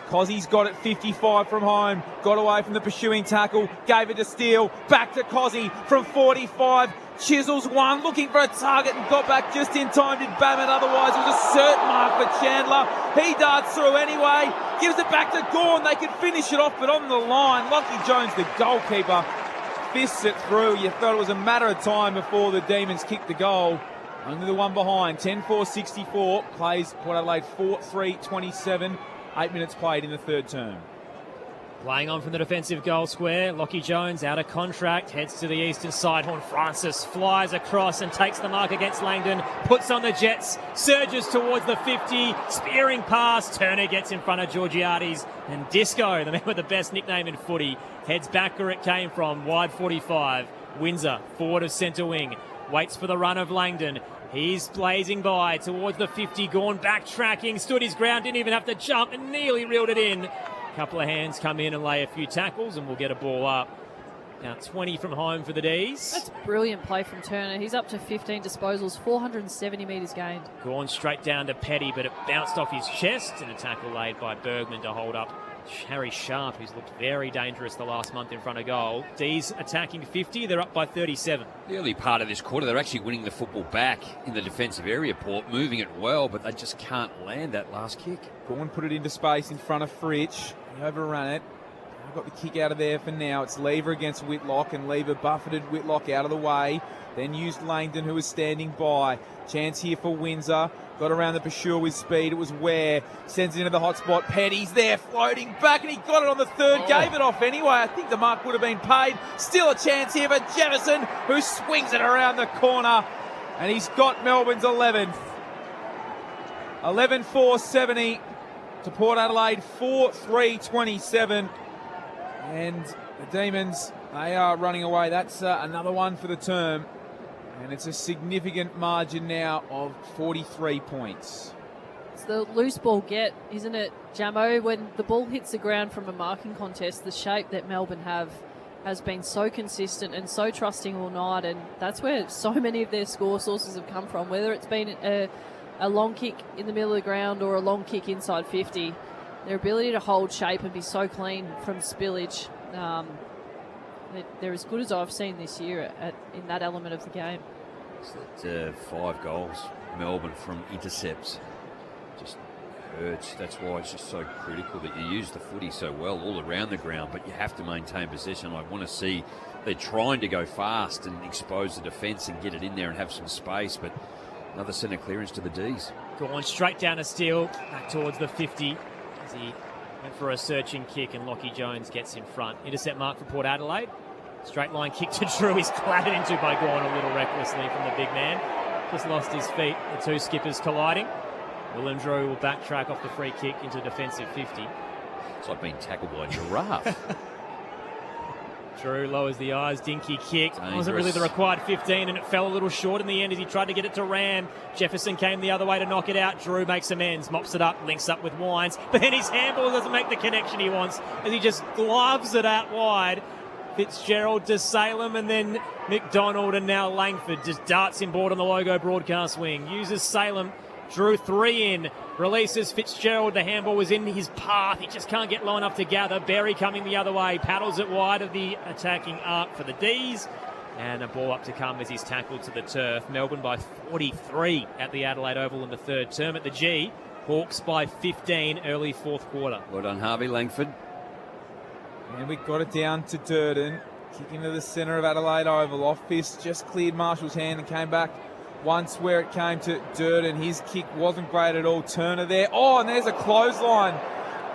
Cozzie's got it 55 from home, got away from the pursuing tackle, gave it to Steele, back to Cozzie from 45, chisels one, looking for a target and got back just in time, did Bammett, otherwise it was a certain mark for Chandler. He darts through anyway, gives it back to Gawn, they can finish it off, but on the line, Lockie Jones, the goalkeeper, fists it through. You thought it was a matter of time before the Demons kicked the goal. Only the one behind, 10-4-64, plays Port Adelaide 4-3-27. 8 minutes played in the third term. Playing on from the defensive goal square, Lockie Jones out of contract, heads to the eastern side. Horne-Francis flies across and takes the mark against Langdon, puts on the jets, surges towards the 50, spearing pass. Turner gets in front of Georgiades, and Disco, the man with the best nickname in footy, heads back where it came from, wide 45. Windsor, forward of centre wing, waits for the run of Langdon. He's blazing by towards the 50, Gawn backtracking, stood his ground, didn't even have to jump and nearly reeled it in. A couple of hands come in and lay a few tackles and we'll get a ball up. Now 20 from home for the D's. That's brilliant play from Turner. He's up to 15 disposals, 470 metres gained. Gawn straight down to Petty, but it bounced off his chest, and a tackle laid by Bergman to hold up Harry Sharp, who's looked very dangerous the last month in front of goal. D's attacking 50, they're up by 37. The early part of this quarter, they're actually winning the football back in the defensive area, Port, moving it well, but they just can't land that last kick. Gawn put it into space in front of Fritsch. He overrun it. Got the kick out of there for now. It's Lever against Whitlock, and Lever buffeted Whitlock out of the way. Then used Langdon, who was standing by. Chance here for Windsor. Got around the pursuer with speed. It was Ware. Sends it into the hot spot. Petty's there floating back, and he got it on the third. Gave it off anyway. I think the mark would have been paid. Still a chance here for Jefferson, who swings it around the corner. And he's got Melbourne's 11th. 11-4-70 to Port Adelaide. 4-3-27. And the Demons, they are running away. That's another one for the term. And it's a significant margin now of 43 points. It's the loose ball get, isn't it, Jamo? When the ball hits the ground from a marking contest, the shape that Melbourne have has been so consistent and so trusting all night. And that's where so many of their score sources have come from, whether it's been a long kick in the middle of the ground or a long kick inside 50. Their ability to hold shape and be so clean from spillage, they're as good as I've seen this year in that element of the game. So 5 goals, Melbourne, from intercepts. Just hurts. That's why it's just so critical that you use the footy so well all around the ground, but you have to maintain possession. I want to see they're trying to go fast and expose the defence and get it in there and have some space, but another centre clearance to the D's. Going straight down to Steele, back towards the 50. As he went for a searching kick, and Lockie Jones gets in front. Intercept mark for Port Adelaide. Straight line kick to Drew. He's clattered into by Gawn a little recklessly from the big man. Just lost his feet. The two skippers colliding. Willem Drew will backtrack off the free kick into defensive 50. It's like being tackled by a giraffe. Drew lowers the eyes, dinky kick. Dangerous. Wasn't really the required 15, and it fell a little short in the end as he tried to get it to Ram. Jefferson came the other way to knock it out. Drew makes amends, mops it up, links up with Wines, but then his handball doesn't make the connection he wants as he just gloves it out wide. Fitzgerald to Salem, and then McDonald, and now Langford just darts inboard on the logo broadcast wing. Uses Salem. Drew 3 in, releases Fitzgerald. The handball was in his path. He just can't get low enough to gather. Berry coming the other way, paddles it wide of the attacking arc for the D's. And a ball up to come as he's tackled to the turf. Melbourne by 43 at the Adelaide Oval in the third term. At the G, Hawks by 15 early fourth quarter. Well done, Harvey Langford. And we got it down to Durden. Kick into the centre of Adelaide Oval. Off fist, just cleared Marshall's hand and came back once where it came to Durden. His kick wasn't great at all. Turner there. Oh, and there's a clothesline.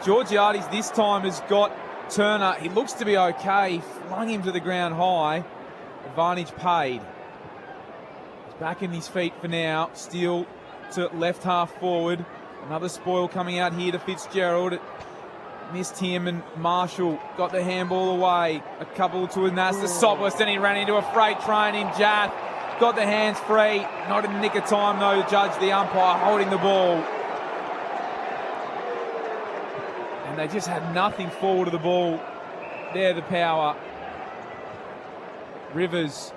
Georgiades this time has got Turner. He looks to be okay. He flung him to the ground high. Advantage paid. He's back in his feet for now. Steele to left half forward. Another spoil coming out here to Fitzgerald. missed him, and Marshall got the handball away. A couple to Anasta Sopwith, then he ran into a freight train in Jath. Got the hands free. Not in the nick of time, though, to judge the umpire holding the ball. And they just had nothing forward of the ball. There, the Power. Rivers,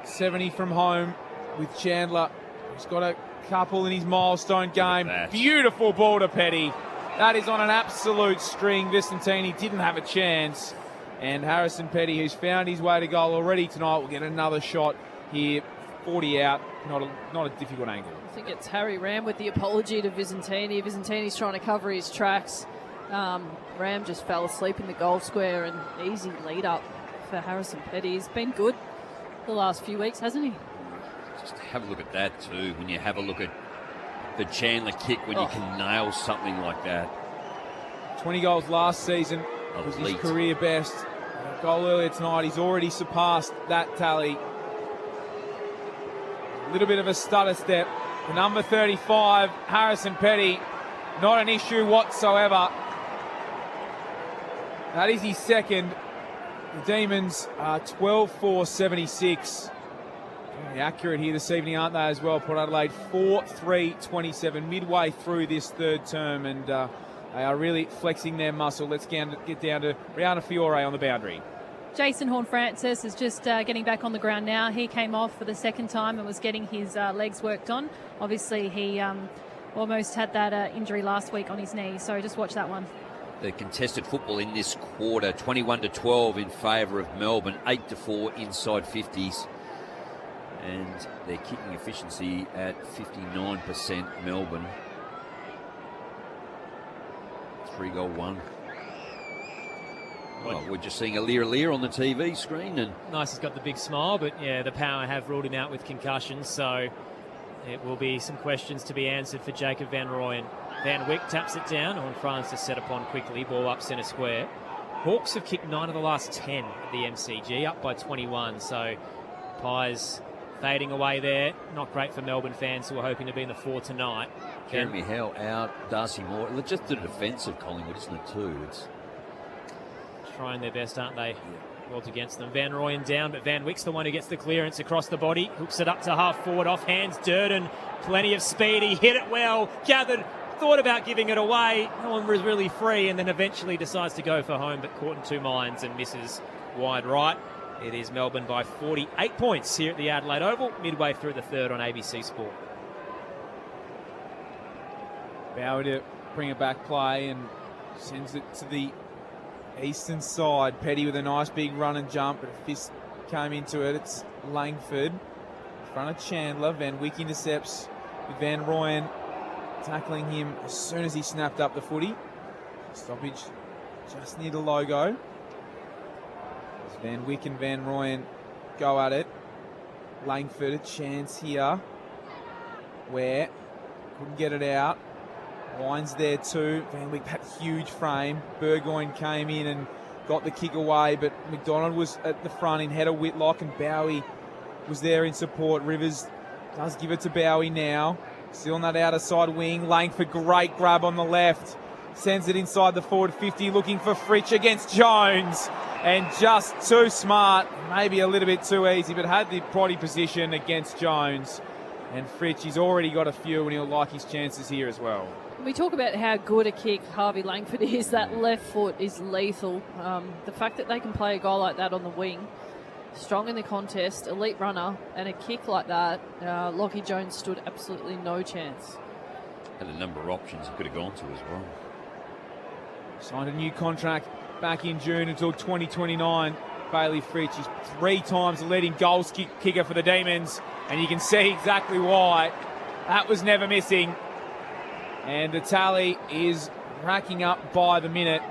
70 from home with Chandler. He's got a couple in his milestone game. Beautiful ball to Petty. That is on an absolute string. Vicentini didn't have a chance. And Harrison Petty, who's found his way to goal already tonight, will get another shot here. 40 out, not a difficult angle. I think it's Harry Ram with the apology to Vicentini. Vicentini's trying to cover his tracks. Ram just fell asleep in the goal square, and easy lead up for Harrison Petty. He's been good the last few weeks, hasn't he? Just have a look at that too. When you have a look at the Chandler kick, when you can nail something like that. 20 goals last season was his career best. A goal earlier tonight, he's already surpassed that tally. A little bit of a stutter step. The number 35, Harrison Petty, not an issue whatsoever. That is his second. The Demons are 12-4-76. Very accurate here this evening, aren't they, as well? Port Adelaide 4-3-27, midway through this third term, and they are really flexing their muscle. Let's get down to Rihanna Fiore on the boundary. Jason Horne-Francis is just getting back on the ground now. He came off for the second time and was getting his legs worked on. Obviously, he almost had that injury last week on his knee, so just watch that one. The contested football in this quarter, 21-12 in favour of Melbourne, 8-4 inside 50s. And their kicking efficiency at 59%, Melbourne. 3-goal one. Well, we're just seeing Lear on the TV screen. And nice, he's got the big smile, but yeah, the Power have ruled him out with concussion, so it will be some questions to be answered for Jacob Van Rooyen. Van Wyk taps it down, on Francis set upon quickly, ball up centre square. Hawks have kicked 9 of the last 10 at the MCG, up by 21, so Pies fading away there. Not great for Melbourne fans who are hoping to be in the 4 tonight. Jeremy Howe out, Darcy Moore. Just the defence of Collingwood, isn't it, too? It's trying their best, aren't they? World against them. Van Rooyen down, but Van Wyck's the one who gets the clearance across the body. Hooks it up to half forward, off hands Durden. Plenty of speed. He hit it well. Gathered, thought about giving it away. No one was really free, and then eventually decides to go for home, but caught in two minds and misses wide right. It is Melbourne by 48 points here at the Adelaide Oval, midway through the third on ABC Sport. Bauer to bring a back play and sends it to the eastern side. Petty with a nice big run and jump, but a fist came into it. It's Langford in front of Chandler. Van Wyk intercepts with Van Rooyen tackling him as soon as he snapped up the footy. Stoppage just near the logo. As Van Wyk and Van Rooyen go at it. Langford a chance here where couldn't get it out. Wine's there too. Van Wyk, that huge frame. Burgoyne came in and got the kick away, but McDonald was at the front in header Whitlock, and Bowie was there in support. Rivers does give it to Bowie now. Still on that outer side wing. Langford, great grab on the left. Sends it inside the forward 50, looking for Fritsch against Jones. And just too smart, maybe a little bit too easy, but had the body position against Jones. And Fritsch, he's already got a few, and he'll like his chances here as well. We talk about how good a kick Harvey Langford is. That left foot is lethal. The fact that they can play a goal like that on the wing, strong in the contest, elite runner, and a kick like that, Lockie Jones stood absolutely no chance. Had a number of options he could have gone to as well. Signed a new contract back in June until 2029. Bailey Fritsch is 3 times the leading goals kicker for the Demons, and you can see exactly why. That was never missing. And the tally is racking up by the minute.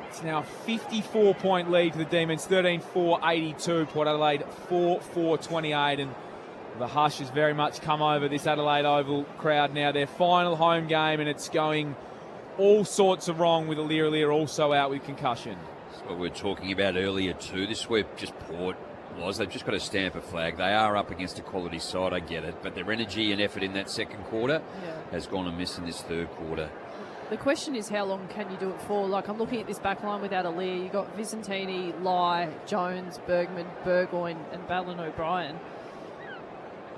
It's now a 54-point lead for the Demons, 13-4-82. Port Adelaide 4-4-28. And the hush has very much come over this Adelaide Oval crowd now. Their final home game, and it's going all sorts of wrong with Lear also out with concussion. That's what we were talking about earlier too. This is where just Port was. They've just got to stamp a flag. They are up against a quality side, I get it, but their energy and effort in that second quarter has gone amiss in this third quarter. The question is, how long can you do it for? Like, I'm looking at this back line without Aaliyah. You've got Vicentini, Lai, Jones, Bergman, Burgoyne and Balin O'Brien.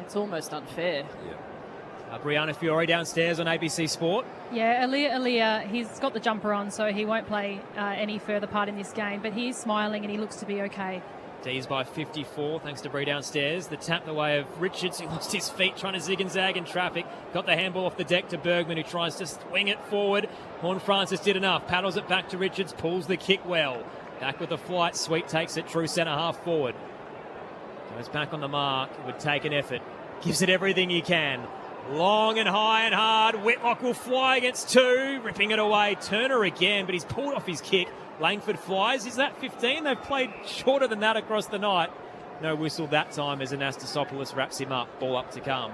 It's almost unfair. Yeah. Brianna Fiore downstairs on ABC Sport. Yeah, Aaliyah, he's got the jumper on, so he won't play any further part in this game, but he's smiling and he looks to be okay. D's by 54, thanks to Bree downstairs. The tap the way of Richards, who lost his feet trying to zig and zag in traffic. Got the handball off the deck to Bergman, who tries to swing it forward. Horn Francis did enough. Paddles it back to Richards, pulls the kick well. Back with the flight. Sweet takes it, true centre half forward. Goes back on the mark. It would take an effort. Gives it everything he can. Long and high and hard. Whitlock will fly against two. Ripping it away. Turner again, but he's pulled off his kick. Langford flies. Is that 15? They've played shorter than that across the night. No whistle that time as Anastasopoulos wraps him up. Ball up to come.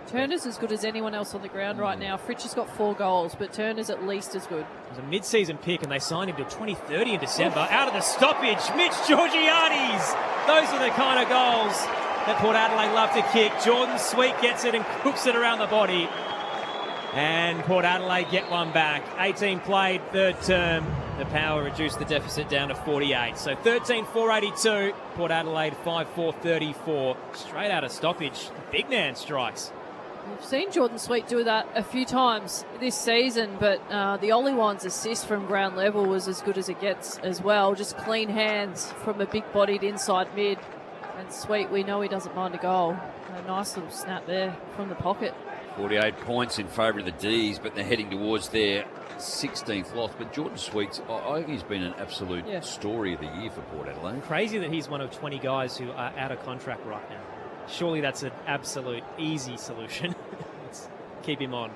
Turner's as good as anyone else on the ground right now. Fritsch has got 4 goals, but Turner's at least as good. It was a mid-season pick, and they signed him to 2030 in December. Out of the stoppage, Mitch Georgiades. Those are the kind of goals that Port Adelaide love to kick. Jordan Sweet gets it and cooks it around the body. And Port Adelaide get one back. 18 played, third term. The Power reduced the deficit down to 48. So 13-482. Port Adelaide 5-4-34. Straight out of stoppage. Big man strikes. We've seen Jordan Sweet do that a few times this season, but the Olliewan's assist from ground level was as good as it gets as well. Just clean hands from a big-bodied inside mid. And Sweet, we know he doesn't mind a goal. A nice little snap there from the pocket. 48 points in favour of the D's, but they're heading towards their 16th loss. But Jordan Sweet's, I think he's been an absolute story of the year for Port Adelaide. Crazy that he's one of 20 guys who are out of contract right now. Surely that's an absolute easy solution. Let's keep him on.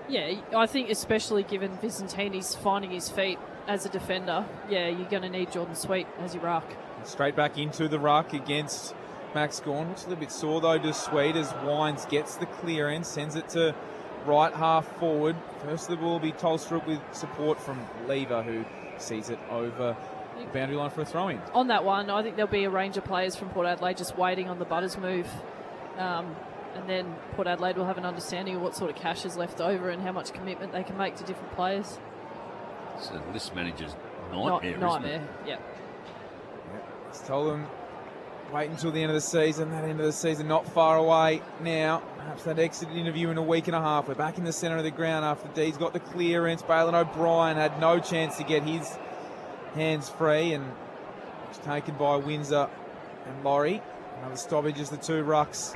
Yeah, I think especially given Vicentini's finding his feet as a defender, yeah, you're going to need Jordan Sweet as your ruck. Straight back into the ruck against Max Gawn. Looks a little bit sore though to Sweet as Wines gets the clearance, sends it to right half forward. First the ball will be Tolstrup with support from Lever, who sees it over the boundary line for a throw-in. On that one, I think there'll be a range of players from Port Adelaide just waiting on the Butters move. And then Port Adelaide will have an understanding of what sort of cash is left over and how much commitment they can make to different players. It's a list manager's nightmare, Nightmare, isn't it? yeah. Let's tell them wait until the end of the season. That end of the season not far away now. Perhaps that exit interview in a week and a half. We're back in the centre of the ground after D's got the clearance. Balin O'Brien had no chance to get his hands free and was taken by Windsor and Laurie. Another stoppage as the two rucks,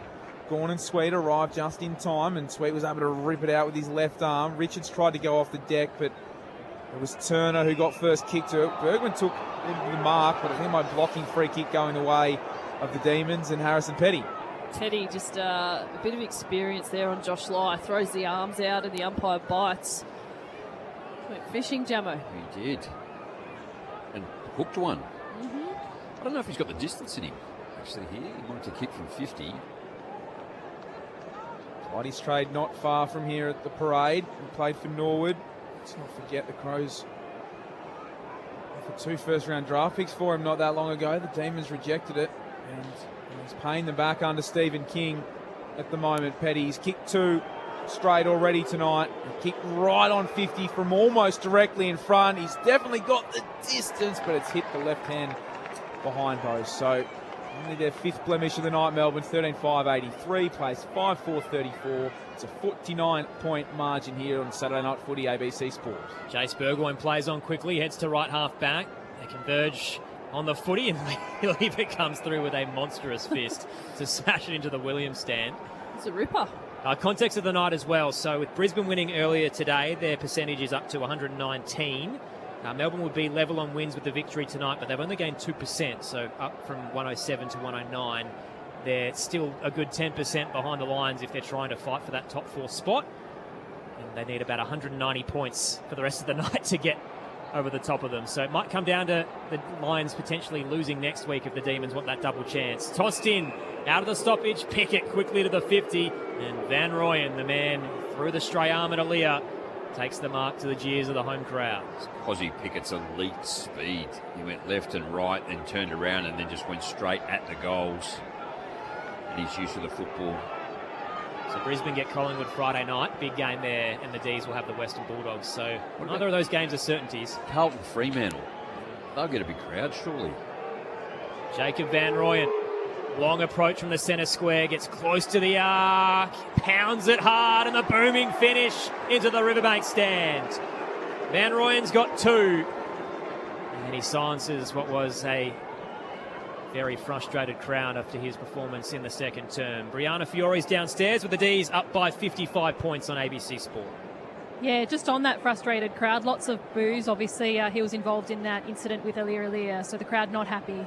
Gawn and Sweet, arrived just in time, and Sweet was able to rip it out with his left arm. Richards tried to go off the deck, but it was Turner who got first kick to it. Bergman took the mark, but I think my blocking free kick going the way of the Demons and Harrison Petty. Petty, just a bit of experience there on Josh Lai. Throws the arms out and the umpire bites. Went fishing, Jamo. He did. And hooked one. I don't know if he's got the distance in him. Actually, here he wanted to kick from 50. Whitey's trade not far from here at the parade. He played for Norwood. Let's not forget the Crows offered 2 first-round draft picks for him not that long ago. The Demons rejected it, and he's paying them back under Stephen King at the moment. Petty's kicked 2 straight already tonight. He kicked right on 50 from almost directly in front. He's definitely got the distance, but it's hit the left hand behind post. So only their 5th blemish of the night, Melbourne, 13-5-83, plays 5-4-34. It's a 49-point margin here on Saturday Night Footy, ABC Sports. Jace Burgoyne plays on quickly, heads to right half back. They converge on the footy, and Lever comes through with a monstrous fist to smash it into the Williams stand. It's a ripper. Context of the night as well. So with Brisbane winning earlier today, their percentage is up to 119. Melbourne would be level on wins with the victory tonight, but they've only gained 2%, so up from 107 to 109. They're still a good 10% behind the Lions if they're trying to fight for that top 4 spot. And they need about 190 points for the rest of the night to get over the top of them. So it might come down to the Lions potentially losing next week if the Demons want that double chance. Tossed in, out of the stoppage, Pickett quickly to the 50, and Van Rooyen, the man through the stray arm at Aaliyah, takes the mark to the jeers of the home crowd. Ozzie Pickett's elite speed. He went left and right, then turned around and then just went straight at the goals. And his use of the football. It's So Brisbane get Collingwood Friday night, big game there, and the D's will have the Western Bulldogs. So neither of those games are certainties. Carlton Fremantle, they'll get a big crowd, surely. Jacob Van Rooyen, long approach from the centre square, gets close to the arc, pounds it hard, and the booming finish into the Riverbank stand. Van Rooyen's got 2, and he silences what was a very frustrated crowd after his performance in the second term. Brianna Fiore's downstairs with the D's up by 55 points on ABC Sport. Yeah, just on that frustrated crowd, lots of boos. Obviously, he was involved in that incident with Aliir, so the crowd not happy.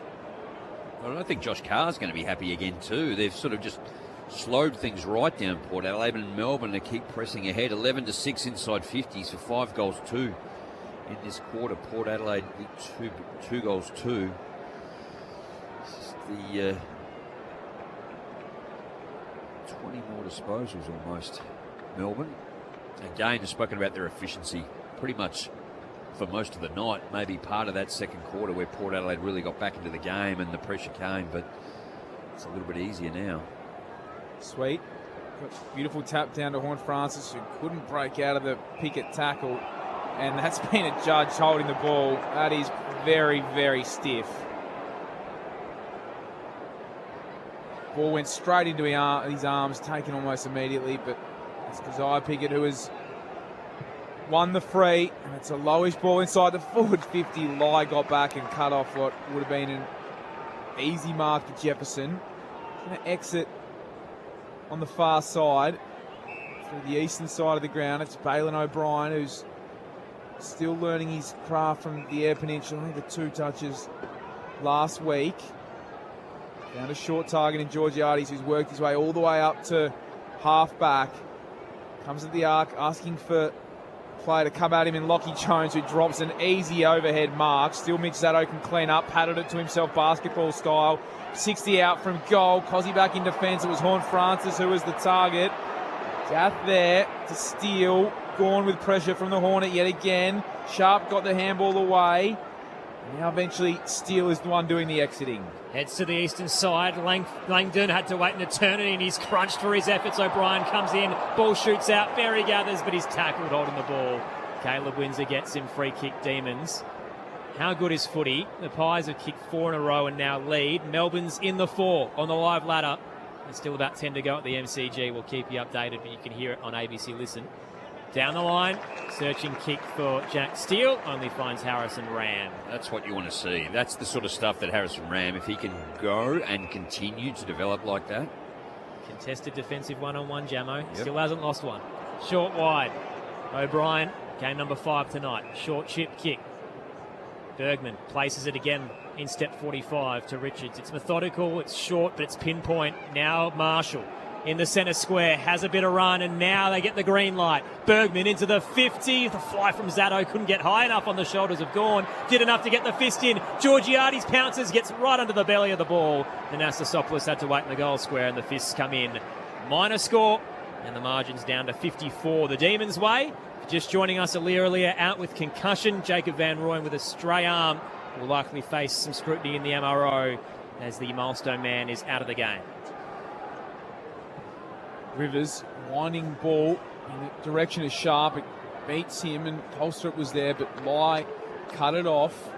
Well, I think Josh Carr's going to be happy again too. They've sort of just slowed things right down Port Adelaide and Melbourne to keep pressing ahead. 11-6 inside 50s for 5 goals 2 in this quarter. Port Adelaide 2 goals 2. The 20 more disposals almost. Melbourne again has spoken about their efficiency pretty much for most of the night. Maybe part of that second quarter where Port Adelaide really got back into the game and the pressure came, but it's a little bit easier now. Sweet. Beautiful tap down to Horn Francis, who couldn't break out of the picket tackle, and that's been a judge holding the ball. That is very, very stiff. Ball went straight into his arms, taken almost immediately, but it's Keziah Pickett who has won the free, and it's a lowish ball inside the forward 50. Lai got back and cut off what would have been an easy mark to Jefferson. Going to exit on the far side through the eastern side of the ground. It's Bailyn O'Brien, who's still learning his craft from the Eyre Peninsula. I think the 2 touches last week. Found a short target in Georgiades, who's worked his way all the way up to half-back. Comes at the arc, asking for play to come at him in Lockie Jones, who drops an easy overhead mark. Still Mitch Zaddo can clean up, patted it to himself basketball style. 60 out from goal. Cozzy back in defence. It was Horn Francis who was the target. Gath there to steal. Gone with pressure from the Hornet yet again. Sharp got the handball away. Now eventually Steele is the one doing the exiting. Heads to the eastern side. Langdon had to wait an eternity and he's crunched for his efforts. O'Brien comes in. Ball shoots out. Berry gathers, but he's tackled holding the ball. Caleb Windsor gets him. Free kick, Demons. How good is footy? The Pies have kicked 4 in a row and now lead. Melbourne's in the 4 on the live ladder. There's still about 10 to go at the MCG. We'll keep you updated, but you can hear it on ABC Listen. Down the line, searching kick for Jack Steele, only finds Harrison Ram. That's what you want to see. That's the sort of stuff that Harrison Ram, if he can go and continue to develop like that. Contested defensive one-on-one, Jamo. Yep. Still hasn't lost one. Short wide. O'Brien, game number 5 tonight. Short chip kick. Bergman places it again in step 45 to Richards. It's methodical, it's short, but it's pinpoint. Now Marshall in the centre square, has a bit of run, and now they get the green light. Bergman into the 50. The fly from Zaddo couldn't get high enough on the shoulders of Gawn. Did enough to get the fist in. Georgiades pounces, gets right under the belly of the ball. And Anastasopoulos had to wait in the goal square, and the fists come in. Minor score, and the margin's down to 54. The Demons' way. Just joining us, Aliir out with concussion. Jacob Van Rooyen with a stray arm will likely face some scrutiny in the MRO as the milestone man is out of the game. Rivers winding ball in the direction of Sharp. It beats him, and Colstrip was there, but Lai cut it off.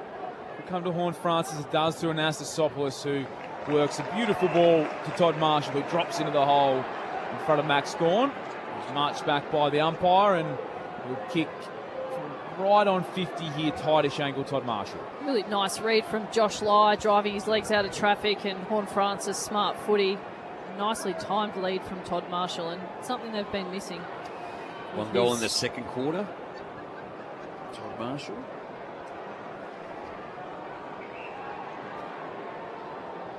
We'll come to Horn Francis. It does to Anastasopoulos, who works a beautiful ball to Todd Marshall, who drops into the hole in front of Max Gawn. He's marched back by the umpire, and he'll kick from right on 50 here, tightish angle, Todd Marshall. Really nice read from Josh Lai, driving his legs out of traffic, and Horn Francis, smart footy. Nicely timed lead from Todd Marshall, and something they've been missing. One goal in the second quarter. Todd Marshall.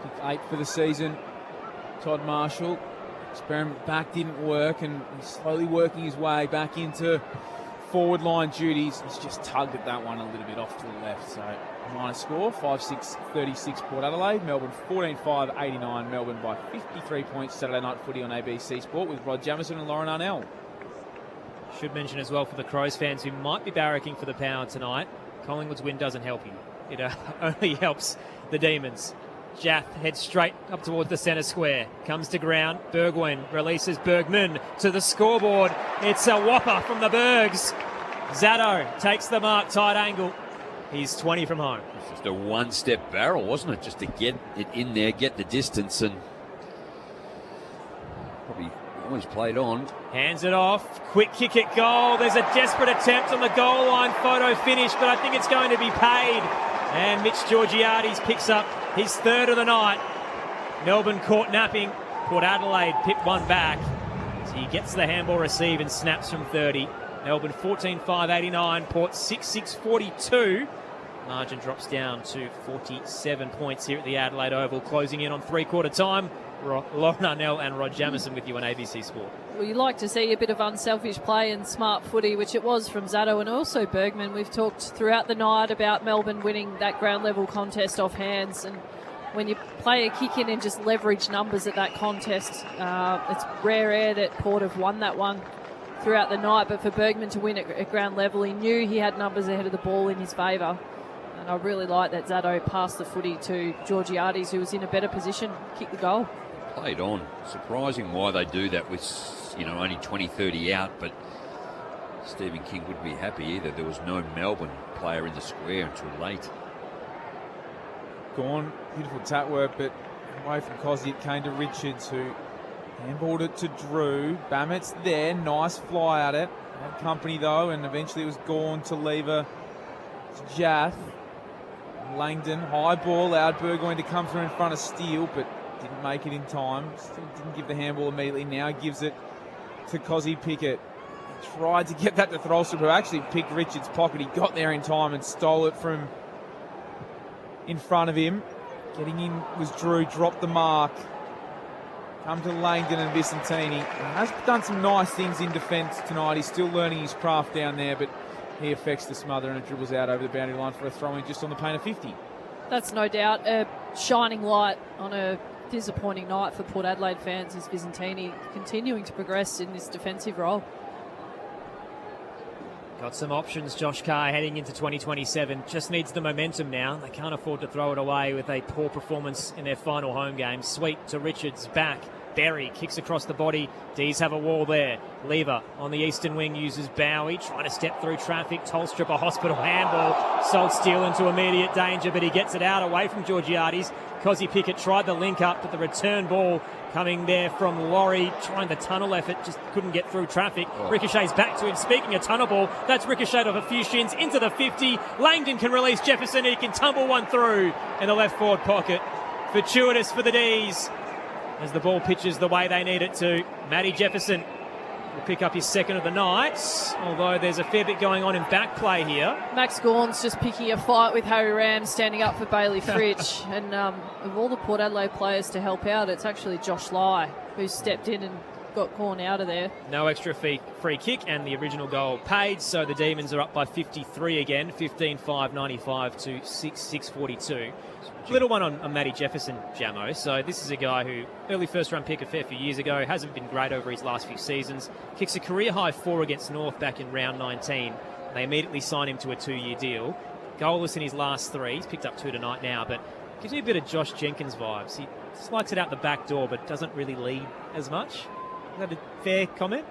Kick 8 for the season. Todd Marshall. Experiment back didn't work, and he's slowly working his way back into forward line duties. He's just tugged at that one a little bit off to the left. So minor score, 5-6-36 Port Adelaide. Melbourne 14-5-89. Melbourne by 53 points. Saturday night footy on ABC Sport with Rod Jamieson and Lauren Arnell. Should mention as well for the Crows fans who might be barracking for the Power tonight, Collingwood's win doesn't help you. It only helps the Demons. Jaff heads straight up towards the centre square. Comes to ground. Burgoyne releases Bergman to the scoreboard. It's a whopper from the Bergs. Zato takes the mark, tight angle. He's 20 from home. It's just a one-step barrel, wasn't it? Just to get it in there, get the distance, and probably always played on. Hands it off. Quick kick at goal. There's a desperate attempt on the goal line. Photo finish, but I think it's going to be paid. And Mitch Georgiades picks up his third of the night. Melbourne caught napping. Port Adelaide picked one back. So he gets the handball receive and snaps from 30. Melbourne 14-5-89. Port 6-6-42. Margin drops down to 47 points here at the Adelaide Oval. Closing in on three-quarter time. Lauren Arnell and Rod Jamieson with you on ABC Sport. Well, you like to see a bit of unselfish play and smart footy, which it was from Zato and also Bergman. We've talked throughout the night about Melbourne winning that ground level contest off hands, and when you play a kick in and just leverage numbers at that contest, it's rare air that Port have won that one throughout the night. But for Bergman to win at ground level, he knew he had numbers ahead of the ball in his favour. And I really like that Zato passed the footy to Georgiades, who was in a better position to kick the goal. Played on. Surprising why they do that with, only 20-30 out, but Stephen King wouldn't be happy either. There was no Melbourne player in the square until late. Gone. Beautiful tap work, but away from Cosy, it came to Richards, who handballed it to Drew. Bamet's there. Nice fly at it. Had company, though, and eventually it was Gawn to Lever to Jaff. Langdon, high ball, allowed Burgoyne to come through in front of Steele, but didn't make it in time. Still didn't give the handball immediately. Now gives it to Cozzy Pickett. He tried to get that to Throlstrup, who actually picked Richards' pocket. He got there in time and stole it from in front of him. Getting in was Drew, dropped the mark. Come to Langdon and Vicentini. He has done some nice things in defence tonight. He's still learning his craft down there, but he affects the smother and it dribbles out over the boundary line for a throw-in just on the paint of 50. That's no doubt a shining light on a disappointing night for Port Adelaide fans, is Vicentini continuing to progress in this defensive role. Got some options, Josh Carr, heading into 2027. Just needs the momentum now. They can't afford to throw it away with a poor performance in their final home game. Sweet to Richards, back. Berry kicks across the body. D's have a wall there. Lever on the eastern wing uses Bowie, trying to step through traffic. Tolstrup a hospital handball. Sold Steele into immediate danger, but he gets it out away from Georgiades. Cozzy Pickett tried the link up, but the return ball coming there from Laurie, trying the tunnel effort, just couldn't get through traffic. Ricochets back to him. Speaking of tunnel ball, that's ricocheted off a few shins into the 50. Langdon can release Jefferson. He can tumble one through in the left forward pocket. Fortuitous for the D's as the ball pitches the way they need it to. Matty Jefferson will pick up his second of the night, although there's a fair bit going on in back play here. Max Gawn's just picking a fight with Harry Ram, standing up for Bailey Fritsch. And of all the Port Adelaide players to help out, it's actually Josh Lai who stepped in and got Gawn out of there. No extra free kick, and the original goal paid, so the Demons are up by 53 again, 15-5-95 to 6-6-42. Little one on Matty Jefferson, Jamo. So this is a guy who, early first-round pick a fair few years ago, hasn't been great over his last few seasons. Kicks a career-high 4 against North back in round 19. They immediately sign him to a 2-year deal. Goalless in his last 3. He's picked up 2 tonight now, but gives me a bit of Josh Jenkins vibes. He slides it out the back door, but doesn't really lead as much. Is that a fair comment?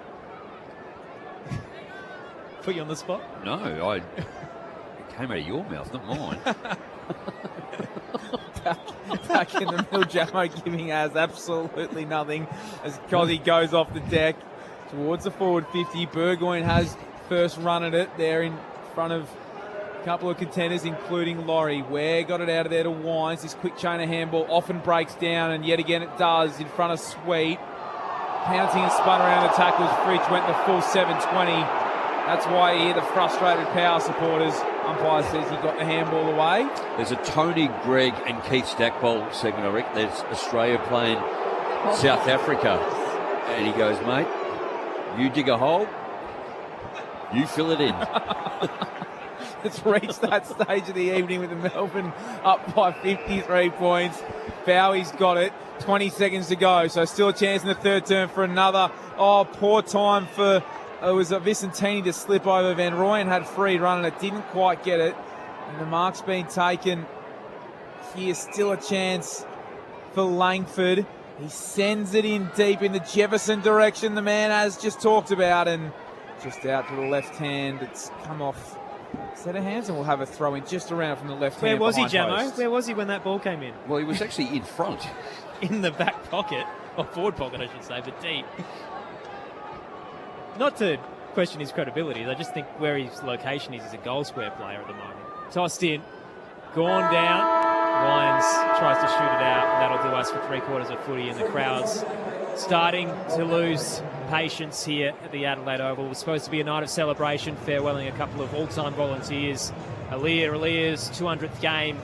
Put you on the spot? No, it came out of your mouth, not mine. back in the middle, Jamo giving us absolutely nothing as Cozzy goes off the deck towards the forward 50. Burgoyne has first run at it there in front of a couple of contenders, including Laurie. Ware got it out of there to Wines. This quick chain of handball often breaks down, and yet again it does in front of Sweet. Pouncing and spun around the tackles. Fritsch went the full 720. That's why you hear the frustrated Power supporters. Umpire says he got the handball away. There's a Tony, Greg and Keith Stackpole segment, I reckon. There's Australia playing South Africa. And he goes, mate, you dig a hole, you fill it in. It's reached that stage of the evening with the Melbourne up by 53 points. Bowie's got it. 20 seconds to go. So still a chance in the third term for another. Oh, poor time for... It was Vicentini to slip over. Van Rooyen had free run and it didn't quite get it. And the mark's been taken. Here's still a chance for Langford. He sends it in deep in the Jefferson direction the man has just talked about, and just out to the left hand. It's come off set of hands, and we'll have a throw in just around from the left hand. Where was he, behind Jamo? post. Where was he when that ball came in? Well, he was actually in front. In the back pocket, or forward pocket, I should say, but deep. Not to question his credibility, I just think where his location is as a goal square player at the moment. Tossed in, gone down. Lyons tries to shoot it out, and that'll do us for 3/4 of footy, and the crowd's starting to lose patience here at the Adelaide Oval. It was supposed to be a night of celebration, farewelling a couple of all-time volunteers. Alia's 200th game,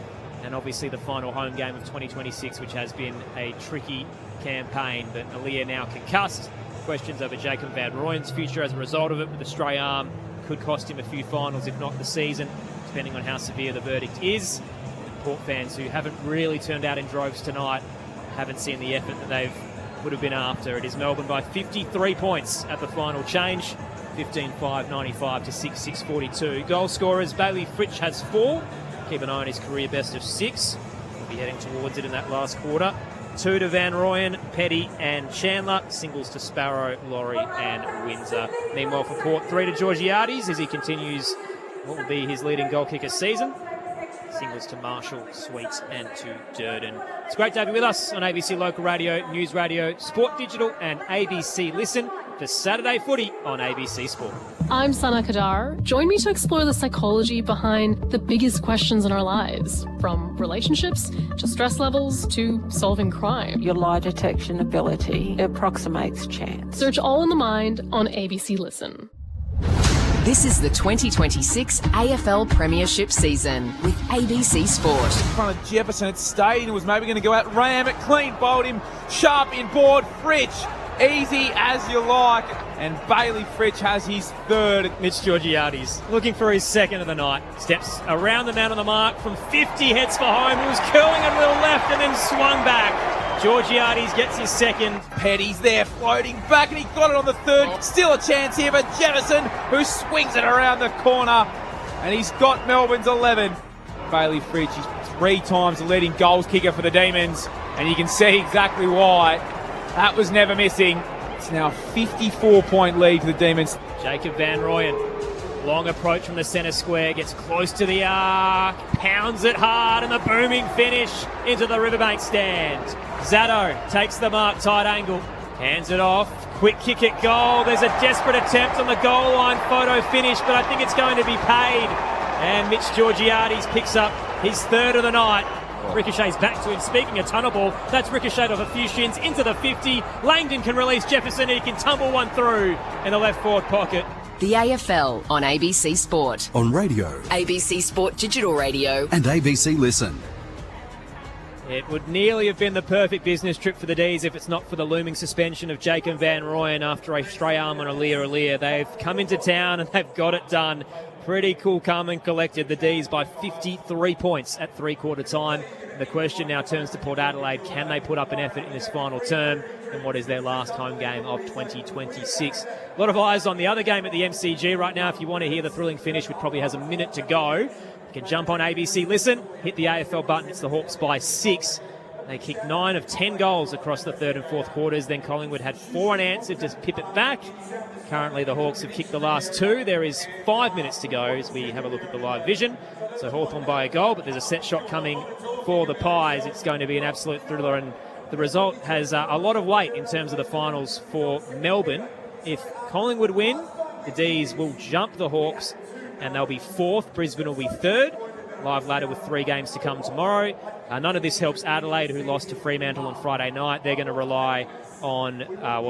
and obviously the final home game of 2026, which has been a tricky campaign. But Alia now concussed. Questions over Jacob Van Rooyen's future as a result of it, with a stray arm could cost him a few finals, if not the season, depending on how severe the verdict is. Port fans who haven't really turned out in droves tonight haven't seen the effort that they would have been after. It is Melbourne by 53 points at the final change, 15-5-95 to 6-6-42. Goal scorers, Bailey Fritsch has 4. Keep an eye on his career best of 6. We'll be heading towards it in that last quarter. 2 to Van Rooyen, Petty and Chandler. Singles to Sparrow, Laurie and Windsor. Meanwhile for Port, 3 to Georgiades as he continues what will be his leading goal kicker season. Singles to Marshall, Sweets and to Durden. It's great to have you with us on ABC Local Radio, News Radio, Sport Digital and ABC Listen for Saturday Footy on ABC Sport. I'm Sana Kadar. Join me to explore the psychology behind the biggest questions in our lives, from relationships to stress levels to solving crime. Your lie detection ability approximates chance. Search All in the Mind on ABC Listen. This is the 2026 AFL Premiership season with ABC Sport. In front of Jefferson, it stayed and was maybe going to go out. Ram it clean, bowled him sharp inboard. Fritsch, easy as you like. And Bailey Fritsch has his third. Mitch Georgiades looking for his second of the night. Steps around the man on the mark from 50, heads for home. He was curling a little left and then swung back. Georgiades gets his second. Petty's there floating back, and he got it on the third. Still a chance here for Jefferson, who swings it around the corner. And he's got Melbourne's 11. Bailey Fritsch, he's 3 times the leading goals kicker for the Demons. And you can see exactly why. That was never missing. It's now a 54-point lead for the Demons. Jacob Van Rooyen. Long approach from the centre square, gets close to the arc, pounds it hard, and the booming finish into the Riverbank stand. Zato takes the mark, tight angle, hands it off, quick kick at goal. There's a desperate attempt on the goal line photo finish, but I think it's going to be paid. And Mitch Georgiades picks up his third of the night. Ricochets back to him. Speaking of tunnel ball, that's ricocheted off a few shins into the 50. Langdon can release Jefferson, and he can tumble one through in the left forward pocket. The AFL on ABC Sport. On radio. ABC Sport Digital Radio. And ABC Listen. It would nearly have been the perfect business trip for the D's if it's not for the looming suspension of Jacob Van Rooyen after a stray arm on Alia. They've come into town and they've got it done. Pretty cool, calm and collected. The D's by 53 points at 3/4 time. The question now turns to Port Adelaide. Can they put up an effort in this final term in what is their last home game of 2026? A lot of eyes on the other game at the MCG right now. If you want to hear the thrilling finish, which probably has a minute to go, you can jump on ABC Listen, hit the AFL button. It's the Hawks by 6. They kicked 9 of 10 goals across the third and fourth quarters. Then Collingwood had 4 unanswered to pip it back. Currently, the Hawks have kicked the last 2. There is 5 minutes to go as we have a look at the live vision. So Hawthorn by a goal, but there's a set shot coming for the Pies. It's going to be an absolute thriller, and the result has a lot of weight in terms of the finals for Melbourne. If Collingwood win, the D's will jump the Hawks, and they'll be 4th. Brisbane will be 3rd. Live ladder with 3 games to come tomorrow. None of this helps Adelaide, who lost to Fremantle on Friday night. They're going to rely on,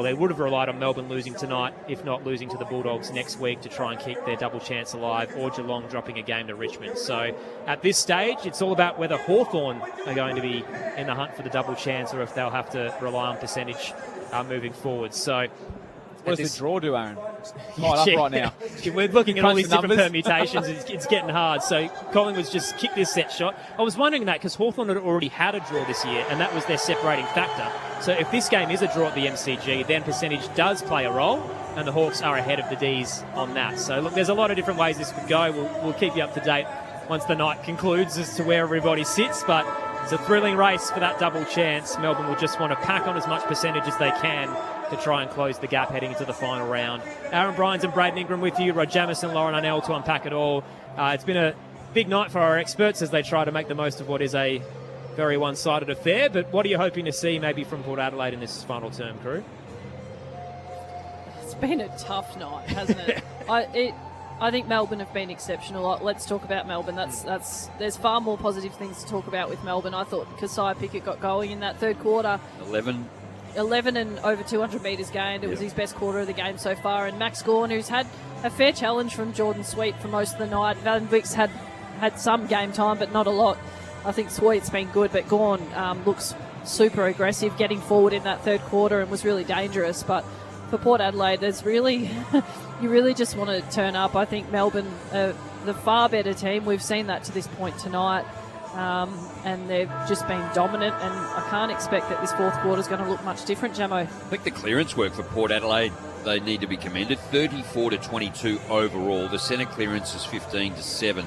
they would have relied on Melbourne losing tonight, if not losing to the Bulldogs next week, to try and keep their double chance alive, or Geelong dropping a game to Richmond. So at this stage, it's all about whether Hawthorn are going to be in the hunt for the double chance, or if they'll have to rely on percentage moving forward. So what does the draw do, Aaron? Tied up right now. We're looking at all these different permutations. It's getting hard. So Collingwood's just kicked this set shot. I was wondering that because Hawthorn had already had a draw this year, and that was their separating factor. So if this game is a draw at the MCG, then percentage does play a role, and the Hawks are ahead of the D's on that. So look, there's a lot of different ways this could go. We'll keep you up to date once the night concludes as to where everybody sits, but It's a thrilling race for that double chance. Melbourne will just want to pack on as much percentage as they can to try and close the gap heading into the final round. Aaron Bryans and Braden Ingram with you, Rod Jamison, Lauren Arnell to unpack it all. It's been a big night for our experts as they try to make the most of what is a very one-sided affair, but what are you hoping to see maybe from Port Adelaide in this final term, crew? It's been a tough night, hasn't it? I think Melbourne have been exceptional. Let's talk about Melbourne. There's far more positive things to talk about with Melbourne. I thought Keziah Pickett got going in that third quarter. 11 and over 200 metres gained. It was his best quarter of the game so far. And Max Gawn, who's had a fair challenge from Jordan Sweet for most of the night. Van Wick's had some game time, but not a lot. I think Sweet's been good, but Gawn looks super aggressive, getting forward in that third quarter and was really dangerous. But for Port Adelaide, there's really... you really just want to turn up. I think Melbourne are the far better team. We've seen that to this point tonight. And they've just been dominant, and I can't expect that this fourth quarter is going to look much different, Jamo. I think the clearance work for Port Adelaide, they need to be commended. 34-22 overall. The centre clearance is 15-7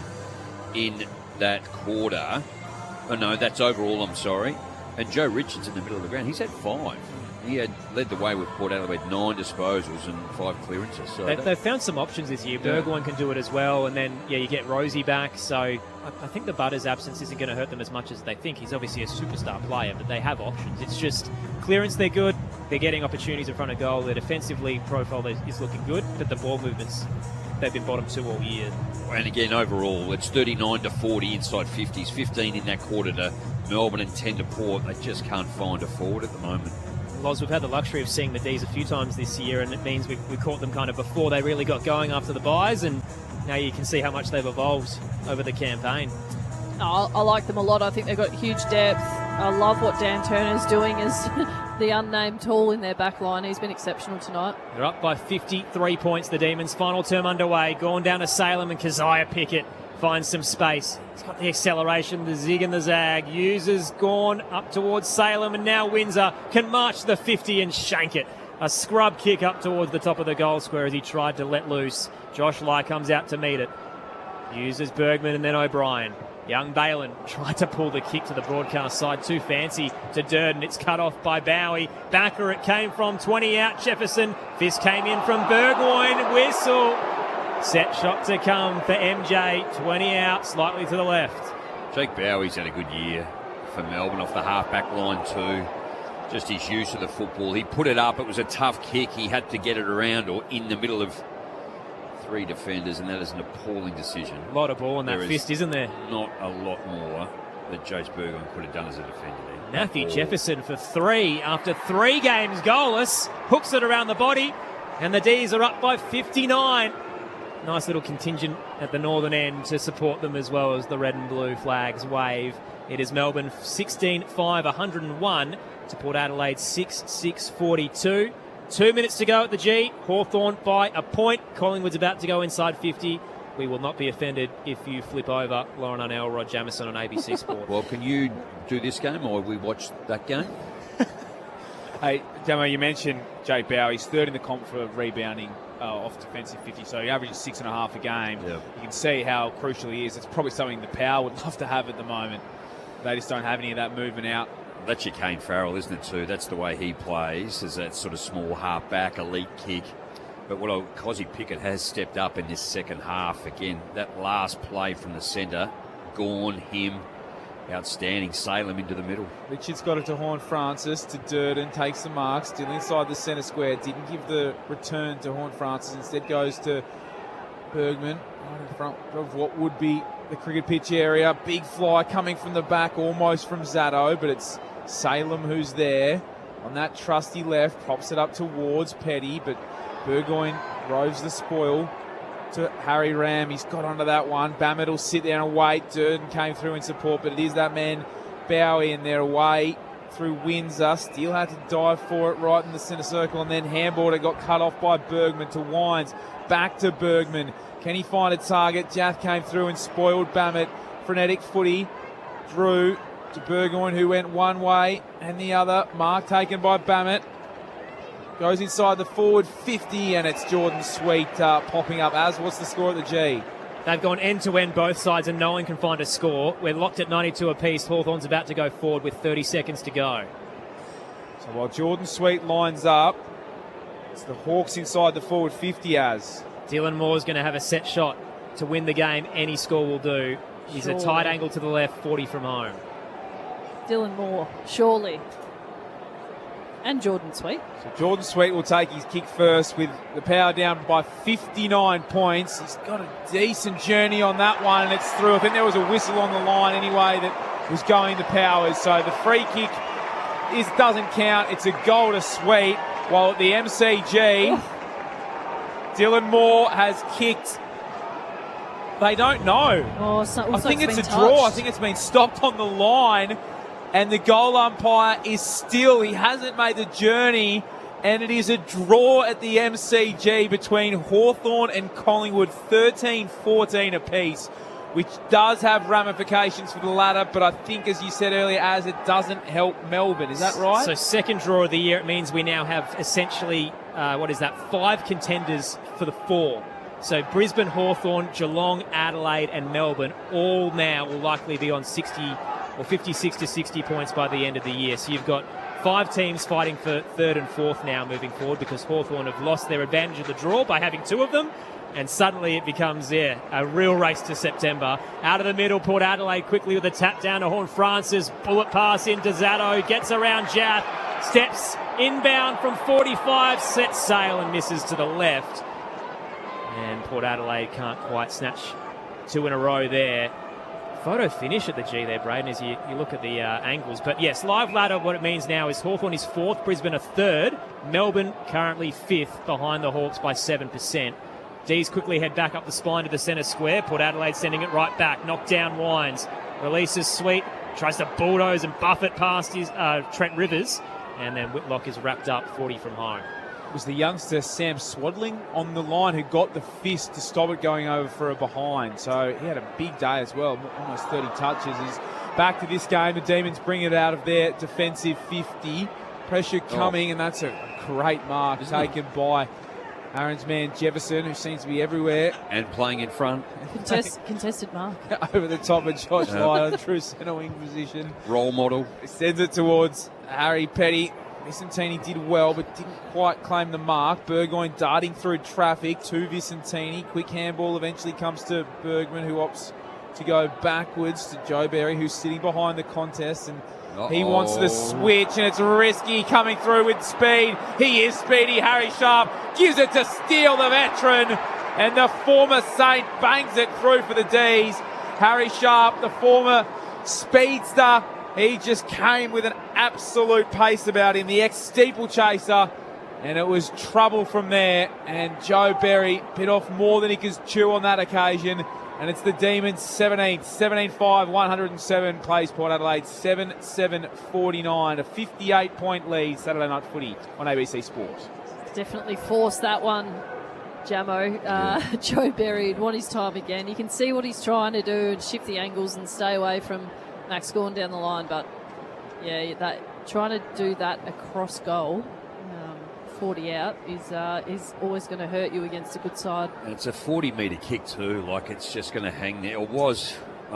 in that quarter. Oh, no, that's overall, I'm sorry. And Joe Richards in the middle of the ground, he's had 5. He had led the way with Port Adelaide, 9 disposals and 5 clearances. So they've found some options this year. Burgoyne can do it as well, and then you get Rosie back. So I think the Butters' absence isn't going to hurt them as much as they think. He's obviously a superstar player, but they have options. It's just clearance, they're good. They're getting opportunities in front of goal. Their defensively profile is looking good, but the ball movements, they've been bottom 2 all year. And again, overall, it's 39-40 inside 50s, 15 in that quarter to Melbourne and 10 to Port. They just can't find a forward at the moment. Loz, we've had the luxury of seeing the D's a few times this year, and it means we caught them kind of before they really got going after the buys, and now you can see how much they've evolved over the campaign. I like them a lot. I think they've got huge depth. I love what Dan Turner's doing as the unnamed tool in their back line. He's been exceptional tonight. They're up by 53 points, the Demons. Final term underway. Gone down to Salem, and Keziah Pickett finds some space. He's got the acceleration, the zig and the zag. Uses Gawn up towards Salem, and now Windsor can march the 50 and shank it. A scrub kick up towards the top of the goal square as he tried to let loose. Josh Lai comes out to meet it. Uses Bergman and then O'Brien. Young Balin tried to pull the kick to the broadcast side. Too fancy to Durden. It's cut off by Bowie. Backer it came from 20 out. Jefferson. Fist came in from Burgoyne. Whistle. Set shot to come for MJ. 20 out, slightly to the left. Jake Bowie's had a good year for Melbourne off the half-back line too. Just his use of the football. He put it up. It was a tough kick. He had to get it around or in the middle of 3 defenders, and that is an appalling decision. A lot of ball in that fist, isn't there? Not a lot more that Jace Burgoyne could have done as a defender there. Matthew Jefferson for 3 after 3 games goalless. Hooks it around the body, and the D's are up by 59. Nice little contingent at the northern end to support them as well as the red and blue flags wave. It is Melbourne 16-5, 101 to Port Adelaide 6-6, 42. 2 minutes to go at the G. Hawthorn by a point. Collingwood's about to go inside 50. We will not be offended if you flip over. Lauren Arnell, Rod Jamison on ABC Sport. Well, can you do this game or we watch that game? Hey, Damo, you mentioned Jake Bowie. He's third in the comp for rebounding off defensive 50, so he averages 6.5 a game. Yep. You can see how crucial he is. It's probably something the Power would love to have at the moment. They just don't have any of that movement out. That's your Kane Farrell, isn't it, too? That's the way he plays, is that sort of small half-back, elite kick. But Kozzie Pickett has stepped up in this second half. Again, that last play from the centre, Gawn, him, outstanding. Salem into the middle. Richards got it to Horne-Francis, to Durden, takes the mark, still inside the centre square. Didn't give the return to Horne-Francis, instead goes to Bergman, right in front of what would be the cricket pitch area. Big fly coming from the back, almost from Zatto, but it's Salem who's there. On that trusty left, pops it up towards Petty, but Burgoyne roves the spoil to Harry Ram. He's got onto that one. Bammett will sit there and wait. Durden came through in support, but it is that man Bowie, and they're away through Windsor. Still had to dive for it right in the centre circle, and then handball. It got cut off by Bergman to Wines. Back to Bergman. Can he find a target? Jath came through and spoiled Bammett. Frenetic footy. Drew to Burgoyne, who went one way and the other. Mark taken by Bammett. Goes inside the forward 50, and it's Jordan Sweet popping up. What's the score at the G? They've gone end-to-end both sides and no one can find a score. We're locked at 92 apiece. Hawthorn's about to go forward with 30 seconds to go. So while Jordan Sweet lines up, it's the Hawks inside the forward 50 as. Dylan Moore's going to have a set shot to win the game. Any score will do. He's a tight angle to the left, 40 from home. Dylan Moore, surely. And Jordan Sweet. So Jordan Sweet will take his kick first with the Power down by 59 points. He's got a decent journey on that one, and it's through. I think there was a whistle on the line anyway that was going to Powers. So the free kick doesn't count. It's a goal to Sweet. While at the MCG, Dylan Moore has kicked. They don't know. I think it's a draw. I think it's been stopped on the line. And the goal umpire is still, he hasn't made the journey, and it is a draw at the MCG between Hawthorn and Collingwood, 13-14 apiece, which does have ramifications for the latter, but I think, as you said earlier, as it doesn't help Melbourne. Is that right? So second draw of the year, it means we now have essentially, 5 contenders for the 4. So Brisbane, Hawthorn, Geelong, Adelaide and Melbourne all now will likely be on 60 or 56 to 60 points by the end of the year. So you've got 5 teams fighting for 3rd and 4th now moving forward because Hawthorn have lost their advantage of the draw by having 2 of them. And suddenly it becomes, a real race to September. Out of the middle, Port Adelaide quickly with a tap down to Horn Francis. Bullet pass into Zatto, gets around Jath, steps inbound from 45, sets sail and misses to the left. And Port Adelaide can't quite snatch 2 in a row there. Photo finish at the G there, Braden, as you look at the angles. But yes, live ladder, what it means now is Hawthorn is 4th, Brisbane are 3rd, Melbourne currently 5th behind the Hawks by 7%. D's quickly head back up the spine to the centre square. Port Adelaide sending it right back. Knocked down Wines. Releases Sweet. Tries to bulldoze and buff it past his Trent Rivers. And then Whitlock is wrapped up 40 from home. It was the youngster Sam Swadling on the line who got the fist to stop it going over for a behind. So he had a big day as well. Almost 30 touches. He's back to this game. The Demons bring it out of their defensive 50. Pressure coming, and that's a great mark taken by Aaron's man Jefferson, who seems to be everywhere. And playing in front. Contested mark. Over the top of Josh Lyon, true centre wing position. Role model. Sends it towards Harry Petty. Vicentini did well, but didn't quite claim the mark. Burgoyne darting through traffic to Vicentini. Quick handball eventually comes to Bergman, who opts to go backwards to Joe Berry, who's sitting behind the contest, and he wants the switch, and it's risky coming through with speed. He is speedy. Harry Sharp gives it to Steele, the veteran, and the former Saint bangs it through for the D's. Harry Sharp, the former speedster, he just came with an absolute pace about him, the ex-steeplechaser, and it was trouble from there. And Joe Berry bit off more than he could chew on that occasion. And it's the Demons 17-5, 107 plays Port Adelaide 7-7-49, a 58-point lead. Saturday night footy on ABC Sport. Definitely forced that one, Jamo. Joe Berry would want his time again. You can see what he's trying to do and shift the angles and stay away from Max Gawn down the line, but that trying to do that across goal, 40 out, is always going to hurt you against a good side. And it's a 40-metre kick too, like it's just going to hang there. It was,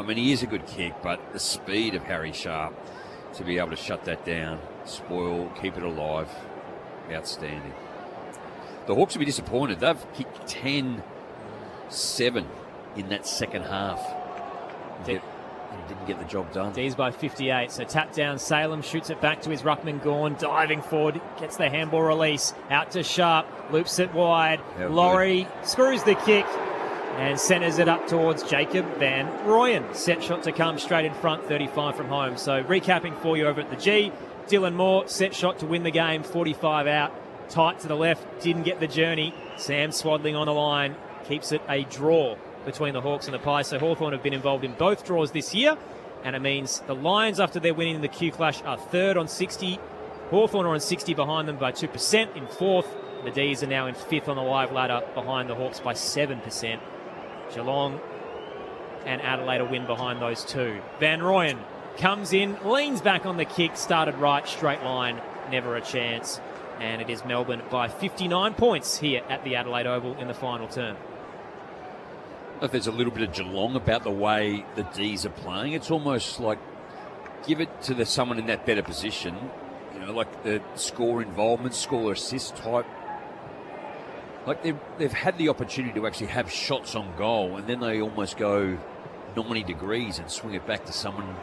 he is a good kick, but the speed of Harry Sharp to be able to shut that down, spoil, keep it alive, outstanding. The Hawks will be disappointed. They've kicked 10-7 in that second half. Didn't get the job done. D's by 58. So tap down. Salem shoots it back to his ruckman Gawn. Diving forward. Gets the handball release. Out to Sharp. Loops it wide. Laurie screws the kick and centres it up towards Jacob Van Rooyen. Set shot to come straight in front. 35 from home. So recapping for you over at the G. Dylan Moore. Set shot to win the game. 45 out. Tight to the left. Didn't get the journey. Sam Swadling on the line. Keeps it a draw between the Hawks and the Pies. So Hawthorn have been involved in both draws this year, and it means the Lions, after their winning in the Q Clash, are 3rd on 60. Hawthorn are on 60 behind them by 2%. In 4th, the D's are now in 5th on the live ladder behind the Hawks by 7%. Geelong and Adelaide a win behind those two. Van Rooyen comes in, leans back on the kick, started right, straight line, never a chance. And it is Melbourne by 59 points here at the Adelaide Oval in the final term. if there's a little bit of Geelong about the way the D's are playing. It's almost like give it to someone in that better position, like the score involvement, score assist type. Like they've had the opportunity to actually have shots on goal, and then they almost go 90 degrees and swing it back to someone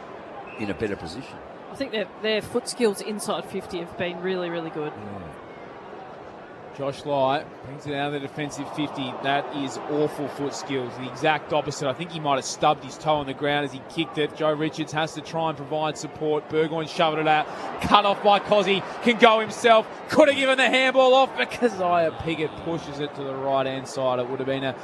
in a better position. I think their foot skills inside 50 have been really, really good. Josh Light brings it out of the defensive 50. That is awful foot skills. The exact opposite. I think he might have stubbed his toe on the ground as he kicked it. Joe Richards has to try and provide support. Burgoyne shoved it out. Cut off by Cozzy. Can go himself. Could have given the handball off because Isaiah Piggott pushes it to the right-hand side. It would have been a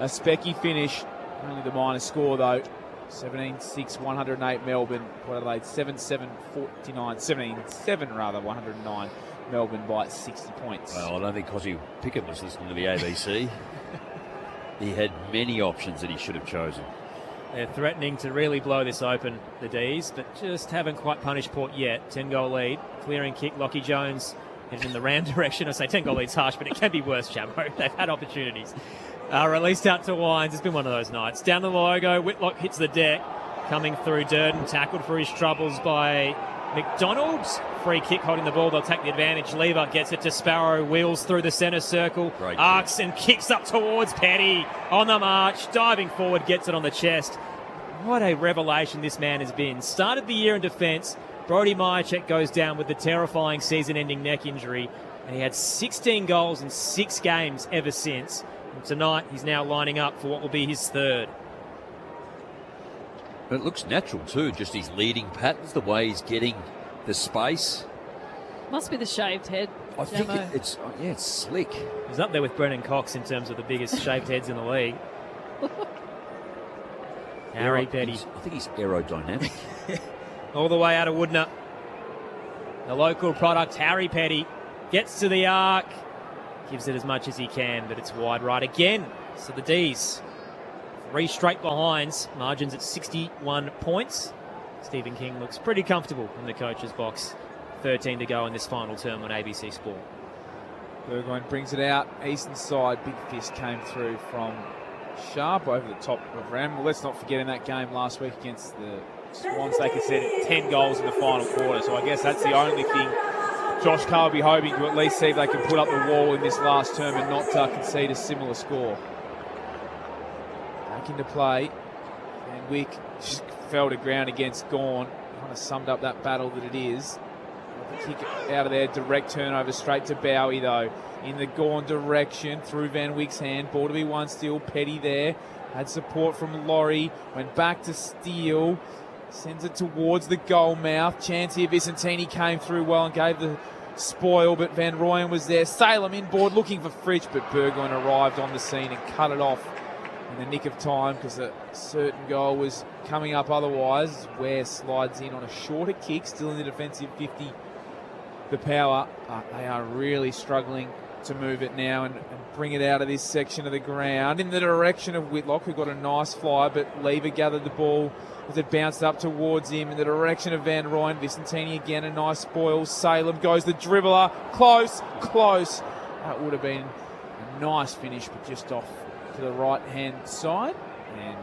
specky finish. Only the minor score, though. 17-6, 108 Melbourne. Port Adelaide 7-7, 49. 17-7, rather, 109. Melbourne by 60 points. Well, I don't think Cozzy Pickett was listening to the ABC. He had many options that he should have chosen. They're threatening to really blow this open, the D's, but just haven't quite punished Port yet. 10-goal lead. Clearing kick, Lockie Jones headed in the round direction. I say 10-goal lead's harsh, but it can be worse, Chamo. They've had opportunities. Released out to Wines. It's been one of those nights. Down the logo, Whitlock hits the deck. Coming through Durden, tackled for his troubles by McDonald's. Free kick holding the ball. They'll take the advantage. Lever gets it to Sparrow. Wheels through the centre circle. Arcs and kicks up towards Petty. On the march. Diving forward. Gets it on the chest. What a revelation this man has been. Started the year in defence. Brody Myercheck goes down with the terrifying season-ending neck injury. And he had 16 goals in 6 games ever since. And tonight he's now lining up for what will be his third. But it looks natural too, just his leading patterns, the way he's getting the space. Must be the shaved head. I think it's slick. He's up there with Brennan Cox in terms of the biggest shaved heads in the league. Harry Petty. I think he's aerodynamic. All the way out of Woodner. The local product, Harry Petty, gets to the arc. Gives it as much as he can, but it's wide right again. So the D's, 3 straight behinds, margins at 61 points. Stephen King looks pretty comfortable in the coach's box. 13 to go in this final term on ABC Sport. Burgoyne brings it out. Eastern side, big fist came through from Sharp over the top of Ram. Well, let's not forget in that game last week against the Swans, they conceded 10 goals in the final quarter. So I guess that's the only thing Josh Carr will be hoping to at least see if they can put up the wall in this last term and not concede a similar score. Back into play. And Wick just fell to ground against Gawn. Kind of summed up that battle that it is. The kick out of there, direct turnover straight to Bowie though. In the Gawn direction, through Van Wick's hand. Ball to be won still. Petty there. Had support from Laurie. Went back to Steele. Sends it towards the goal mouth. Chance here. Vicentini came through well and gave the spoil, but Van Rooyen was there. Salem inboard looking for Fritsch, but Burgoyne arrived on the scene and cut it off in the nick of time because a certain goal was coming up otherwise. Ware slides in on a shorter kick, still in the defensive 50. The Power, they are really struggling to move it now and bring it out of this section of the ground in the direction of Whitlock, who got a nice fly, but Lever gathered the ball as it bounced up towards him in the direction of Van Rooyen. Vicentini again, a nice spoil. Salem goes the dribbler. Close. That would have been a nice finish, but just off to the right-hand side. And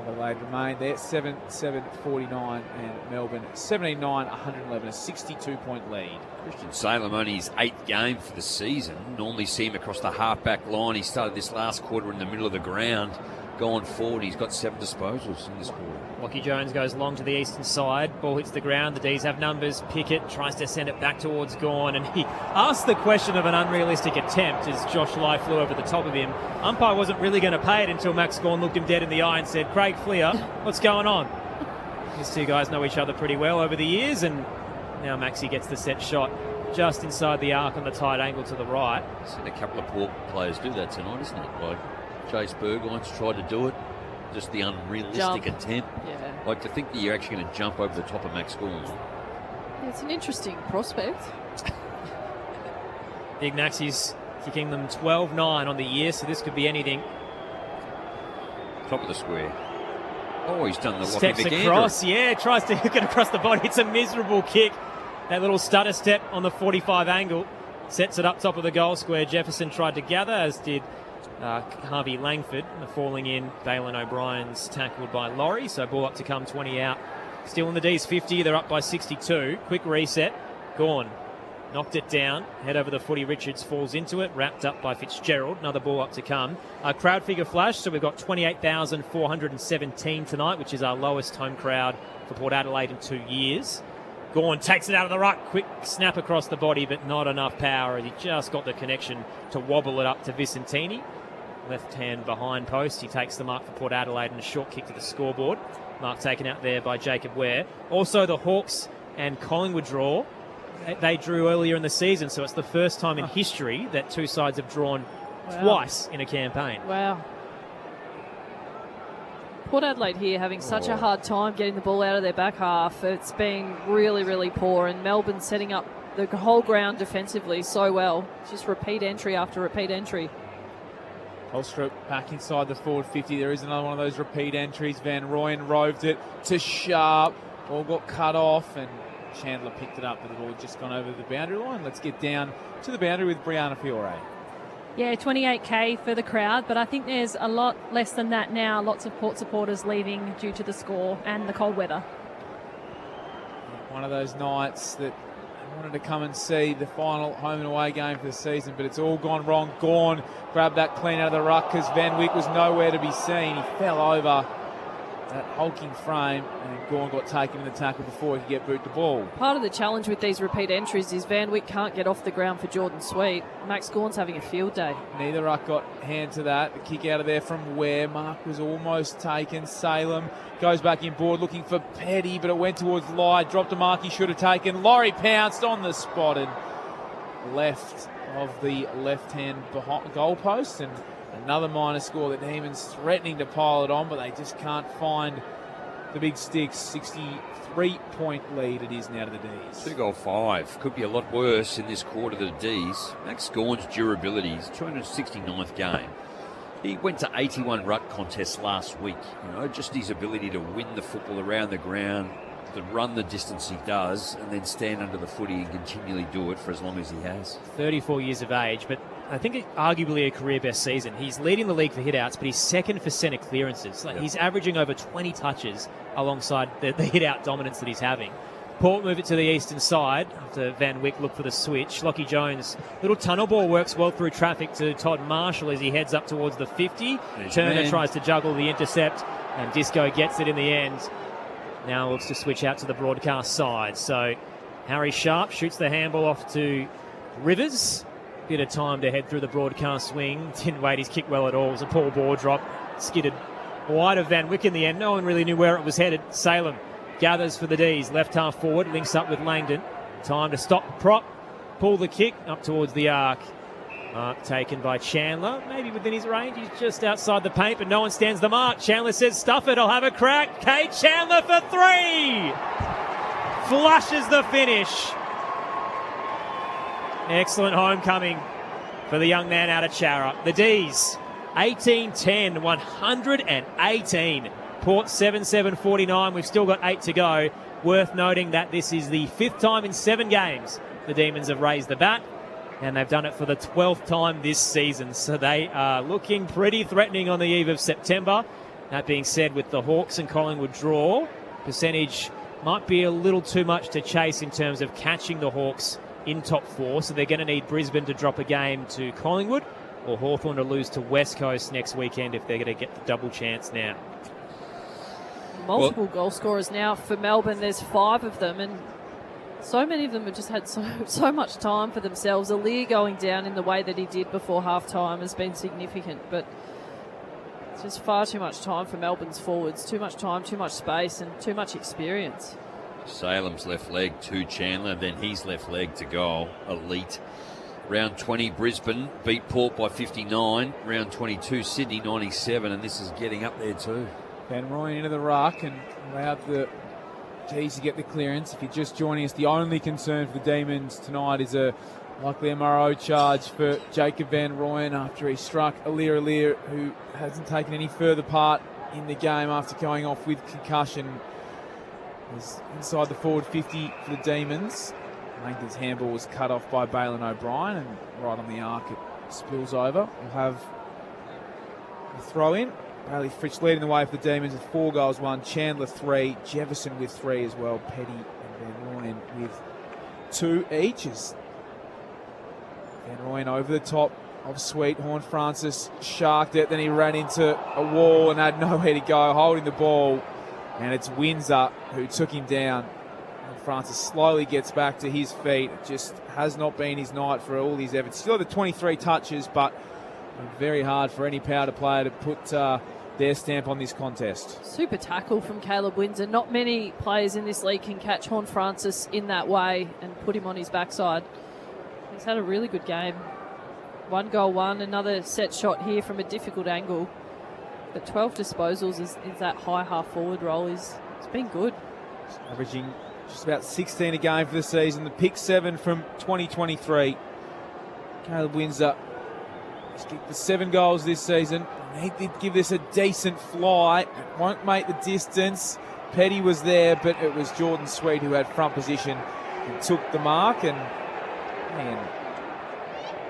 Adelaide remained there. 7-7-49 and Melbourne 79-111, a 62-point lead. Christian Salem only his 8th game for the season. Normally see him across the half-back line. He started this last quarter in the middle of the ground. Going forward, he's got 7 disposals in this quarter. Lockie Jones goes long to the eastern side. Ball hits the ground. The D's have numbers. Pickett tries to send it back towards Gawn, and he asked the question of an unrealistic attempt as Josh Lai flew over the top of him. Umpire wasn't really going to pay it until Max Gawn looked him dead in the eye and said, "Craig Fleer, what's going on?" These two guys know each other pretty well over the years, and now Maxie gets the set shot just inside the arc on the tight angle to the right. Seen a couple of poor players do that tonight, isn't it? Like Chase Burgoyne's tried to do it. Just the unrealistic attempt. Yeah. Like to think that you're actually going to jump over the top of Max Gawn. It's an interesting prospect. Big Naxi's kicking them 12-9 on the year, so this could be anything. Top of the square. Oh, he's done the Steps across, tries to hook it across the body. It's a miserable kick. That little stutter step on the 45 angle sets it up top of the goal square. Jefferson tried to gather, as did Harvey Langford. The falling in, Balin O'Brien's tackled by Laurie, so ball up to come, 20 out. Still in the D's 50, they're up by 62. Quick reset, Gawn knocked it down, head over the footy, Richards falls into it, wrapped up by Fitzgerald, another ball up to come. Crowd figure flash, so we've got 28,417 tonight, which is our lowest home crowd for Port Adelaide in 2 years. Gawn takes it out of the ruck, quick snap across the body, but not enough power, and he just got the connection to wobble it up to Vicentini. Left hand behind post, he takes the mark for Port Adelaide and a short kick to the scoreboard. Mark taken out there by Jacob Ware. Also the Hawks and Collingwood draw. They drew earlier in the season, so it's the first time in history that two sides have drawn twice in a campaign. Wow. Port Adelaide here having such a hard time getting the ball out of their back half. It's been really, really poor, and Melbourne setting up the whole ground defensively so well. Just repeat entry after repeat entry. Holstrup back inside the forward 50. There is another one of those repeat entries. Van Rooyen roved it to Sharp. Ball got cut off, and Chandler picked it up, but it all just gone over the boundary line. Let's get down to the boundary with Brianna Fiore. Yeah, 28k for the crowd, but I think there's a lot less than that now. Lots of Port supporters leaving due to the score and the cold weather. One of those nights that I wanted to come and see the final home and away game for the season, but it's all gone wrong. Gawn grabbed that clean out of the ruck because Van Wyk was nowhere to be seen. He fell over that hulking frame, and Gawn got taken in the tackle before he could get boot the ball. Part of the challenge with these repeat entries is Van Wyk can't get off the ground for Jordan Sweet. Max Gawn's having a field day. Neither ruck got hand to that. The kick out of there from Ware. Mark was almost taken. Salem goes back in board looking for Petty, but it went towards Lai. Dropped a mark he should have taken. Laurie pounced on the spot and left of the left-hand goal post, and another minor score. The Demons threatening to pile it on, but they just can't find the big sticks. 63-point lead it is now to the D's. 2 goal 5. Could be a lot worse in this quarter to the D's. Max Gawn's durability is 269th game. He went to 81 ruck contests last week. You know, just his ability to win the football around the ground, to run the distance he does, and then stand under the footy and continually do it for as long as he has. 34 years of age, but I think arguably a career best season. He's leading the league for hit-outs, but he's second for centre clearances. He's averaging over 20 touches alongside the hit-out dominance that he's having. Port move it to the eastern side after Van Wyk look for the switch. Lockie Jones, little tunnel ball works well through traffic to Todd Marshall as he heads up towards the 50. Turner tries to juggle the intercept, and Disco gets it in the end. Now looks to switch out to the broadcast side. So Harry Sharp shoots the handball off to Rivers. Bit of time to head through the broadcast swing. Didn't wait his kick well at all. It was a poor ball drop. Skidded wide of Van Wyk in the end. No one really knew where it was headed. Salem gathers for the D's. Left half forward. Links up with Langdon. Time to stop prop. Pull the kick up towards the arc. Mark taken by Chandler. Maybe within his range. He's just outside the paint, but no one stands the mark. Chandler says, stuff it. I'll have a crack. Kate Chandler for 3. Flushes the finish. Excellent homecoming for the young man out of Chara. The D's, 18-10, 118. Port 7-7-49. We've still got 8 to go. Worth noting that this is the 5th time in 7 games the Demons have raised the bat, and they've done it for the 12th time this season. So they are looking pretty threatening on the eve of September. That being said, with the Hawks and Collingwood draw, percentage might be a little too much to chase in terms of catching the Hawks in top 4, so they're going to need Brisbane to drop a game to Collingwood or Hawthorn to lose to West Coast next weekend if they're going to get the double chance now. Multiple goal scorers now for Melbourne. There's 5 of them, and so many of them have just had so much time for themselves. Alir going down in the way that he did before half-time has been significant, but it's just far too much time for Melbourne's forwards. Too much time, too much space, and too much experience. Salem's left leg to Chandler, then his left leg to goal. Elite. Round 20, Brisbane beat Port by 59. Round 22, Sydney 97, and this is getting up there too. Van Rooyen into the ruck and allowed the D's to get the clearance. If you're just joining us, the only concern for the Demons tonight is a likely MRO charge for Jacob Van Rooyen after he struck Alir, who hasn't taken any further part in the game after going off with concussion. He's inside the forward 50 for the Demons. Langdon's handball was cut off by Balin O'Brien, and right on the arc it spills over. We'll have throw in. Bailey Fritsch leading the way for the Demons with 4 goals, 1. Chandler 3. Jefferson with 3 as well. Petty and Van Rooyen with 2 each. As Van Rooyen over the top of Sweet. Horn Francis sharked it. Then he ran into a wall and had nowhere to go, holding the ball. And it's Windsor who took him down. And Francis slowly gets back to his feet. It just has not been his night for all his efforts. Still had the 23 touches, but very hard for any Powder player to put their stamp on this contest. Super tackle from Caleb Windsor. Not many players in this league can catch Horn Francis in that way and put him on his backside. He's had a really good game. 1 goal, 1. Another set shot here from a difficult angle. But 12 disposals is that high half-forward role. It's been good. He's averaging just about 16 a game for the season. The pick 7 from 2023. Caleb Windsor has kicked the 7 goals this season. He did give this a decent fly. It won't make the distance. Petty was there, but it was Jordan Sweet who had front position and took the mark. And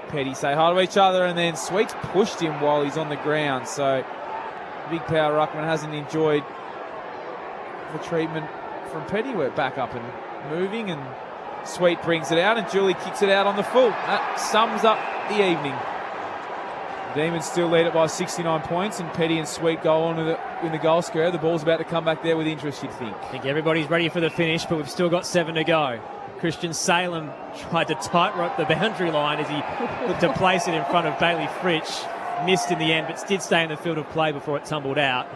Petty say hi to each other, and then Sweet's pushed him while he's on the ground. So big power ruckman hasn't enjoyed the treatment from Petty. We're back up and moving, and Sweet brings it out, and Julie kicks it out on the full. That sums up the evening. The Demons still lead it by 69 points, and Petty and Sweet go on in the goal square. The ball's about to come back there with interest, you'd think. I think everybody's ready for the finish, but we've still got 7 to go. Christian Salem tried to tightrope the boundary line as he looked to place it in front of Bailey Fritsch. Missed in the end, but did stay in the field of play before it tumbled out.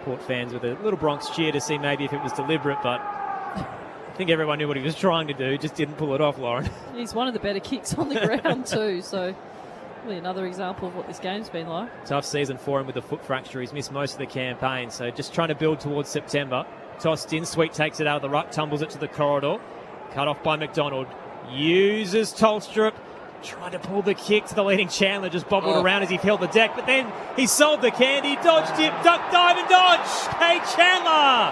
Port fans with a little Bronx cheer to see maybe if it was deliberate, but I think everyone knew what he was trying to do, just didn't pull it off, Lauren. He's one of the better kicks on the ground too, so really another example of what this game's been like. Tough season for him with the foot fracture. He's missed most of the campaign, so just trying to build towards September. Tossed in, Sweet takes it out of the ruck, tumbles it to the corridor. Cut off by McDonald. Uses Tolstrup. Tried to pull the kick to the leading Chandler, just bobbled around as he held the deck, but then he sold the candy, dodged it, duck, dive and dodge. Kate Chandler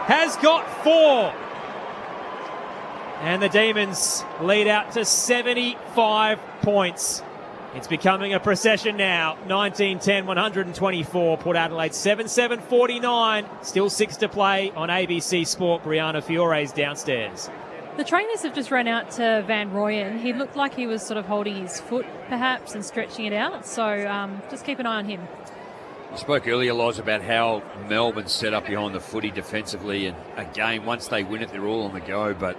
has got 4. And the Demons lead out to 75 points. It's becoming a procession now. 19-10, 124. Port Adelaide 7-7, 49. Still 6 to play on ABC Sport. Brianna Fiore's downstairs. The trainers have just run out to Van Rooyen. He looked like he was sort of holding his foot, perhaps, and stretching it out. So just keep an eye on him. You spoke earlier, Loz, about how Melbourne set up behind the footy defensively. And again, once they win it, they're all on the go. But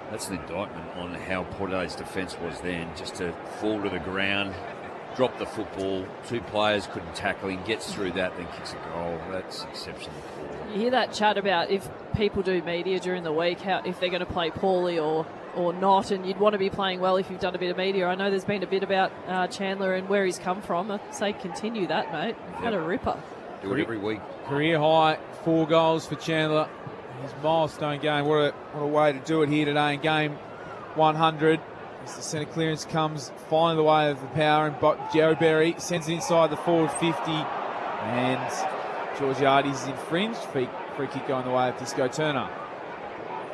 that's an indictment on how Port Adelaide's defence was then. Just to fall to the ground, drop the football. 2 players couldn't tackle him, gets through that, then kicks a goal. That's exceptionally poor. You hear that chat about if people do media during the week, if they're going to play poorly or not, and you'd want to be playing well if you've done a bit of media. I know there's been a bit about Chandler and where he's come from. I'd say continue that, mate. You've had a ripper. Do it every week. Career high, 4 goals for Chandler. His milestone game. What a way to do it here today in game 100. As the centre clearance comes finally the way of the power, and Joe Berry sends it inside the forward 50, and Georgiades is infringed. Free kick going the way of Disco Turner.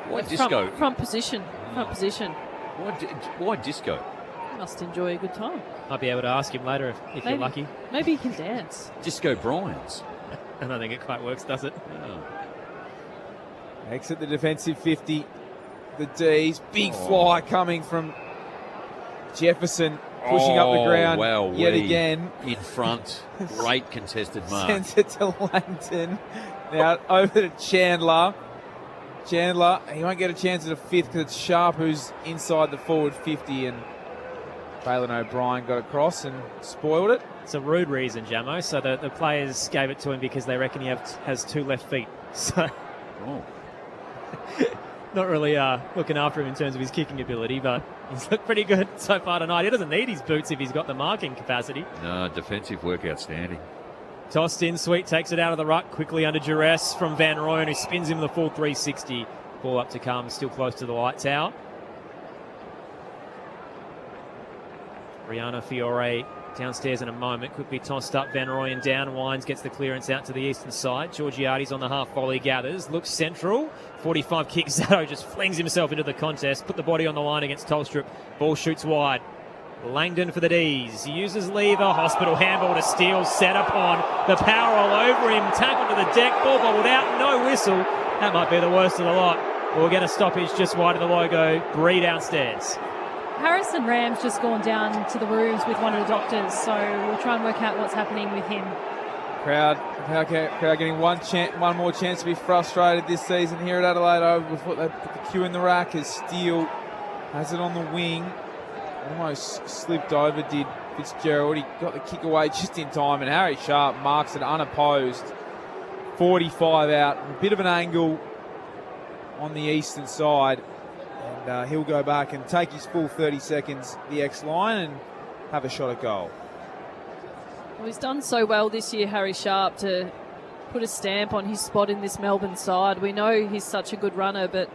Why Disco? Front position. Front position. Why Disco? Must enjoy a good time. Might be able to ask him later if you're lucky. Maybe he can dance. Disco Bryans. I don't think it quite works, does it? No. Exit the defensive 50. The D's. Big fly coming from Jefferson. Pushing up the ground yet again. In front. Great contested mark. Sends it to Langton. Now over to Chandler. Chandler, he won't get a chance at a 5th because it's Sharp who's inside the forward 50, and Bailyn O'Brien got across and spoiled it. It's a rude reason, Jamo. So the players gave it to him because they reckon he has 2 left feet. So not really looking after him in terms of his kicking ability, but he's looked pretty good so far tonight. He doesn't need his boots if he's got the marking capacity. No, defensive work outstanding. Tossed in, Sweet takes it out of the ruck quickly under duress from Van Rooyen, who spins him the full 360. Ball up to come, still close to the light tower. Brianna Fiore downstairs in a moment. Quickly tossed up, Van Rooyen down, winds, gets the clearance out to the eastern side. Georgiades on the half volley, gathers, looks central. 45 kick, Zato just flings himself into the contest, put the body on the line against Tolstrup. Ball shoots wide. Langdon for the D's. He uses lever. Hospital handball to steal. Set upon. The power all over him. Tackled to the deck. Ball bobbled out. No whistle. That might be the worst of the lot. We'll get a stoppage just wide of the logo. Bree downstairs. Harrison Ram's just gone down to the rooms with one of the doctors, so we'll try and work out what's happening with him. Crowd getting one more chance to be frustrated this season here at Adelaide Oval before they put the cue in the rack as Steele has it on the wing. Almost slipped over, did Fitzgerald. He got the kick away just in time, and Harry Sharp marks it unopposed. 45 out, a bit of an angle on the eastern side. And he'll go back and take his full 30 seconds, the X-line, and have a shot at goal. Well, he's done so well this year, Harry Sharp, to put a stamp on his spot in this Melbourne side. We know he's such a good runner, but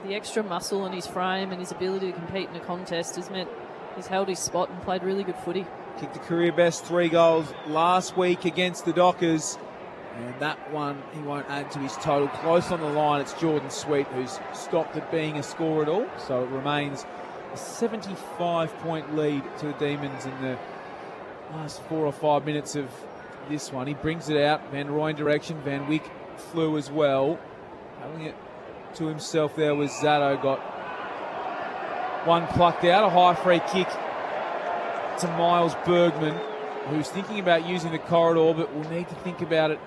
the extra muscle in his frame and his ability to compete in a contest has meant he's held his spot and played really good footy. Kicked a career best 3 goals last week against the Dockers. And that one, he won't add to his total. Close on the line, it's Jordan Sweet who's stopped it being a score at all. So it remains a 75-point lead to the Demons in the last 4 or 5 minutes of this one. He brings it out, Van Rooyen direction. Van Wyk flew as well. Having it to himself there was Zatto. Got one plucked out, a high free kick to Miles Bergman, who's thinking about using the corridor, but will need to think about it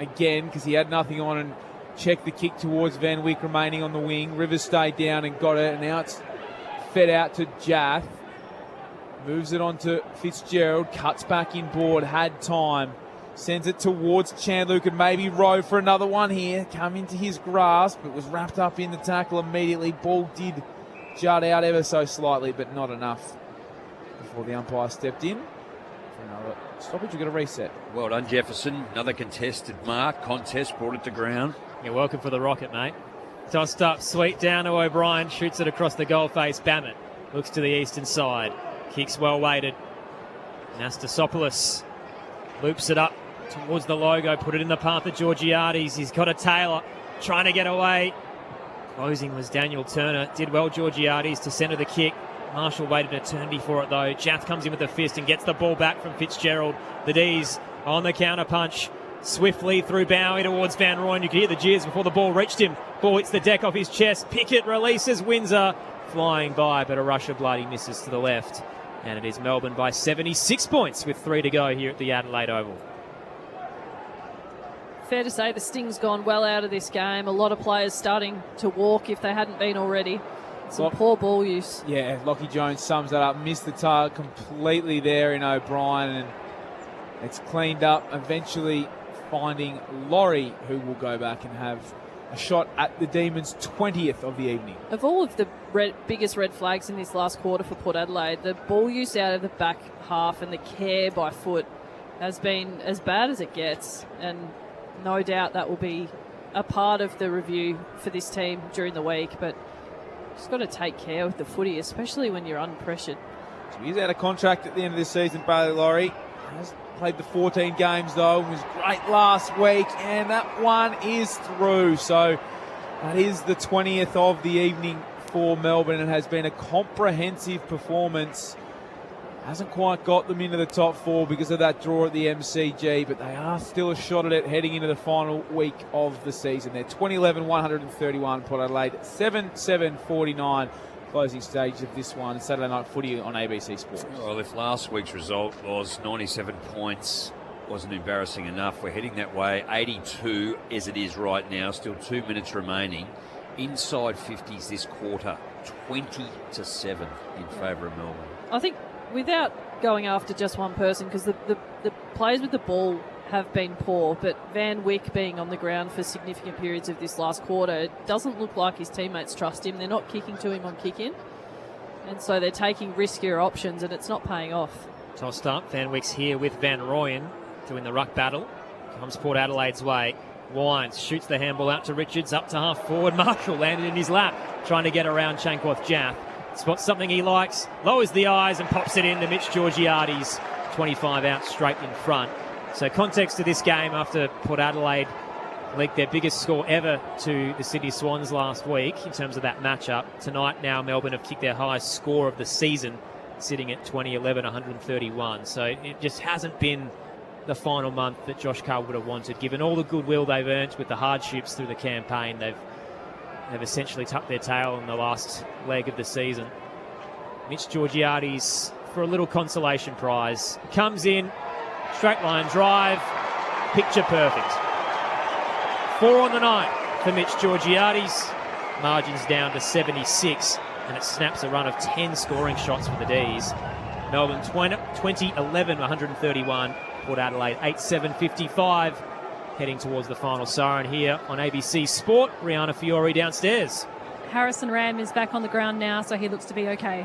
again because he had nothing on and checked the kick towards Van Wyk remaining on the wing. Rivers stayed down and got it, and now it's fed out to Jaff. Moves it on to Fitzgerald, cuts back in board, had time. Sends it towards Chandler, who could maybe row for another one here. Come into his grasp, but was wrapped up in the tackle immediately. Ball did jut out ever so slightly, but not enough before the umpire stepped in. Another stoppage, we've got a reset. Well done, Jefferson. Another contest, brought it to ground. You're welcome for the rocket, mate. Tossed up, Sweet down to O'Brien, shoots it across the goal face. Bammett looks to the eastern side. Kicks well weighted. Anastasopoulos loops it up towards the logo, put it in the path of Georgiades. He's got a Taylor trying to get away. Closing was Daniel Turner. Did well, Georgiades, to centre the kick. Marshall waited an eternity for it though. Jaff comes in with the fist and gets the ball back from Fitzgerald. The D's on the counter punch. Swiftly through Bowie towards Van Rooyen. You could hear the jeers before the ball reached him. Ball hits the deck off his chest. Pickett releases Windsor. Flying by, but a rush of blood. He misses to the left. And it is Melbourne by 76 points with 3 to go here at the Adelaide Oval. Fair to say the sting's gone well out of this game. A lot of players starting to walk if they hadn't been already. Some poor ball use. Yeah, Lockie Jones sums that up. Missed the target completely there in O'Brien, and it's cleaned up. Eventually finding Laurie, who will go back and have a shot at the Demons' 20th of the evening. Of all of the biggest red flags in this last quarter for Port Adelaide, the ball use out of the back half and the care by foot has been as bad as it gets, and no doubt that will be a part of the review for this team during the week, but just got to take care with the footy, especially when you're unpressured. So he's out of contract at the end of this season, Bailey Laurie. Has played the 14 games though, was great last week, and that one is through. So that is the 20th of the evening for Melbourne, and has been a comprehensive performance. Hasn't quite got them into the top 4 because of that draw at the MCG, but they are still a shot at it heading into the final week of the season. They're 20-11-131, Port Adelaide 7-7-49. Closing stage of this one, Saturday Night Footy on ABC Sports. Well, if last week's result was 97 points, wasn't embarrassing enough, we're heading that way. 82 as it is right now, still 2 minutes remaining. Inside 50s this quarter, 20-7 in favour of Melbourne. I think without going after just one person, because the players with the ball have been poor, but Van Wyk being on the ground for significant periods of this last quarter, it doesn't look like his teammates trust him. They're not kicking to him on kick-in, and so they're taking riskier options, and it's not paying off. Tossed up, Van Wyk's here with Van Rooyen doing the ruck battle. Comes Port Adelaide's way. Wines shoots the handball out to Richards, up to half forward. Marshall landed in his lap, trying to get around Chankworth Jaff. Spots something he likes, lowers the eyes and pops it in to Mitch Georgiades. 25 out straight in front. So context to this game after Port Adelaide leaked their biggest score ever to the Sydney Swans last week in terms of that matchup. Tonight now Melbourne have kicked their highest score of the season sitting at 2011, 131. So it just hasn't been the final month that Josh Carr would have wanted, given all the goodwill they've earned with the hardships through the campaign. They've essentially tucked their tail in the last leg of the season. Mitch Georgiades for a little consolation prize. Comes in, straight line drive, picture perfect. 4 on the night for Mitch Georgiades. Margins down to 76, and it snaps a run of 10 scoring shots for the D's. Melbourne 2011, 131. Port Adelaide 8-7-55. Heading towards the final siren here on ABC Sport. Rihanna Fiore downstairs. Harrison Ram is back on the ground now, so he looks to be okay.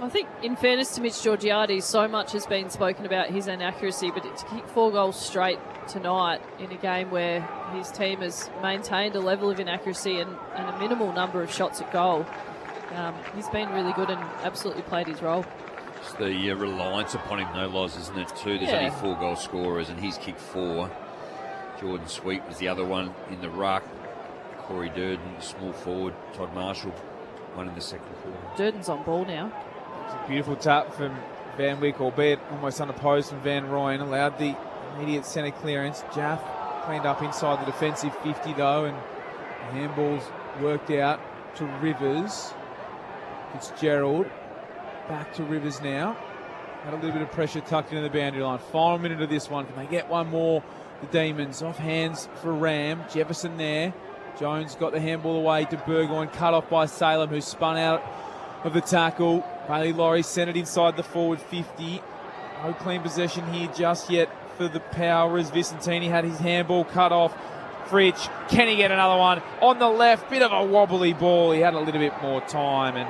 I think, in fairness to Mitch Georgiades, so much has been spoken about his inaccuracy, but to kick 4 goals straight tonight in a game where his team has maintained a level of inaccuracy and a minimal number of shots at goal, he's been really good and absolutely played his role. It's the reliance upon him, no loss, isn't it, too? There's only 4 goal scorers, and he's kicked 4. Jordan Sweet was the other one in the ruck. Corey Durden, small forward. Todd Marshall, one in the second quarter. Durden's on ball now. It's a beautiful tap from Van Wyk, albeit almost unopposed from Van Rooyen. Allowed the immediate centre clearance. Jaff cleaned up inside the defensive 50 though, and the handball's worked out to Rivers. Fitzgerald back to Rivers now. Had a little bit of pressure tucked into the boundary line. Final minute of this one. Can they get one more? The Demons off hands for Ram. Jefferson there. Jones got the handball away to Burgoyne, cut off by Salem, who spun out of the tackle. Bailey Laurie sent it inside the forward 50. No clean possession here just yet for the Powerers. Vicentini had his handball cut off. Fritsch, can he get another one? On the left, bit of a wobbly ball. He had a little bit more time, and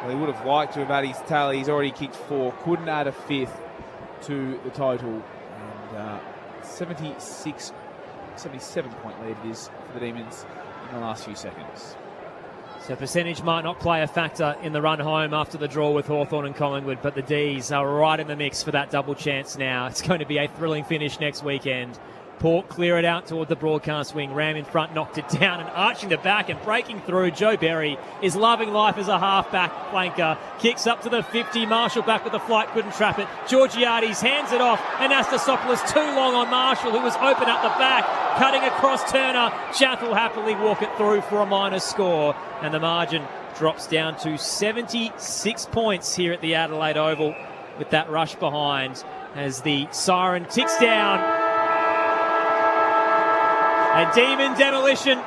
well, he would have liked to have had his tally. He's already kicked 4. Couldn't add a 5th to the total. And 77-point lead it is for the Demons in the last few seconds. So percentage might not play a factor in the run home after the draw with Hawthorn and Collingwood, but the D's are right in the mix for that double chance now. It's going to be a thrilling finish next weekend. Port clear it out toward the broadcast wing. Ram in front, knocked it down, and arching the back and breaking through. Joe Berry is loving life as a half-back flanker. Kicks up to the 50. Marshall back with the flight, couldn't trap it. Georgiades hands it off, and Anastasopoulos too long on Marshall, who was open at the back. Cutting across Turner. Chath will happily walk it through for a minor score. And the margin drops down to 76 points here at the Adelaide Oval with that rush behind as the siren ticks down. A Demon demolition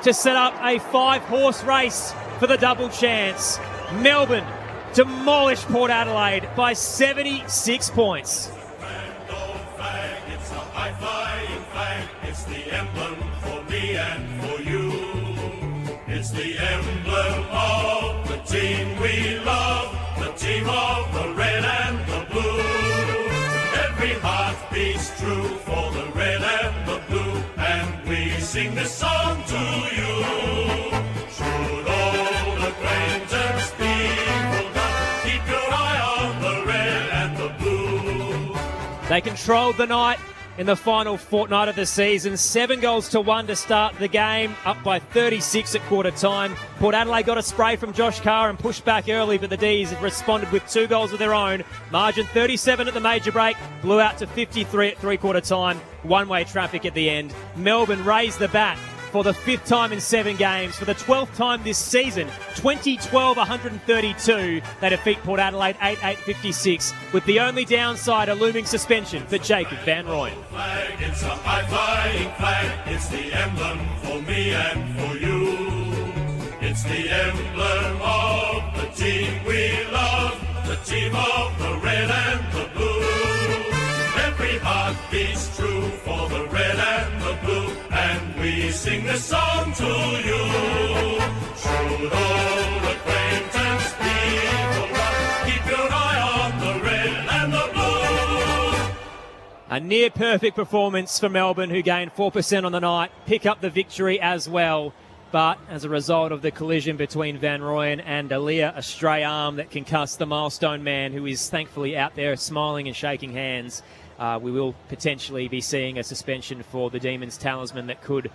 to set up a 5-horse race for the double chance. Melbourne demolish Port Adelaide by 76 points. It's a high-flying flag. It's the emblem for me and for you. It's the emblem of the team we love, the team of the red and the blue. Every heart beats true for the red and the blue, and we sing this song to you. Should old acquaintance be forgot, keep your eye on the red and the blue. They controlled the night in the final fortnight of the season. 7-1 to start the game, up by 36 at quarter time. Port Adelaide got a spray from Josh Carr and pushed back early, but the D's responded with 2 goals of their own. Margin 37 at the major break, blew out to 53 at three-quarter time. One-way traffic at the end. Melbourne raised the bat for the 5th time in 7 games. For the 12th time this season, 2012-132, they defeat Port Adelaide 8-8-56, with the only downside a looming suspension for Jacob Van Rooyen. It's a high-flying flag. It's the emblem for me and for you. It's the emblem of the team we love, the team of the red and the blue. Every heart beats true for the red and the blue, and we sing this song to you. Should old acquaintance be forgot, keep your eye on the red and the blue. A near perfect performance for Melbourne, who gained 4% on the night, pick up the victory as well. But as a result of the collision between Van Rooyen and Aaliyah, a stray arm that concussed the milestone man, who is thankfully out there smiling and shaking hands, we will potentially be seeing a suspension for the Demons talisman that could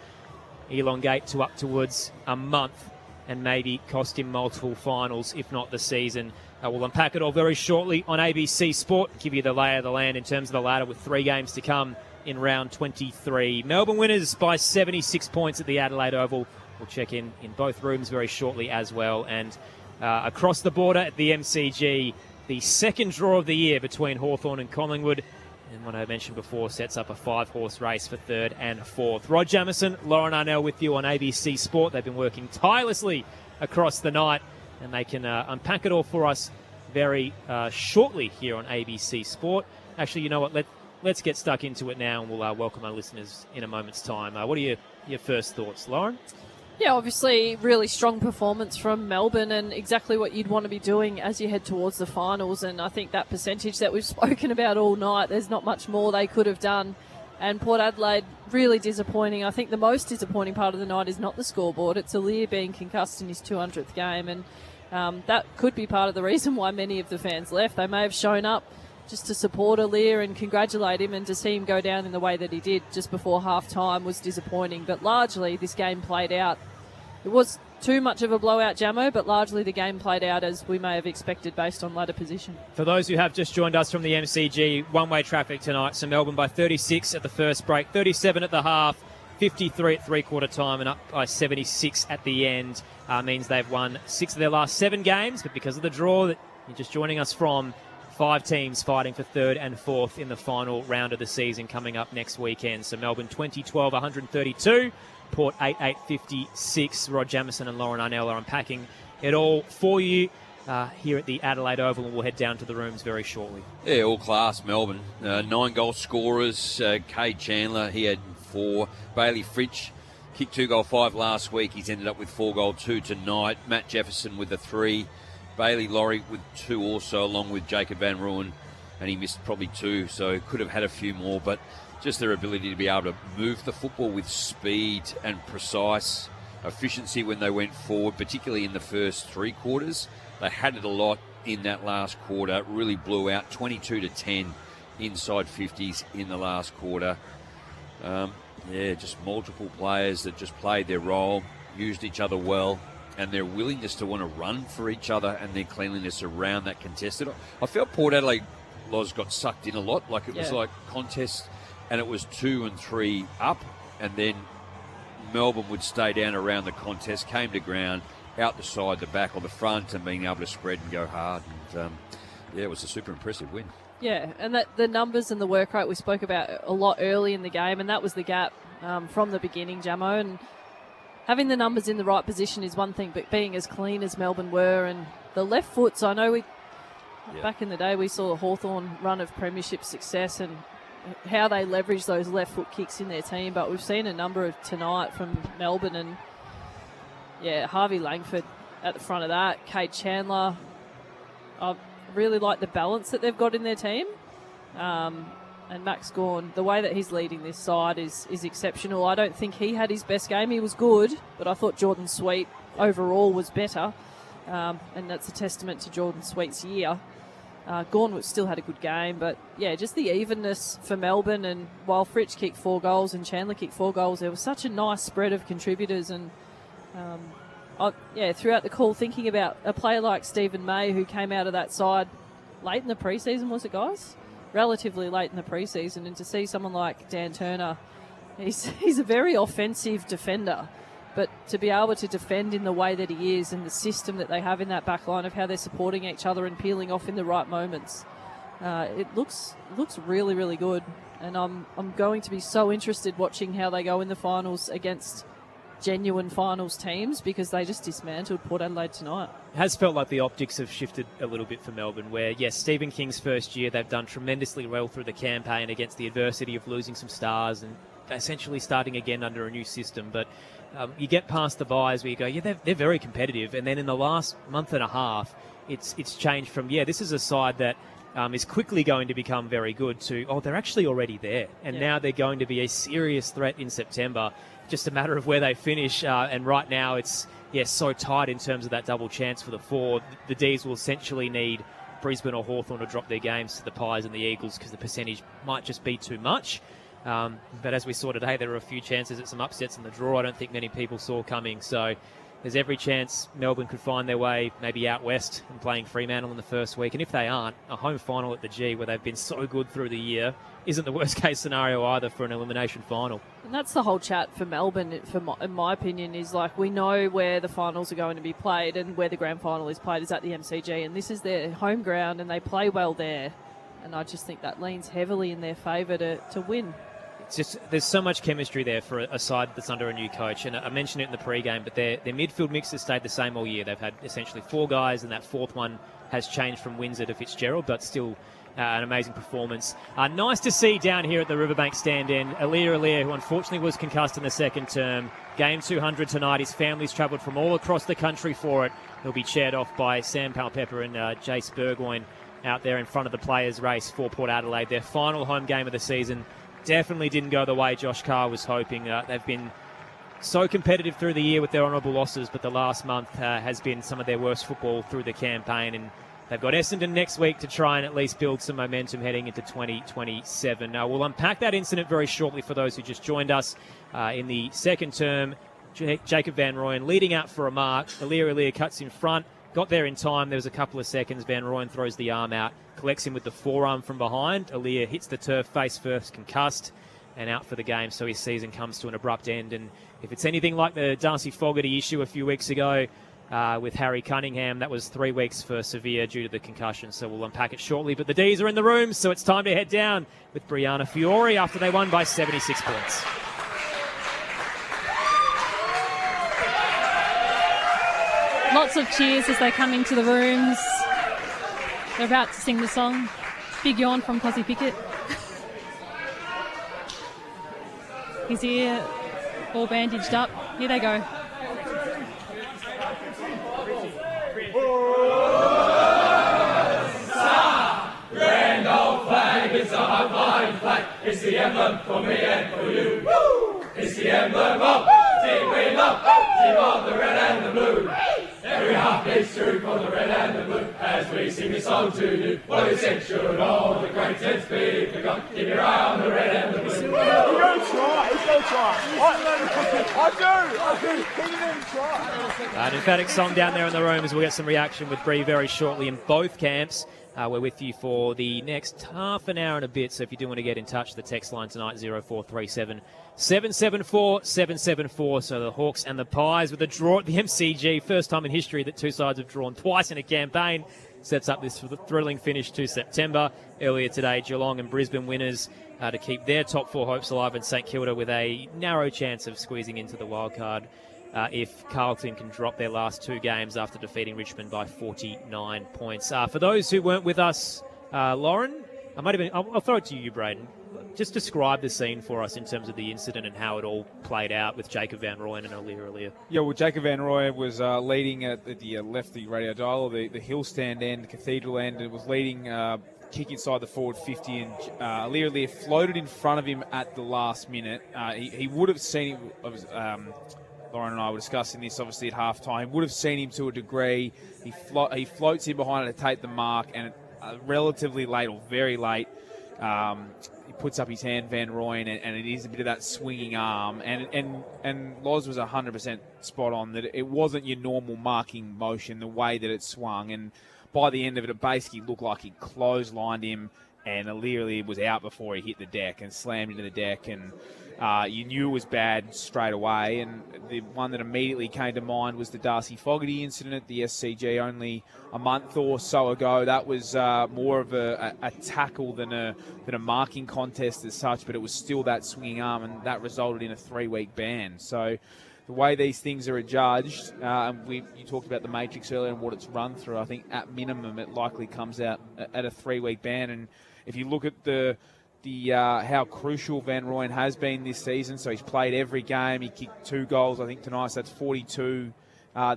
elongate to up towards a month and maybe cost him multiple finals, if not the season. We'll unpack it all very shortly on ABC Sport, give you the lay of the land in terms of the ladder with 3 games to come in round 23. Melbourne winners by 76 points at the Adelaide Oval. We'll check in both rooms very shortly as well. And across the border at the MCG, the second draw of the year between Hawthorn and Collingwood. And what I mentioned before sets up a 5-horse race for 3rd and 4th. Rod Jamison, Lauren Arnell with you on ABC Sport. They've been working tirelessly across the night, and they can unpack it all for us very shortly here on ABC Sport. Actually, you know what? Let's get stuck into it now, and we'll welcome our listeners in a moment's time. What are your first thoughts, Lauren? Yeah, obviously, really strong performance from Melbourne and exactly what you'd want to be doing as you head towards the finals. And I think that percentage that we've spoken about all night, there's not much more they could have done. And Port Adelaide, really disappointing. I think the most disappointing part of the night is not the scoreboard. It's Aliir being concussed in his 200th game. And that could be part of the reason why many of the fans left. They may have shown up just to support Aliir and congratulate him, and to see him go down in the way that he did just before half-time was disappointing. But largely, this game played out. It was too much of a blowout, Jamo, but largely the game played out as we may have expected based on ladder position. For those who have just joined us from the MCG, one-way traffic tonight. So Melbourne by 36 at the first break, 37 at the half, 53 at three-quarter time, and up by 76 at the end. Means they've won 6 of their last 7 games, but because of the draw that you're just joining us from, 5 teams fighting for 3rd and 4th in the final round of the season coming up next weekend. So Melbourne 20-12, 132. Port 8-8-56. Rod Jamison and Lauren Arnell are unpacking it all for you here at the Adelaide Oval, and we'll head down to the rooms very shortly. Yeah, all class Melbourne. 9 goal scorers. Cade Chandler, he had 4. Bailey Fritsch kicked 2-goal-5 last week. He's ended up with 4-goal-2 tonight. Matt Jefferson with the 3. Bailey Laurie with 2 also, along with Jacob Van Rooyen, and he missed probably 2, so could have had a few more, but just their ability to be able to move the football with speed and precise efficiency when they went forward, particularly in the first 3 quarters. They had it a lot in that last quarter. It really blew out 22-10 inside 50s in the last quarter. Just multiple players that just played their role, used each other well, and their willingness to want to run for each other and their cleanliness around that contested. I felt Port Adelaide got sucked in a lot, like it was like contest, and it was 2 and 3 up, and then Melbourne would stay down around the contest, came to ground, out the side, the back or the front, and being able to spread and go hard. And it was a super impressive win. Yeah, and that the numbers and the work rate we spoke about a lot early in the game, and that was the gap from the beginning, Jamo. And having the numbers in the right position is one thing, but being as clean as Melbourne were, and the left foots, I know back in the day we saw a Hawthorn run of premiership success and how they leverage those left foot kicks in their team, but we've seen a number of tonight from Melbourne, and Harvey Langford at the front of that, Cade Chandler. I really like the balance that they've got in their team. And Max Gawn, the way that he's leading this side is exceptional. I don't think he had his best game. He was good, but I thought Jordan Sweet overall was better. And that's a testament to Jordan Sweet's year. Gawn still had a good game, but just the evenness for Melbourne. And while Fritsch kicked 4 goals and Chandler kicked 4 goals, there was such a nice spread of contributors. And throughout the call, thinking about a player like Stephen May, who came out of that side late in the preseason, was it, guys? Relatively late in the preseason, and to see someone like Dan Turner, he's a very offensive defender, but to be able to defend in the way that he is, and the system that they have in that back line of how they're supporting each other and peeling off in the right moments, it looks really, really good. And I'm going to be so interested watching how they go in the finals against genuine finals teams, because they just dismantled Port Adelaide tonight. It has felt like the optics have shifted a little bit for Melbourne, where, yes, Stephen King's first year, they've done tremendously well through the campaign against the adversity of losing some stars and essentially starting again under a new system. But you get past the buys where you go, they're very competitive. And then in the last month and a half, it's changed from, this is a side that is quickly going to become very good to, they're actually already there. And now they're going to be a serious threat in September. Just a matter of where they finish. And right now it's, so tight in terms of that double chance for the 4. The Ds will essentially need Brisbane or Hawthorn to drop their games to the Pies and the Eagles, because the percentage might just be too much. But as we saw today, there were a few chances at some upsets in the draw I don't think many people saw coming. So, there's every chance Melbourne could find their way maybe out west and playing Fremantle in the first week. And if they aren't, a home final at the G, where they've been so good through the year, isn't the worst case scenario either for an elimination final. And that's the whole chat for Melbourne, in my opinion, is like we know where the finals are going to be played and where the grand final is played is at the MCG. And this is their home ground and they play well there. And I just think that leans heavily in their favour to win. It's just, there's so much chemistry there for a side that's under a new coach. And I mentioned it in the pre-game, but their midfield mix has stayed the same all year. They've had essentially 4 guys, and that fourth one has changed from Windsor to Fitzgerald, but still an amazing performance. Nice to see down here at the Riverbank stand end, Alia, who unfortunately was concussed in the second term. Game 200 tonight. His family's travelled from all across the country for it. He'll be chaired off by Sam Palpepper and Jace Burgoyne out there in front of the players' race for Port Adelaide. Their final home game of the season. Definitely didn't go the way Josh Carr was hoping. They've been so competitive through the year with their honourable losses, but the last month has been some of their worst football through the campaign. And they've got Essendon next week to try and at least build some momentum heading into 2027. Now, we'll unpack that incident very shortly for those who just joined us. In the second term, Jacob Van Rooyen leading out for a mark. Alia cuts in front. Got there in time. There was a couple of seconds. Van Rooyen throws the arm out, collects him with the forearm from behind. Alia hits the turf face first, concussed, and out for the game. So his season comes to an abrupt end. And if it's anything like the Darcy Fogarty issue a few weeks ago with Harry Cunningham, that was 3 weeks for severe due to the concussion. So we'll unpack it shortly. But the D's are in the room, so it's time to head down with Brianna Fiore after they won by 76 points. Lots of cheers as they come into the rooms. They're about to sing the song. Big yawn from Cosy Pickett. He's here, all bandaged up. Here they go. Grand old flag, it's a high-flying flag. It's the emblem for me and for you. Woo! It's the emblem of team we love, team of the red and the blue. Every heart beats true for the red and the blue as we sing this song to you. What is it? Should all the great tents be forgot? Keep your eye on the red and the blue. He's going to try. I do. He didn't try. An emphatic song down there in the room as we'll get some reaction with Bree very shortly in both camps. We're with you for the next half an hour and a bit, so if you do want to get in touch, the text line tonight, 0437 774 774. So the Hawks and the Pies with a draw at the MCG. First time in history that two sides have drawn twice in a campaign. Sets up this thrilling finish to September. Earlier today, Geelong and Brisbane winners to keep their top 4 hopes alive, and St Kilda with a narrow chance of squeezing into the wildcard if Carlton can drop their last 2 games after defeating Richmond by 49 points. For those who weren't with us, Lauren, I'll throw it to you, Braden. Just describe the scene for us in terms of the incident and how it all played out with Jacob Van Rooyen and Alia. Yeah, well, Jacob Van Rooyen was leading at the left the radio dial, the hill stand end, the cathedral end, and was leading kick inside the forward 50, and Alia floated in front of him at the last minute. He would have seen him. Lauren and I were discussing this obviously at halftime. Would have seen him to a degree. He floats in behind it to take the mark, and relatively late or very late, he puts up his hand, Van Rooyen, and it is a bit of that swinging arm. And Loz was 100% spot on that it wasn't your normal marking motion, the way that it swung. And by the end of it, it basically looked like he clotheslined him, and Alia was out before he hit the deck and slammed into the deck. And you knew it was bad straight away. And the one that immediately came to mind was the Darcy Fogarty incident at the SCG only a month or so ago. That was more of a tackle than a marking contest as such, but it was still that swinging arm, and that resulted in a 3-week ban. So the way these things are adjudged, you talked about the matrix earlier and what it's run through, I think at minimum it likely comes out at a 3-week ban. And if you look at how crucial Van Rooyen has been this season, so he's played every game, he kicked 2 goals I think tonight, so that's 42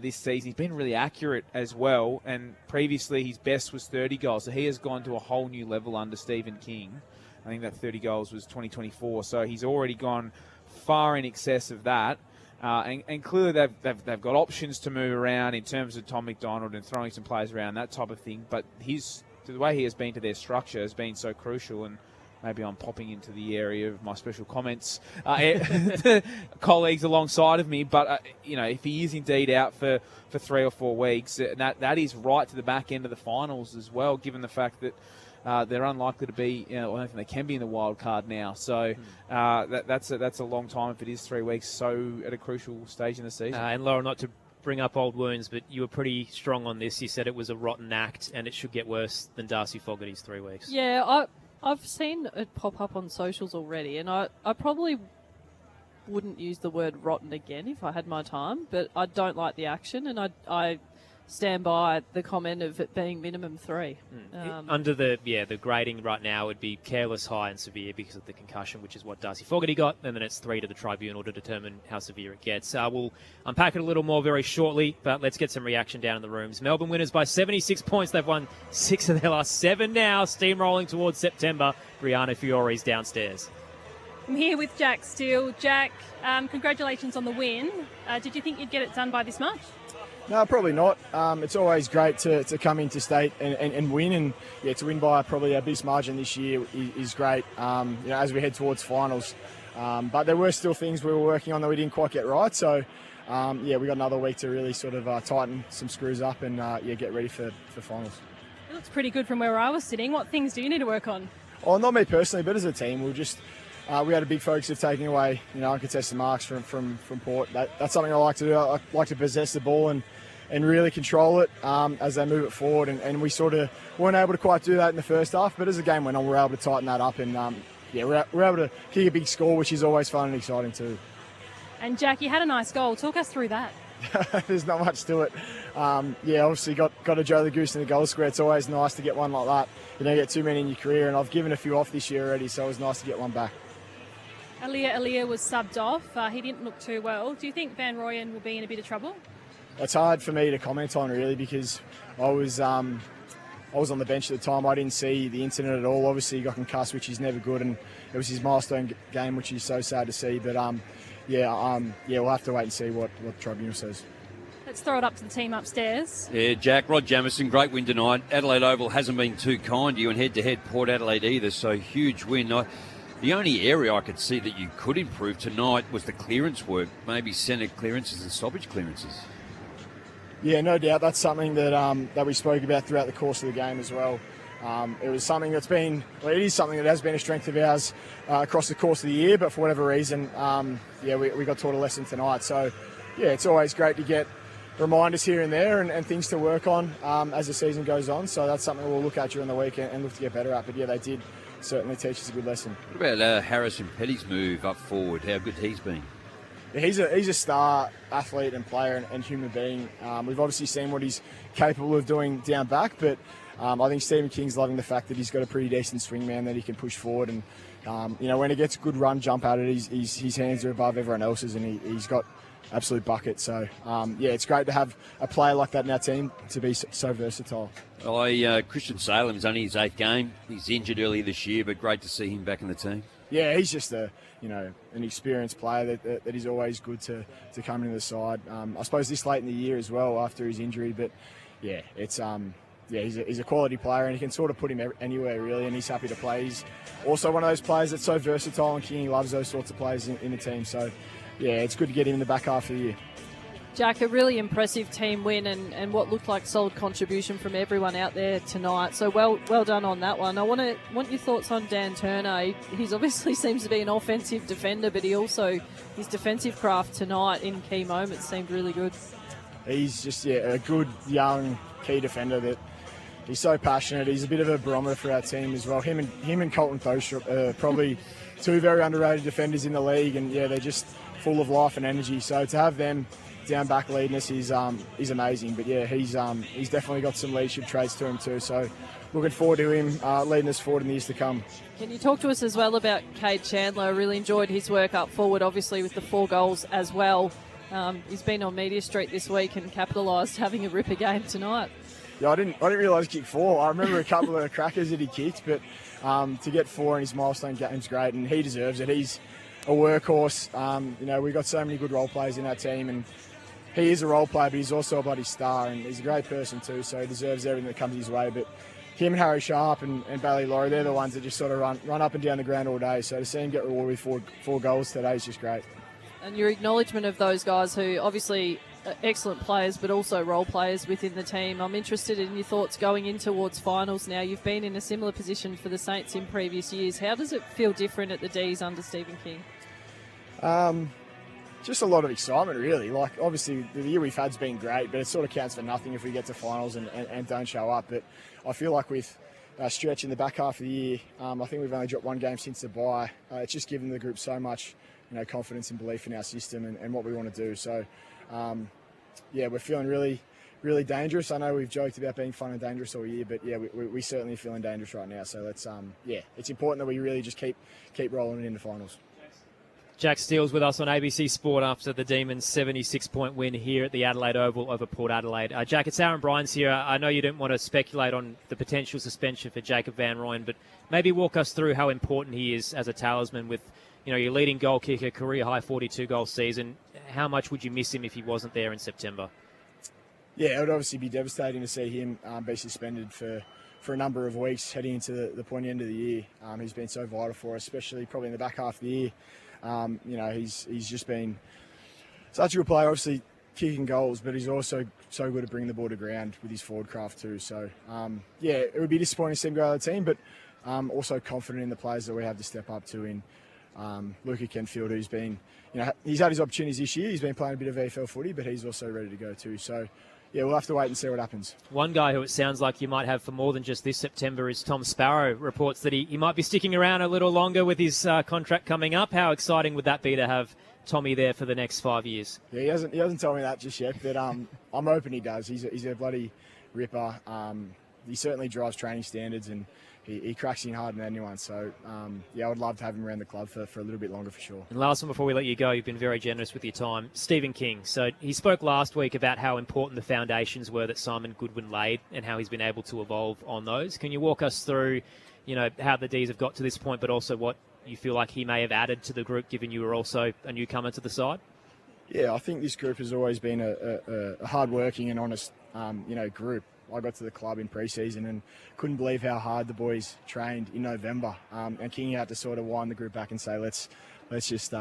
this season. He's been really accurate as well, and previously his best was 30 goals, so he has gone to a whole new level under Stephen King. I think that 30 goals was 2024, so he's already gone far in excess of that. And clearly they've got options to move around in terms of Tom McDonald and throwing some players around, that type of thing. But the way he has been to their structure has been so crucial. And maybe I'm popping into the area of my special comments colleagues alongside of me. But, if he is indeed out for 3 or 4 weeks, that is right to the back end of the finals as well, given the fact that they're unlikely to be, I don't think they can be in the wild card now. So that's a long time if it is 3 weeks, so at a crucial stage in the season. And Laura, not to bring up old wounds, but you were pretty strong on this. You said it was a rotten act and it should get worse than Darcy Fogarty's 3 weeks. Yeah, I've seen it pop up on socials already, and I probably wouldn't use the word rotten again if I had my time, but I don't like the action, and I stand by the comment of it being minimum 3. Under the grading right now would be careless, high and severe because of the concussion, which is what Darcy Fogarty got, and then it's 3 to the tribunal to determine how severe it gets. We'll unpack it a little more very shortly, but let's get some reaction down in the rooms. Melbourne winners by 76 points. They've won 6 of their last 7 now, steamrolling towards September. Brianna Fiore's downstairs. I'm here with Jack Steele. Jack, congratulations on the win. Did you think you'd get it done by this much? No, probably not. It's always great to come into state and win, and to win by probably our biggest margin this year is great. As we head towards finals, but there were still things we were working on that we didn't quite get right. So, we got another week to really sort of tighten some screws up and get ready for finals. It looks pretty good from where I was sitting. What things do you need to work on? Oh, not me personally, but as a team, we had a big focus of taking away uncontested marks from Port. That's something I like to do. I like to possess the ball and really control it as they move it forward. And we sort of weren't able to quite do that in the first half. But as the game went on, we were able to tighten that up. And, we're able to kick a big score, which is always fun and exciting too. And, Jack, you had a nice goal. Talk us through that. There's not much to it. Obviously got to Joe the Goose in the goal square. It's always nice to get one like that. You don't get too many in your career. And I've given a few off this year already, so it was nice to get one back. Alia was subbed off. He didn't look too well. Do you think Van Rooyen will be in a bit of trouble? It's hard for me to comment on, really, because I was on the bench at the time. I didn't see the incident at all. Obviously, he got concussed, which is never good, and it was his milestone game, which is so sad to see. But we'll have to wait and see what the tribunal says. Let's throw it up to the team upstairs. Yeah, Jack, Rod Jamieson, great win tonight. Adelaide Oval hasn't been too kind to you, and head-to-head Port Adelaide either, so huge win. The only area I could see that you could improve tonight was the clearance work, maybe centre clearances and stoppage clearances. Yeah, no doubt. That's something that we spoke about throughout the course of the game as well. It was something it is something that has been a strength of ours across the course of the year, but for whatever reason, we got taught a lesson tonight. So, it's always great to get reminders here and there and things to work on as the season goes on. So that's something we'll look at during the week and look to get better at. But they did certainly teach us a good lesson. What about Harrison Petty's move up forward? How good he's been? He's a star athlete and player and human being. We've obviously seen what he's capable of doing down back, but I think Stephen King's loving the fact that he's got a pretty decent swingman that he can push forward. And when he gets a good run jump at it, his hands are above everyone else's, and he's got absolute bucket. So it's great to have a player like that in our team to be so versatile. Christian Salem's only his 8th game. He's injured earlier this year, but great to see him back in the team. Yeah, he's just an experienced player that is always good to come into the side. I suppose this late in the year as well after his injury, but he's a quality player and you can sort of put him anywhere really, and he's happy to play. He's also one of those players that's so versatile, and King loves those sorts of players in the team. So it's good to get him in the back half of the year. Jack, a really impressive team win and what looked like solid contribution from everyone out there tonight. So well done on that one. I want your thoughts on Dan Turner. He's obviously seems to be an offensive defender, but his defensive craft tonight in key moments seemed really good. He's just a good young key defender that he's so passionate. He's a bit of a barometer for our team as well. Him and Colton Thostrup are probably 2 very underrated defenders in the league, and they're just full of life and energy. So to have them down back leading us is amazing. But he's definitely got some leadership traits to him too. So looking forward to him leading us forward in the years to come. Can you talk to us as well about Cade Chandler? I really enjoyed his work up forward, obviously with the 4 goals as well. He's been on Media Street this week and capitalised having a ripper game tonight. Yeah, I didn't realise he kicked 4. I remember a couple of crackers that he kicked, but to get 4 in his milestone game's great, and he deserves it. He's a workhorse. We've got so many good role players in our team, and he is a role player, but he's also a bloody star, and he's a great person too, so he deserves everything that comes his way. But him and Harry Sharp and Bailey Laurie, they're the ones that just sort of run up and down the ground all day. So to see him get rewarded with four goals today is just great. And your acknowledgement of those guys who obviously are excellent players but also role players within the team. I'm interested in your thoughts going in towards finals now. You've been in a similar position for the Saints in previous years. How does it feel different at the D's under Stephen King? Just a lot of excitement, really. Like, obviously, the year we've had's been great, but it sort of counts for nothing if we get to finals and don't show up. But I feel like with stretch in the back half of the year, I think we've only dropped one game since the bye. It's just given the group so much, confidence and belief in our system and what we want to do. So, we're feeling really, really dangerous. I know we've joked about being fun and dangerous all year, but we certainly are feeling dangerous right now. So let's, it's important that we really just keep rolling in the finals. Jack Steele's with us on ABC Sport after the Demons' 76-point win here at the Adelaide Oval over Port Adelaide. Jack, it's Aaron Bryans here. I know you don't want to speculate on the potential suspension for Jacob Van Rooyen, but maybe walk us through how important he is as a talisman with, your leading goal kicker, career-high 42-goal season. How much would you miss him if he wasn't there in September? Yeah, it would obviously be devastating to see him be suspended for a number of weeks heading into the pointy end of the year. He's been so vital for us, especially probably in the back half of the year. He's just been such a good player, obviously kicking goals, but he's also so good at bringing the ball to ground with his forward craft too. So, it would be disappointing to see him go out of the team, but also confident in the players that we have to step up to in Luca Kenfield, who's been, he's had his opportunities this year. He's been playing a bit of VFL footy, but he's also ready to go too. So, we'll have to wait and see what happens. One guy who it sounds like you might have for more than just this September is Tom Sparrow. Reports that he might be sticking around a little longer with his contract coming up. How exciting would that be to have Tommy there for the next 5 years? Yeah, he hasn't told me that just yet, but I'm hoping he does. He's a bloody ripper. He certainly drives training standards and he cracks in harder than anyone. So, I would love to have him around the club for a little bit longer for sure. And last one before we let you go, you've been very generous with your time. Stephen King. So he spoke last week about how important the foundations were that Simon Goodwin laid and how he's been able to evolve on those. Can you walk us through, how the D's have got to this point, but also what you feel like he may have added to the group, given you were also a newcomer to the side? Yeah, I think this group has always been a hard-working and honest, group. I got to the club in pre-season and couldn't believe how hard the boys trained in November. And King had to sort of wind the group back and say, let's just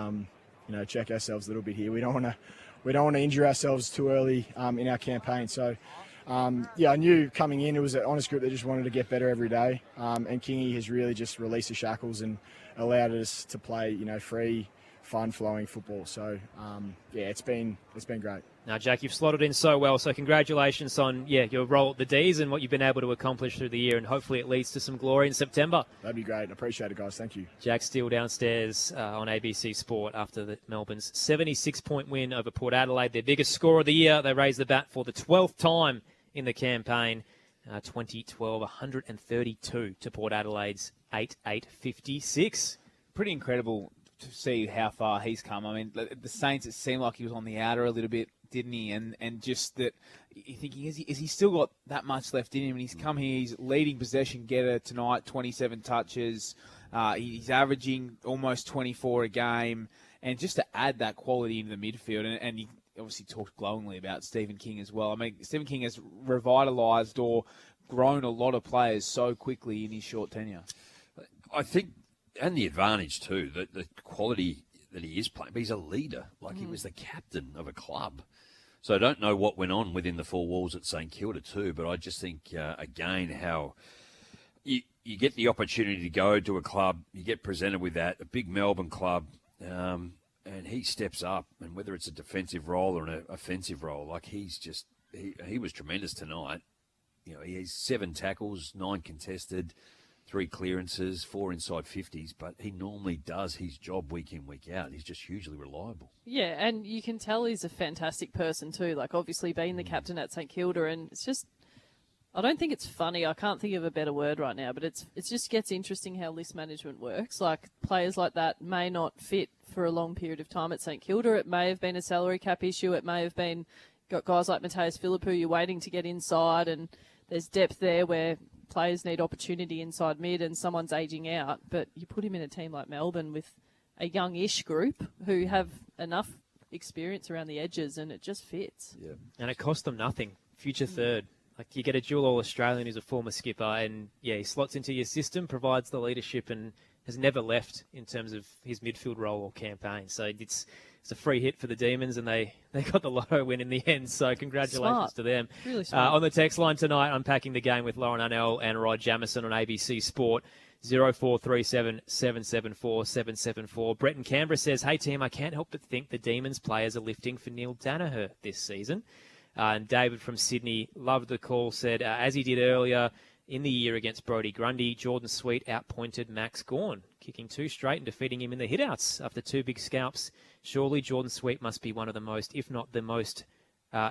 check ourselves a little bit here. We don't want to injure ourselves too early in our campaign. So I knew coming in it was an honest group that just wanted to get better every day. And Kingy has really just released the shackles and allowed us to play free, fun-flowing football. So it's been great. Now, Jack, you've slotted in so well, so congratulations on your role at the D's and what you've been able to accomplish through the year, and hopefully it leads to some glory in September. That'd be great. I appreciate it, guys. Thank you. Jack Steele downstairs on ABC Sport after Melbourne's 76-point win over Port Adelaide, their biggest score of the year. They raised the bat for the 12th time in the campaign. 2012, 132 to Port Adelaide's 856. Pretty incredible to see how far he's come. I mean, the Saints, it seemed like he was on the outer a little bit, didn't he? And just that you're thinking, is he still got that much left in him? And he's come here, he's leading possession getter tonight, 27 touches. He's averaging almost 24 a game. And just to add that quality into the midfield, and he obviously talked glowingly about Stephen King as well. I mean, Stephen King has revitalised or grown a lot of players so quickly in his short tenure. I think, and the advantage too, the quality that he is playing. But he's a leader. He was the captain of a club. So I don't know what went on within the four walls at St Kilda too, but I just think, again, how you get the opportunity to go to a club, you get presented with that, a big Melbourne club, and he steps up, and whether it's a defensive role or an offensive role, he was tremendous tonight. He has 7 tackles, 9 contested, 3 clearances, 4 inside 50s, but he normally does his job week in, week out. He's just hugely reliable. Yeah, and you can tell he's a fantastic person too, obviously being the captain at St Kilda, and it's just, I don't think it's funny, I can't think of a better word right now, but it just gets interesting how list management works. Players like that may not fit for a long period of time at St Kilda. It may have been a salary cap issue. It may have been, got guys like Mateus Philippou, you're waiting to get inside, and there's depth there where players need opportunity inside mid and someone's aging out, but you put him in a team like Melbourne with a youngish group who have enough experience around the edges, and it just fits. Yeah. And it cost them nothing. Future third. Like, you get a dual All-Australian who's a former skipper, and he slots into your system, provides the leadership, and has never left in terms of his midfield role or campaign. So it's a free hit for the Demons, and they got the Lotto win in the end. So congratulations to them. Really smart. On the text line tonight, unpacking the game with Lauren Unnell and Rod Jamieson on ABC Sport. 0437 774 774. Brett in Canberra says, "Hey team, I can't help but think the Demons players are lifting for Neil Danaher this season." And David from Sydney loved the call, said, as he did earlier in the year against Brodie Grundy, Jordan Sweet outpointed Max Gawn, kicking 2 straight and defeating him in the hitouts after 2 big scalps. Surely Jordan Sweet must be one of the most, if not the most,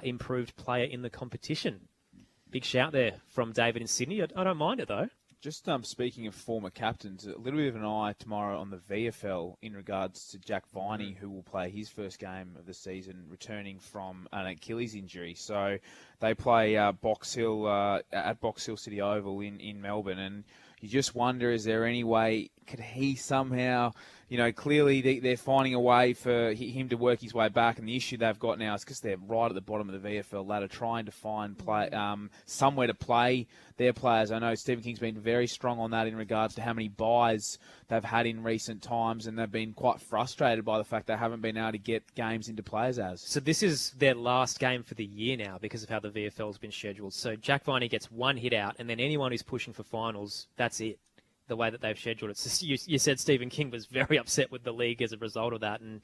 improved player in the competition. Big shout there from David in Sydney. I don't mind it, though. Just speaking of former captains, a little bit of an eye tomorrow on the VFL in regards to Jack Viney, who will play his first game of the season, returning from an Achilles injury. So they play Box Hill at Box Hill City Oval in Melbourne, and you just wonder, is there any way, could he somehow, clearly they're finding a way for him to work his way back, and the issue they've got now is because they're right at the bottom of the VFL ladder, trying to find somewhere to play their players. I know Stephen King's been very strong on that in regards to how many buys they've had in recent times, and they've been quite frustrated by the fact they haven't been able to get games into players as. So this is their last game for the year now because of how the VFL's been scheduled. So Jack Viney gets 1 hit out, and then anyone who's pushing for finals, that's it. The way that they've scheduled it. So you said Stephen King was very upset with the league as a result of that. And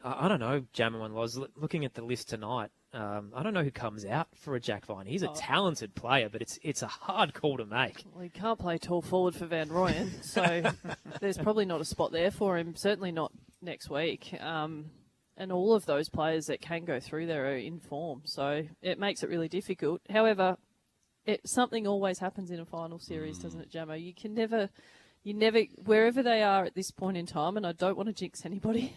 I don't know, Jammerman was looking at the list tonight. I don't know who comes out for a Jack Viney. He's a talented player, but it's a hard call to make. Well, he can't play tall forward for Van Rooyen, so there's probably not a spot there for him, certainly not next week. And all of those players that can go through there are in form, so it makes it really difficult. However, something always happens in a final series, doesn't it, Jamo? You never, wherever they are at this point in time, and I don't want to jinx anybody,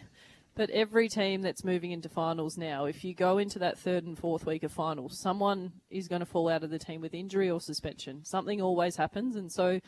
but every team that's moving into finals now, if you go into that 3rd and 4th week of finals, someone is going to fall out of the team with injury or suspension. Something always happens, and so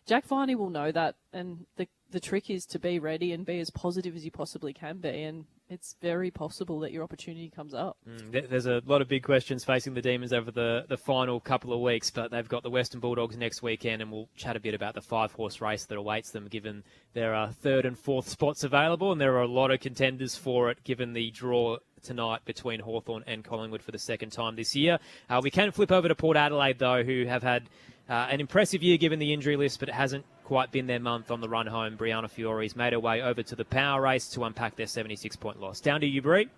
Jack Viney will know that, and the trick is to be ready and be as positive as you possibly can be, and it's very possible that your opportunity comes up. There's a lot of big questions facing the Demons over the final couple of weeks, but they've got the Western Bulldogs next weekend, and we'll chat a bit about the 5-horse race that awaits them, given there are 3rd and 4th spots available, and there are a lot of contenders for it, given the draw tonight between Hawthorn and Collingwood for the 2nd time this year. We can flip over to Port Adelaide, though, who have had an impressive year given the injury list, but it hasn't quite been their month on the run home. Brianna Fiore's made her way over to the power race to unpack their 76-point loss. Down to you, Brie.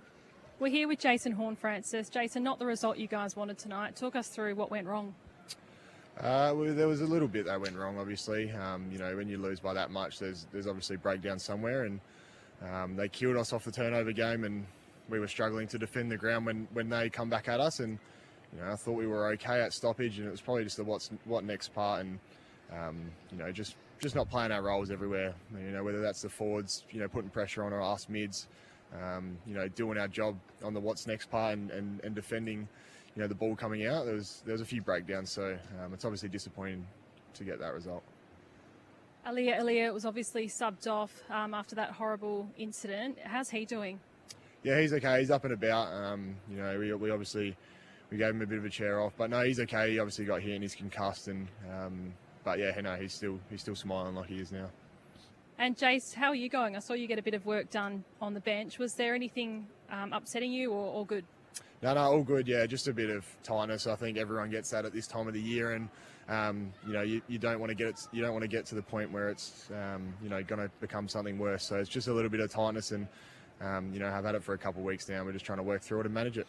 We're here with Jason Horne-Francis. Jason, not the result you guys wanted tonight. Talk us through what went wrong. Well, there was a little bit that went wrong, obviously. When you lose by that much, there's obviously breakdown somewhere, and they killed us off the turnover game, and we were struggling to defend the ground when they come back at us, and I thought we were okay at stoppage, and it was probably just the what next part, and just not playing our roles everywhere. Whether that's the forwards, putting pressure on us mids, doing our job on the what's next part, and defending, the ball coming out. There was a few breakdowns, so it's obviously disappointing to get that result. Aaliyah Elliott was obviously subbed off after that horrible incident. How's he doing? Yeah, he's okay. He's up and about. We obviously we gave him a bit of a chair off, but no, he's okay. He obviously got hit and he's concussed, and but yeah, no, he's still smiling like he is now. And Jace, how are you going? I saw you get a bit of work done on the bench. Was there anything upsetting you, or all good? No, all good. Yeah, just a bit of tightness. I think everyone gets that at this time of the year, and you don't want to get it. You don't want to get to the point where it's going to become something worse. So it's just a little bit of tightness, and I've had it for a couple of weeks now. We're just trying to work through it and manage it.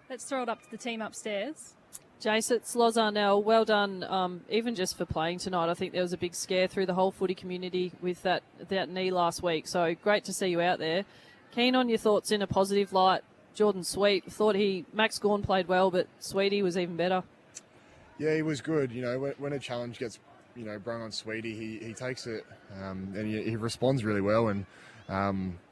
Let's throw it up to the team upstairs. Jace, it's Loz Arnell. Well done, even just for playing tonight. I think there was a big scare through the whole footy community with that knee last week. So great to see you out there. Keen on your thoughts in a positive light. Jordan Sweet, thought Max Gawn played well, but Sweetie was even better. Yeah, he was good. When a challenge gets, brung on Sweetie, he takes it and he responds really well. And,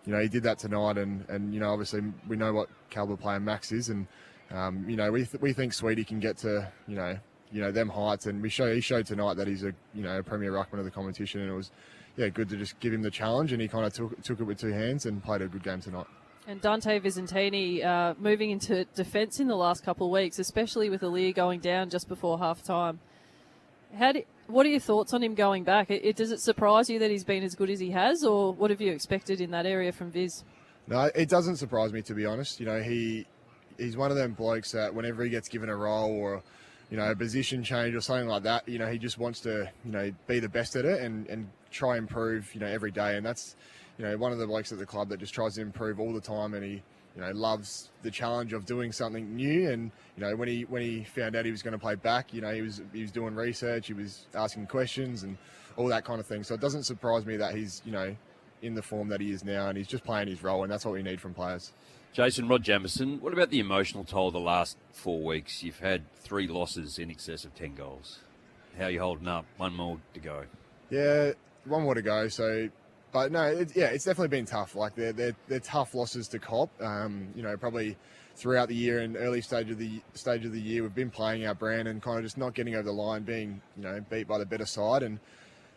he did that tonight. And obviously we know what calibre player Max is. And, we think Sweetie can get to, them heights. And he showed tonight that he's a premier ruckman of the competition. And it was, good to just give him the challenge. And he kind of took it with two hands and played a good game tonight. And Dante Visentini moving into defence in the last couple of weeks, especially with Aaliyah going down just before half-time. What are your thoughts on him going back? Does it surprise you that he's been as good as he has, or what have you expected in that area from Viz? No, it doesn't surprise me, to be honest. You know, he's one of them blokes that whenever he gets given a role or, you know, a position change or something like that, you know, he just wants to, you know, be the best at it and try and improve, you know, every day. And that's, you know, one of the blokes at the club that just tries to improve all the time, and he, you know, loves the challenge of doing something new. And, you know, when he found out he was going to play back, you know, he was doing research, he was asking questions and all that kind of thing. So it doesn't surprise me that he's, you know, in the form that he is now, and he's just playing his role, and that's what we need from players. Jason, Rod Jamieson, what about the emotional toll the last 4 weeks? You've had 3 losses in excess of 10 goals. How are you holding up? One more to go. Yeah, one more to go. So, but no, it's definitely been tough. Like they're tough losses to cop. You know, probably throughout the year and early stage of the year, we've been playing our brand and kind of just not getting over the line, being, you know, beat by the better side. And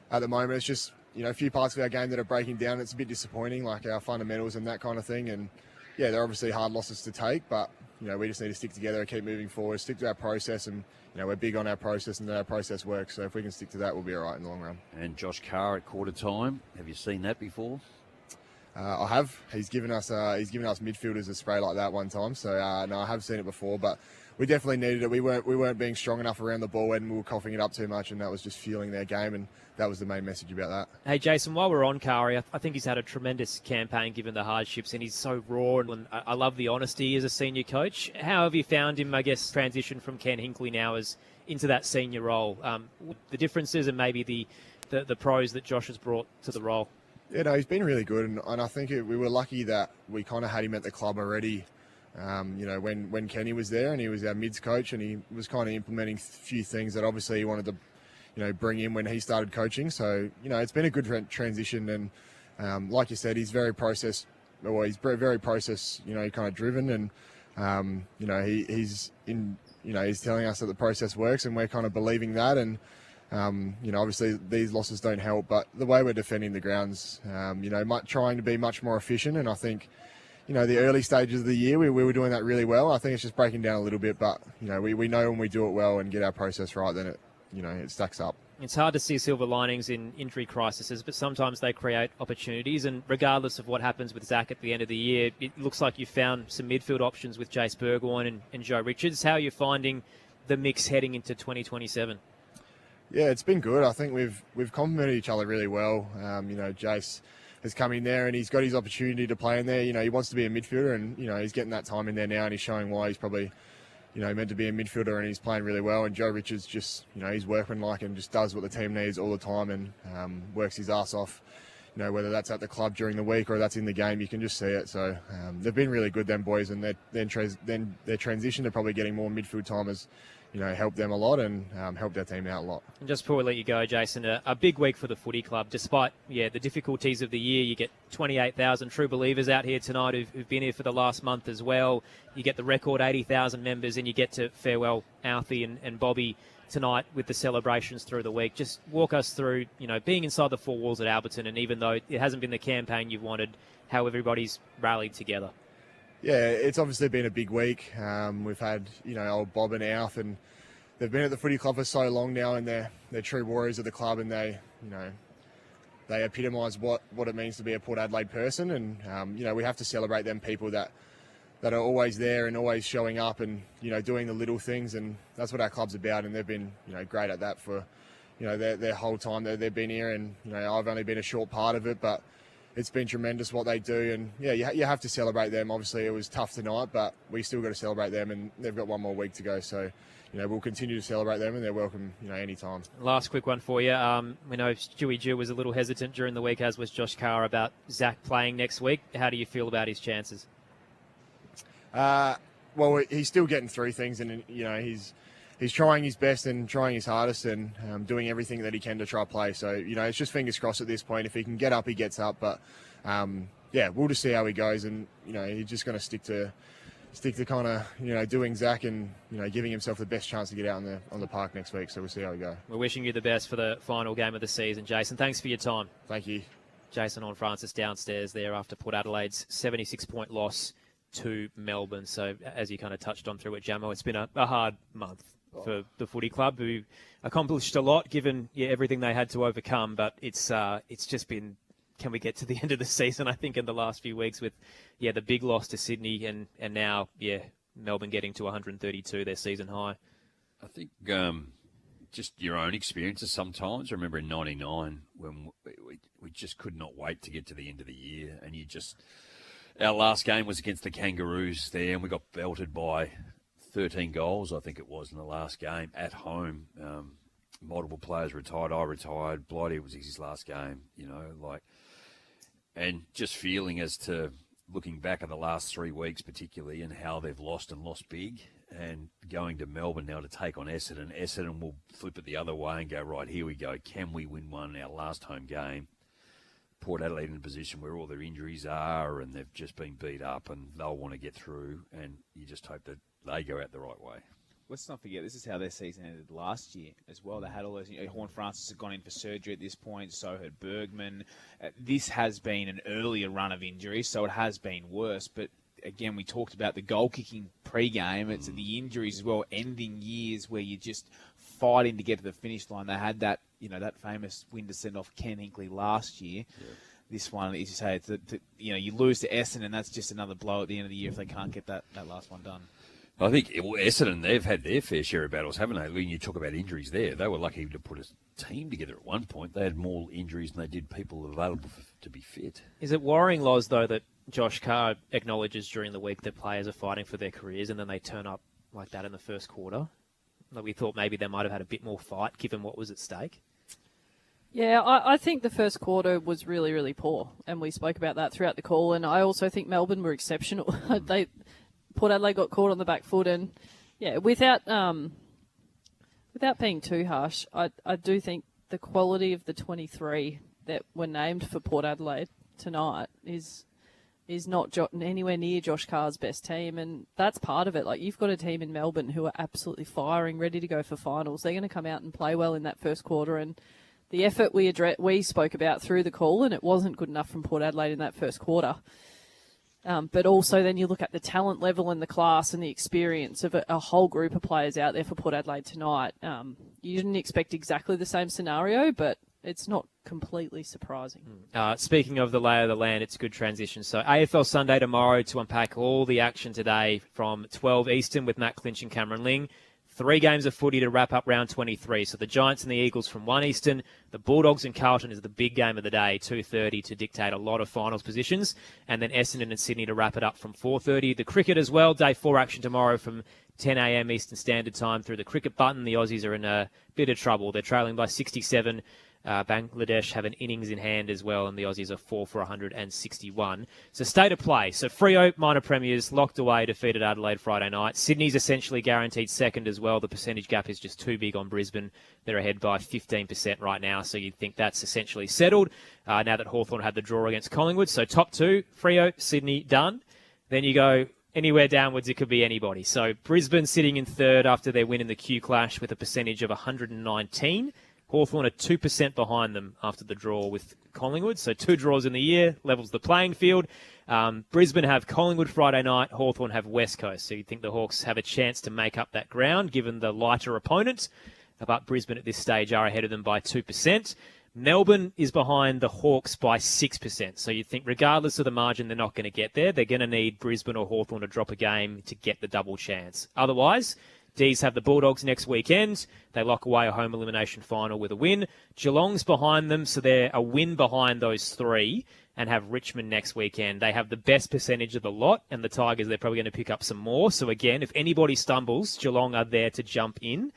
at the moment, it's just, you know, a few parts of our game that are breaking down. It's a bit disappointing, like our fundamentals and that kind of thing. And yeah, they're obviously hard losses to take, but, you know, we just need to stick together and keep moving forward, stick to our process. And, you know, we're big on our process and that our process works. So if we can stick to that, we'll be all right in the long run. And Josh Carr at quarter time. Have you seen that before? I have. He's given us midfielders a spray like that one time. So no, I have seen it before, but we definitely needed it. We weren't being strong enough around the ball and we were coughing it up too much, and that was just fueling their game, and that was the main message about that. Hey, Jason, while we're on Kari, I think he's had a tremendous campaign given the hardships, and he's so raw, and I love the honesty as a senior coach. How have you found him, I guess, transition from Ken Hinkley now into that senior role? The differences and maybe the pros that Josh has brought to the role? Yeah, no, he's been really good, and I think we were lucky that we kind of had him at the club already. You know, when Kenny was there and he was our mids coach, and he was kind of implementing a few things that obviously he wanted to, you know, bring in when he started coaching. So, you know, it's been a good transition, and like you said, he's very process, you know, kind of driven, and you know, he's telling us that the process works, and we're kind of believing that. And you know, obviously these losses don't help, but the way we're defending the grounds, you know, trying to be much more efficient. And I think, you know, the early stages of the year, we were doing that really well. I think it's just breaking down a little bit, but, you know, we know when we do it well and get our process right, then it stacks up. It's hard to see silver linings in injury crises, but sometimes they create opportunities. And regardless of what happens with Zach at the end of the year, it looks like you've found some midfield options with Jace Burgoyne and Joe Richards. How are you finding the mix heading into 2027? Yeah, it's been good. I think we've complemented each other really well. You know, Jace has come in there and he's got his opportunity to play in there. You know, he wants to be a midfielder, and, you know, he's getting that time in there now, and he's showing why he's probably, you know, meant to be a midfielder, and he's playing really well. And Joe Richards just, you know, he's workmanlike and just does what the team needs all the time, and works his ass off. You know, whether that's at the club during the week or that's in the game, you can just see it. So they've been really good, them boys, and then their transition to probably getting more midfield time has, you know, helped them a lot and helped our team out a lot. And just before we let you go, Jason, a big week for the footy club. Despite, the difficulties of the year, you get 28,000 true believers out here tonight who've been here for the last month as well. You get the record 80,000 members, and you get to farewell Alfie and Bobby tonight with the celebrations through the week. Just walk us through, you know, being inside the four walls at Alberton, and even though it hasn't been the campaign you've wanted, how everybody's rallied together. Yeah, it's obviously been a big week. We've had, you know, old Bob and Alf, and they've been at the footy club for so long now, and they're true warriors of the club, and they epitomise what it means to be a Port Adelaide person. And, you know, we have to celebrate them people that are always there and always showing up and, you know, doing the little things. And that's what our club's about, and they've been, you know, great at that for, you know, their whole time they've been here. And, you know, I've only been a short part of it, but it's been tremendous what they do. And, yeah, you have to celebrate them. Obviously, it was tough tonight, but we still got to celebrate them, and they've got one more week to go. So, you know, we'll continue to celebrate them, and they're welcome, you know, anytime. Last quick one for you. We know Stewie Jew was a little hesitant during the week, as was Josh Carr, about Zach playing next week. How do you feel about his chances? Well, he's still getting through things, and, you know, he's trying his best and trying his hardest and doing everything that he can to try to play. So, you know, it's just fingers crossed at this point. If he can get up, he gets up. But, yeah, we'll just see how he goes. And, you know, he's just going to stick to kind of, you know, doing Zach and, you know, giving himself the best chance to get out on the park next week. So we'll see how we go. We're wishing you the best for the final game of the season, Jason. Thanks for your time. Thank you. Jason Horne-Francis downstairs there after Port Adelaide's 76-point loss to Melbourne. So as you kind of touched on through it, Jamo, it's been a hard month for the footy club, who accomplished a lot given everything they had to overcome. But it's just been, can we get to the end of the season, I think, in the last few weeks with, the big loss to Sydney and now, Melbourne getting to 132, their season high. I think just your own experiences sometimes. I remember in 99 when we just could not wait to get to the end of the year. And our last game was against the Kangaroos there, and we got belted by 13 goals, I think it was, in the last game at home. Multiple players retired. I retired. Blighty, it was his last game, and just feeling as to looking back at the last 3 weeks particularly and how they've lost and lost big, and going to Melbourne now to take on Essendon. Essendon will flip it the other way and go, right, here we go. Can we win one in our last home game? Port Adelaide in a position where all their injuries are and they've just been beat up and they'll want to get through, and you just hope that they go out the right way. Let's not forget, this is how their season ended last year as well. They had all those, Horne-Francis had gone in for surgery at this point, so had Bergman. This has been an earlier run of injuries, so it has been worse. But again, we talked about the goal-kicking pre-game. It's the injuries as well, ending years where you're just fighting to get to the finish line. They had that, that famous win to send off Ken Hinkley last year. Yeah. This one, as you say, you lose to Essendon, and that's just another blow at the end of the year if they can't get that last one done. I think Essendon, they've had their fair share of battles, haven't they? When you talk about injuries there, they were lucky to put a team together at one point. They had more injuries than they did people available to be fit. Is it worrying, Loz, though, that Josh Carr acknowledges during the week that players are fighting for their careers and then they turn up like that in the first quarter? Like, we thought maybe they might have had a bit more fight given what was at stake. Yeah, I think the first quarter was really, really poor, and we spoke about that throughout the call. And I also think Melbourne were exceptional. Port Adelaide got caught on the back foot, and without being too harsh, I do think the quality of the 23 that were named for Port Adelaide tonight is not anywhere near Josh Carr's best team, and that's part of it. Like, you've got a team in Melbourne who are absolutely firing, ready to go for finals. They're going to come out and play well in that first quarter, and the effort we spoke about through the call, and it wasn't good enough from Port Adelaide in that first quarter. But also then you look at the talent level and the class and the experience of a whole group of players out there for Port Adelaide tonight. You didn't expect exactly the same scenario, but it's not completely surprising. Speaking of the lay of the land, it's a good transition. So AFL Sunday tomorrow to unpack all the action today from 12 Eastern with Matt Clinch and Cameron Ling. 3 games of footy to wrap up round 23. So the Giants and the Eagles from 1 Eastern. The Bulldogs and Carlton is the big game of the day, 2:30, to dictate a lot of finals positions. And then Essendon and Sydney to wrap it up from 4:30. The cricket as well, day 4 action tomorrow from 10 a.m. Eastern Standard Time through the cricket button. The Aussies are in a bit of trouble. They're trailing by 67. Bangladesh have an innings in hand as well, and the Aussies are 4 for 161. So state of play. So Freo, minor premiers, locked away, defeated Adelaide Friday night. Sydney's essentially guaranteed second as well. The percentage gap is just too big on Brisbane. They're ahead by 15% right now, so you'd think that's essentially settled now that Hawthorn had the draw against Collingwood. So top 2, Freo, Sydney, done. Then you go anywhere downwards, it could be anybody. So Brisbane sitting in third after their win in the Q Clash with a percentage of 119. Hawthorn are 2% behind them after the draw with Collingwood. So 2 draws in the year, levels the playing field. Brisbane have Collingwood Friday night. Hawthorn have West Coast. So you'd think the Hawks have a chance to make up that ground given the lighter opponent. But Brisbane at this stage are ahead of them by 2%. Melbourne is behind the Hawks by 6%. So you'd think regardless of the margin, they're not going to get there. They're going to need Brisbane or Hawthorn to drop a game to get the double chance. Otherwise, D's have the Bulldogs next weekend. They lock away a home elimination final with a win. Geelong's behind them, so they're a win behind those 3 and have Richmond next weekend. They have the best percentage of the lot, and the Tigers, they're probably going to pick up some more. So again, if anybody stumbles, Geelong are there to jump in.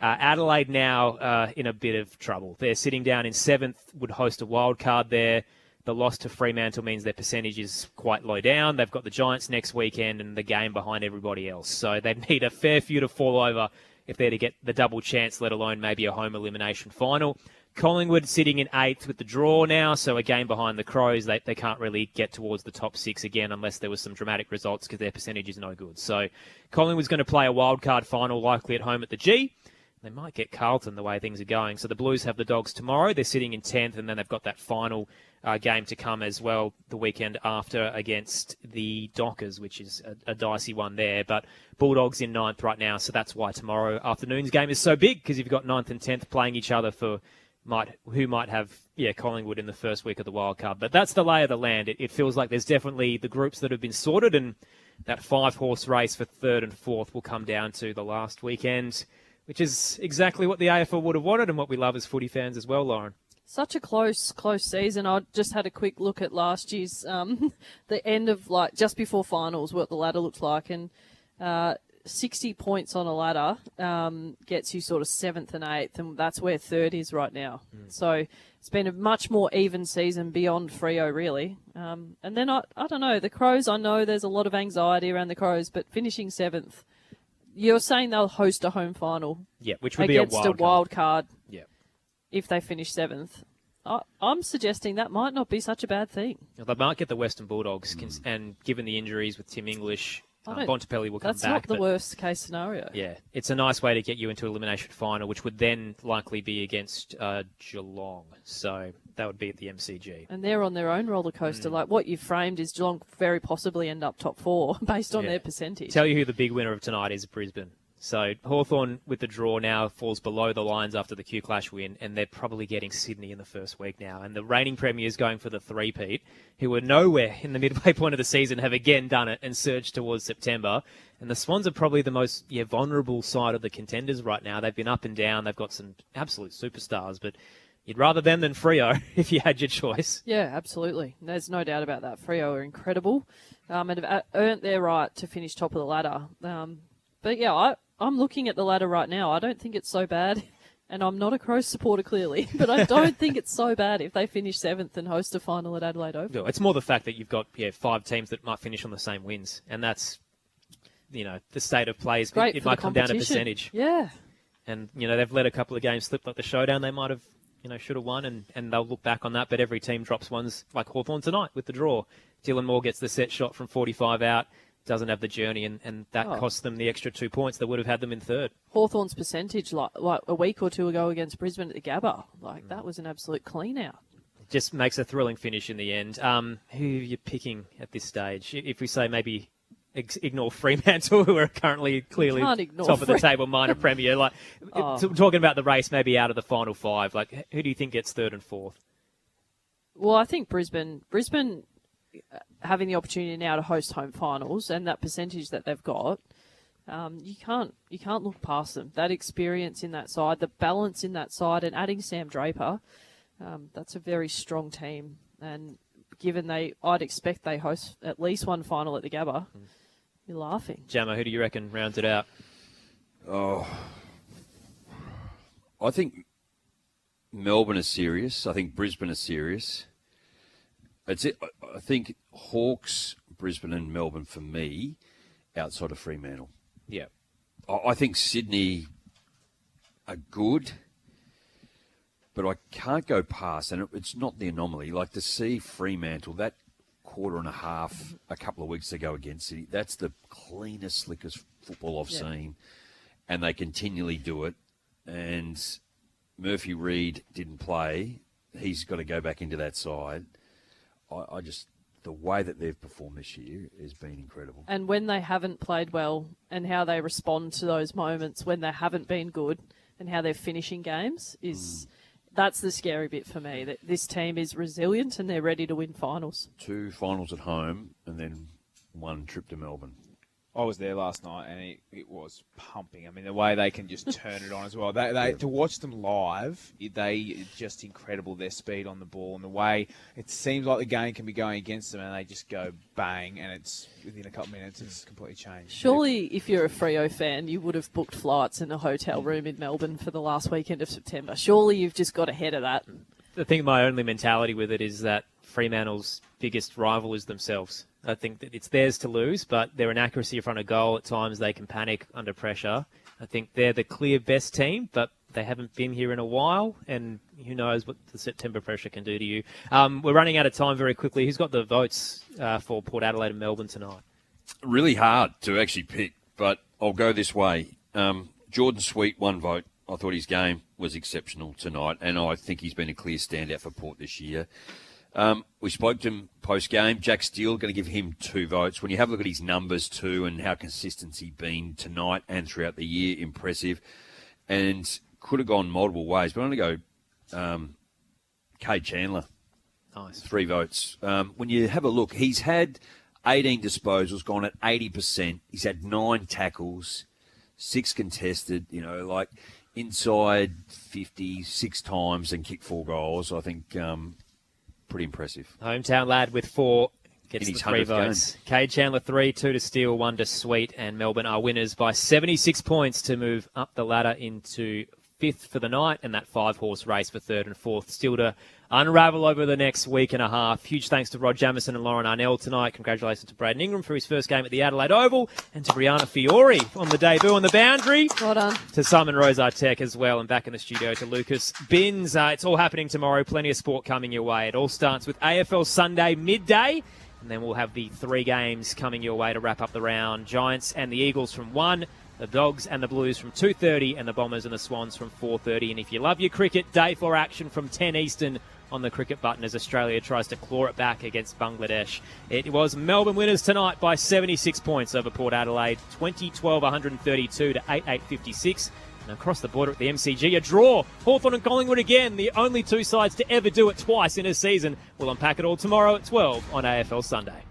Adelaide now in a bit of trouble. They're sitting down in 7th, would host a wild card there. The loss to Fremantle means their percentage is quite low down. They've got the Giants next weekend and the game behind everybody else. So they need a fair few to fall over if they're to get the double chance, let alone maybe a home elimination final. Collingwood sitting in 8th with the draw now, so a game behind the Crows. They can't really get towards the top 6 again unless there was some dramatic results because their percentage is no good. So Collingwood's going to play a wild card final likely at home at the G. they might get Carlton the way things are going. So the Blues have the Dogs tomorrow. They're sitting in 10th, and then they've got that final game to come as well the weekend after against the Dockers, which is a dicey one there. But Bulldogs in 9th right now, so that's why tomorrow afternoon's game is so big, because you've got 9th and 10th playing each other for who might have Collingwood in the first week of the wild card. But that's the lay of the land. It feels like there's definitely the groups that have been sorted, and that 5-horse race for 3rd and 4th will come down to the last weekend, which is exactly what the AFL would have wanted and what we love as footy fans as well, Lauren. Such a close season. I just had a quick look at last year's, the end of just before finals, what the ladder looked like, and 60 points on a ladder gets you sort of 7th and 8th, and that's where 3rd is right now. So it's been a much more even season beyond Freo, really. And then I don't know, the Crows, I know there's a lot of anxiety around the Crows, but finishing 7th, you're saying they'll host a home final. Yeah, which would be a wild card. Yeah. If they finish 7th. I'm suggesting that might not be such a bad thing. They might get the Western Bulldogs, and given the injuries with Tim English, Bontempelli will come back. That's not the worst case scenario. Yeah, it's a nice way to get you into elimination final, which would then likely be against Geelong. So that would be at the MCG. And they're on their own roller coaster. Like what you've framed is Geelong very possibly end up top 4 based on their percentage. Tell you who the big winner of tonight is, Brisbane. So Hawthorn with the draw now falls below the Lions after the Q Clash win, and they're probably getting Sydney in the first week now. And the reigning premiers going for the three-peat, who were nowhere in the midway point of the season, have again done it and surged towards September. And the Swans are probably the most vulnerable side of the contenders right now. They've been up and down. They've got some absolute superstars, but you'd rather them than Freo if you had your choice. Yeah, absolutely. There's no doubt about that. Freo are incredible and have earned their right to finish top of the ladder. But yeah, I'm looking at the ladder right now. I don't think it's so bad. And I'm not a Crows supporter, clearly, but I don't think it's so bad if they finish 7th and host a final at Adelaide Oval. No, it's more the fact that you've got 5 teams that might finish on the same wins. And that's, the state of play. It might come down to percentage. Yeah. And, they've let a couple of games slip like the showdown. They might have, should have won, and they'll look back on that. But every team drops ones like Hawthorn tonight with the draw. Dylan Moore gets the set shot from 45 out. Doesn't have the journey, and that costs them the extra 2 points that would have had them in third. Hawthorn's percentage, like a week or two ago against Brisbane at the Gabba, that was an absolute clean out. Just makes a thrilling finish in the end. Who are you picking at this stage? If we say maybe ignore Fremantle, who are currently clearly top of the table, minor premier. Talking about the race, maybe out of the final 5. Who do you think gets 3rd and 4th? Well, I think Brisbane having the opportunity now to host home finals and that percentage that they've got, you can't look past them. That experience in that side, the balance in that side, and adding Sam Draper, that's a very strong team. And given I'd expect they host at least one final at the Gabba, you're laughing. Jammer, who do you reckon rounds it out? Oh, I think Melbourne is serious. I think Brisbane is serious. I think Hawks, Brisbane and Melbourne for me, outside of Fremantle. Yeah. I think Sydney are good, but I can't go past, and it's not the anomaly. To see Fremantle, that quarter and a half a couple of weeks ago against City, that's the cleanest, slickest football I've seen, and they continually do it. And Murphy Reid didn't play. He's got to go back into that side. The way that they've performed this year has been incredible. And when they haven't played well and how they respond to those moments when they haven't been good and how they're finishing games that's the scary bit for me, that this team is resilient and they're ready to win finals. 2 finals at home and then 1 trip to Melbourne. I was there last night and it was pumping. I mean, the way they can just turn it on as well. They to watch them live, it's just incredible, their speed on the ball and the way it seems like the game can be going against them and they just go bang and it's within a couple of minutes it's completely changed. Surely if you're a Freo fan, you would have booked flights in a hotel room in Melbourne for the last weekend of September. Surely you've just got ahead of that. I think my only mentality with it is that Fremantle's biggest rival is themselves. I think that it's theirs to lose, but they're an accuracy in front of goal. At times they can panic under pressure. I think they're the clear best team, but they haven't been here in a while, and who knows what the September pressure can do to you. We're running out of time very quickly. Who's got the votes for Port Adelaide and Melbourne tonight? Really hard to actually pick, but I'll go this way. Jordan Sweet, 1 vote. I thought his game was exceptional tonight, and I think he's been a clear standout for Port this year. We spoke to him post-game. Jack Steele, going to give him 2 votes. When you have a look at his numbers too and how consistent he's been tonight and throughout the year, impressive. And could have gone multiple ways, but I'm going to go Cade Chandler. Nice. 3 votes. When you have a look, he's had 18 disposals, gone at 80%. He's had 9 tackles, 6 contested, inside 56 times and kicked 4 goals. I think pretty impressive. Hometown lad with 4 gets in the his 3 votes. Cade Chandler 3, 2 to Steele, 1 to Sweet, and Melbourne are winners by 76 points to move up the ladder into 5th for the night, and that 5-horse race for 3rd and 4th still to unravel over the next week and a half. Huge thanks to Rod Jamieson and Lauren Arnell tonight. Congratulations to Braden Ingram for his first game at the Adelaide Oval, and to Brianna Fiore on the debut on the boundary. Well done. To Simon Rosartek as well, and back in the studio to Lucas Binns. It's all happening tomorrow. Plenty of sport coming your way. It all starts with AFL Sunday midday, and then we'll have the 3 games coming your way to wrap up the round. Giants and the Eagles from 1. The Dogs and the Blues from 2:30, and the Bombers and the Swans from 4:30. And if you love your cricket, day 4 action from 10 Eastern on the cricket button as Australia tries to claw it back against Bangladesh. It was Melbourne winners tonight by 76 points over Port Adelaide, 20-12-132 to 8-8-56. And across the border at the MCG, a draw. Hawthorn and Collingwood again, the only 2 sides to ever do it twice in a season. We'll unpack it all tomorrow at 12 on AFL Sunday.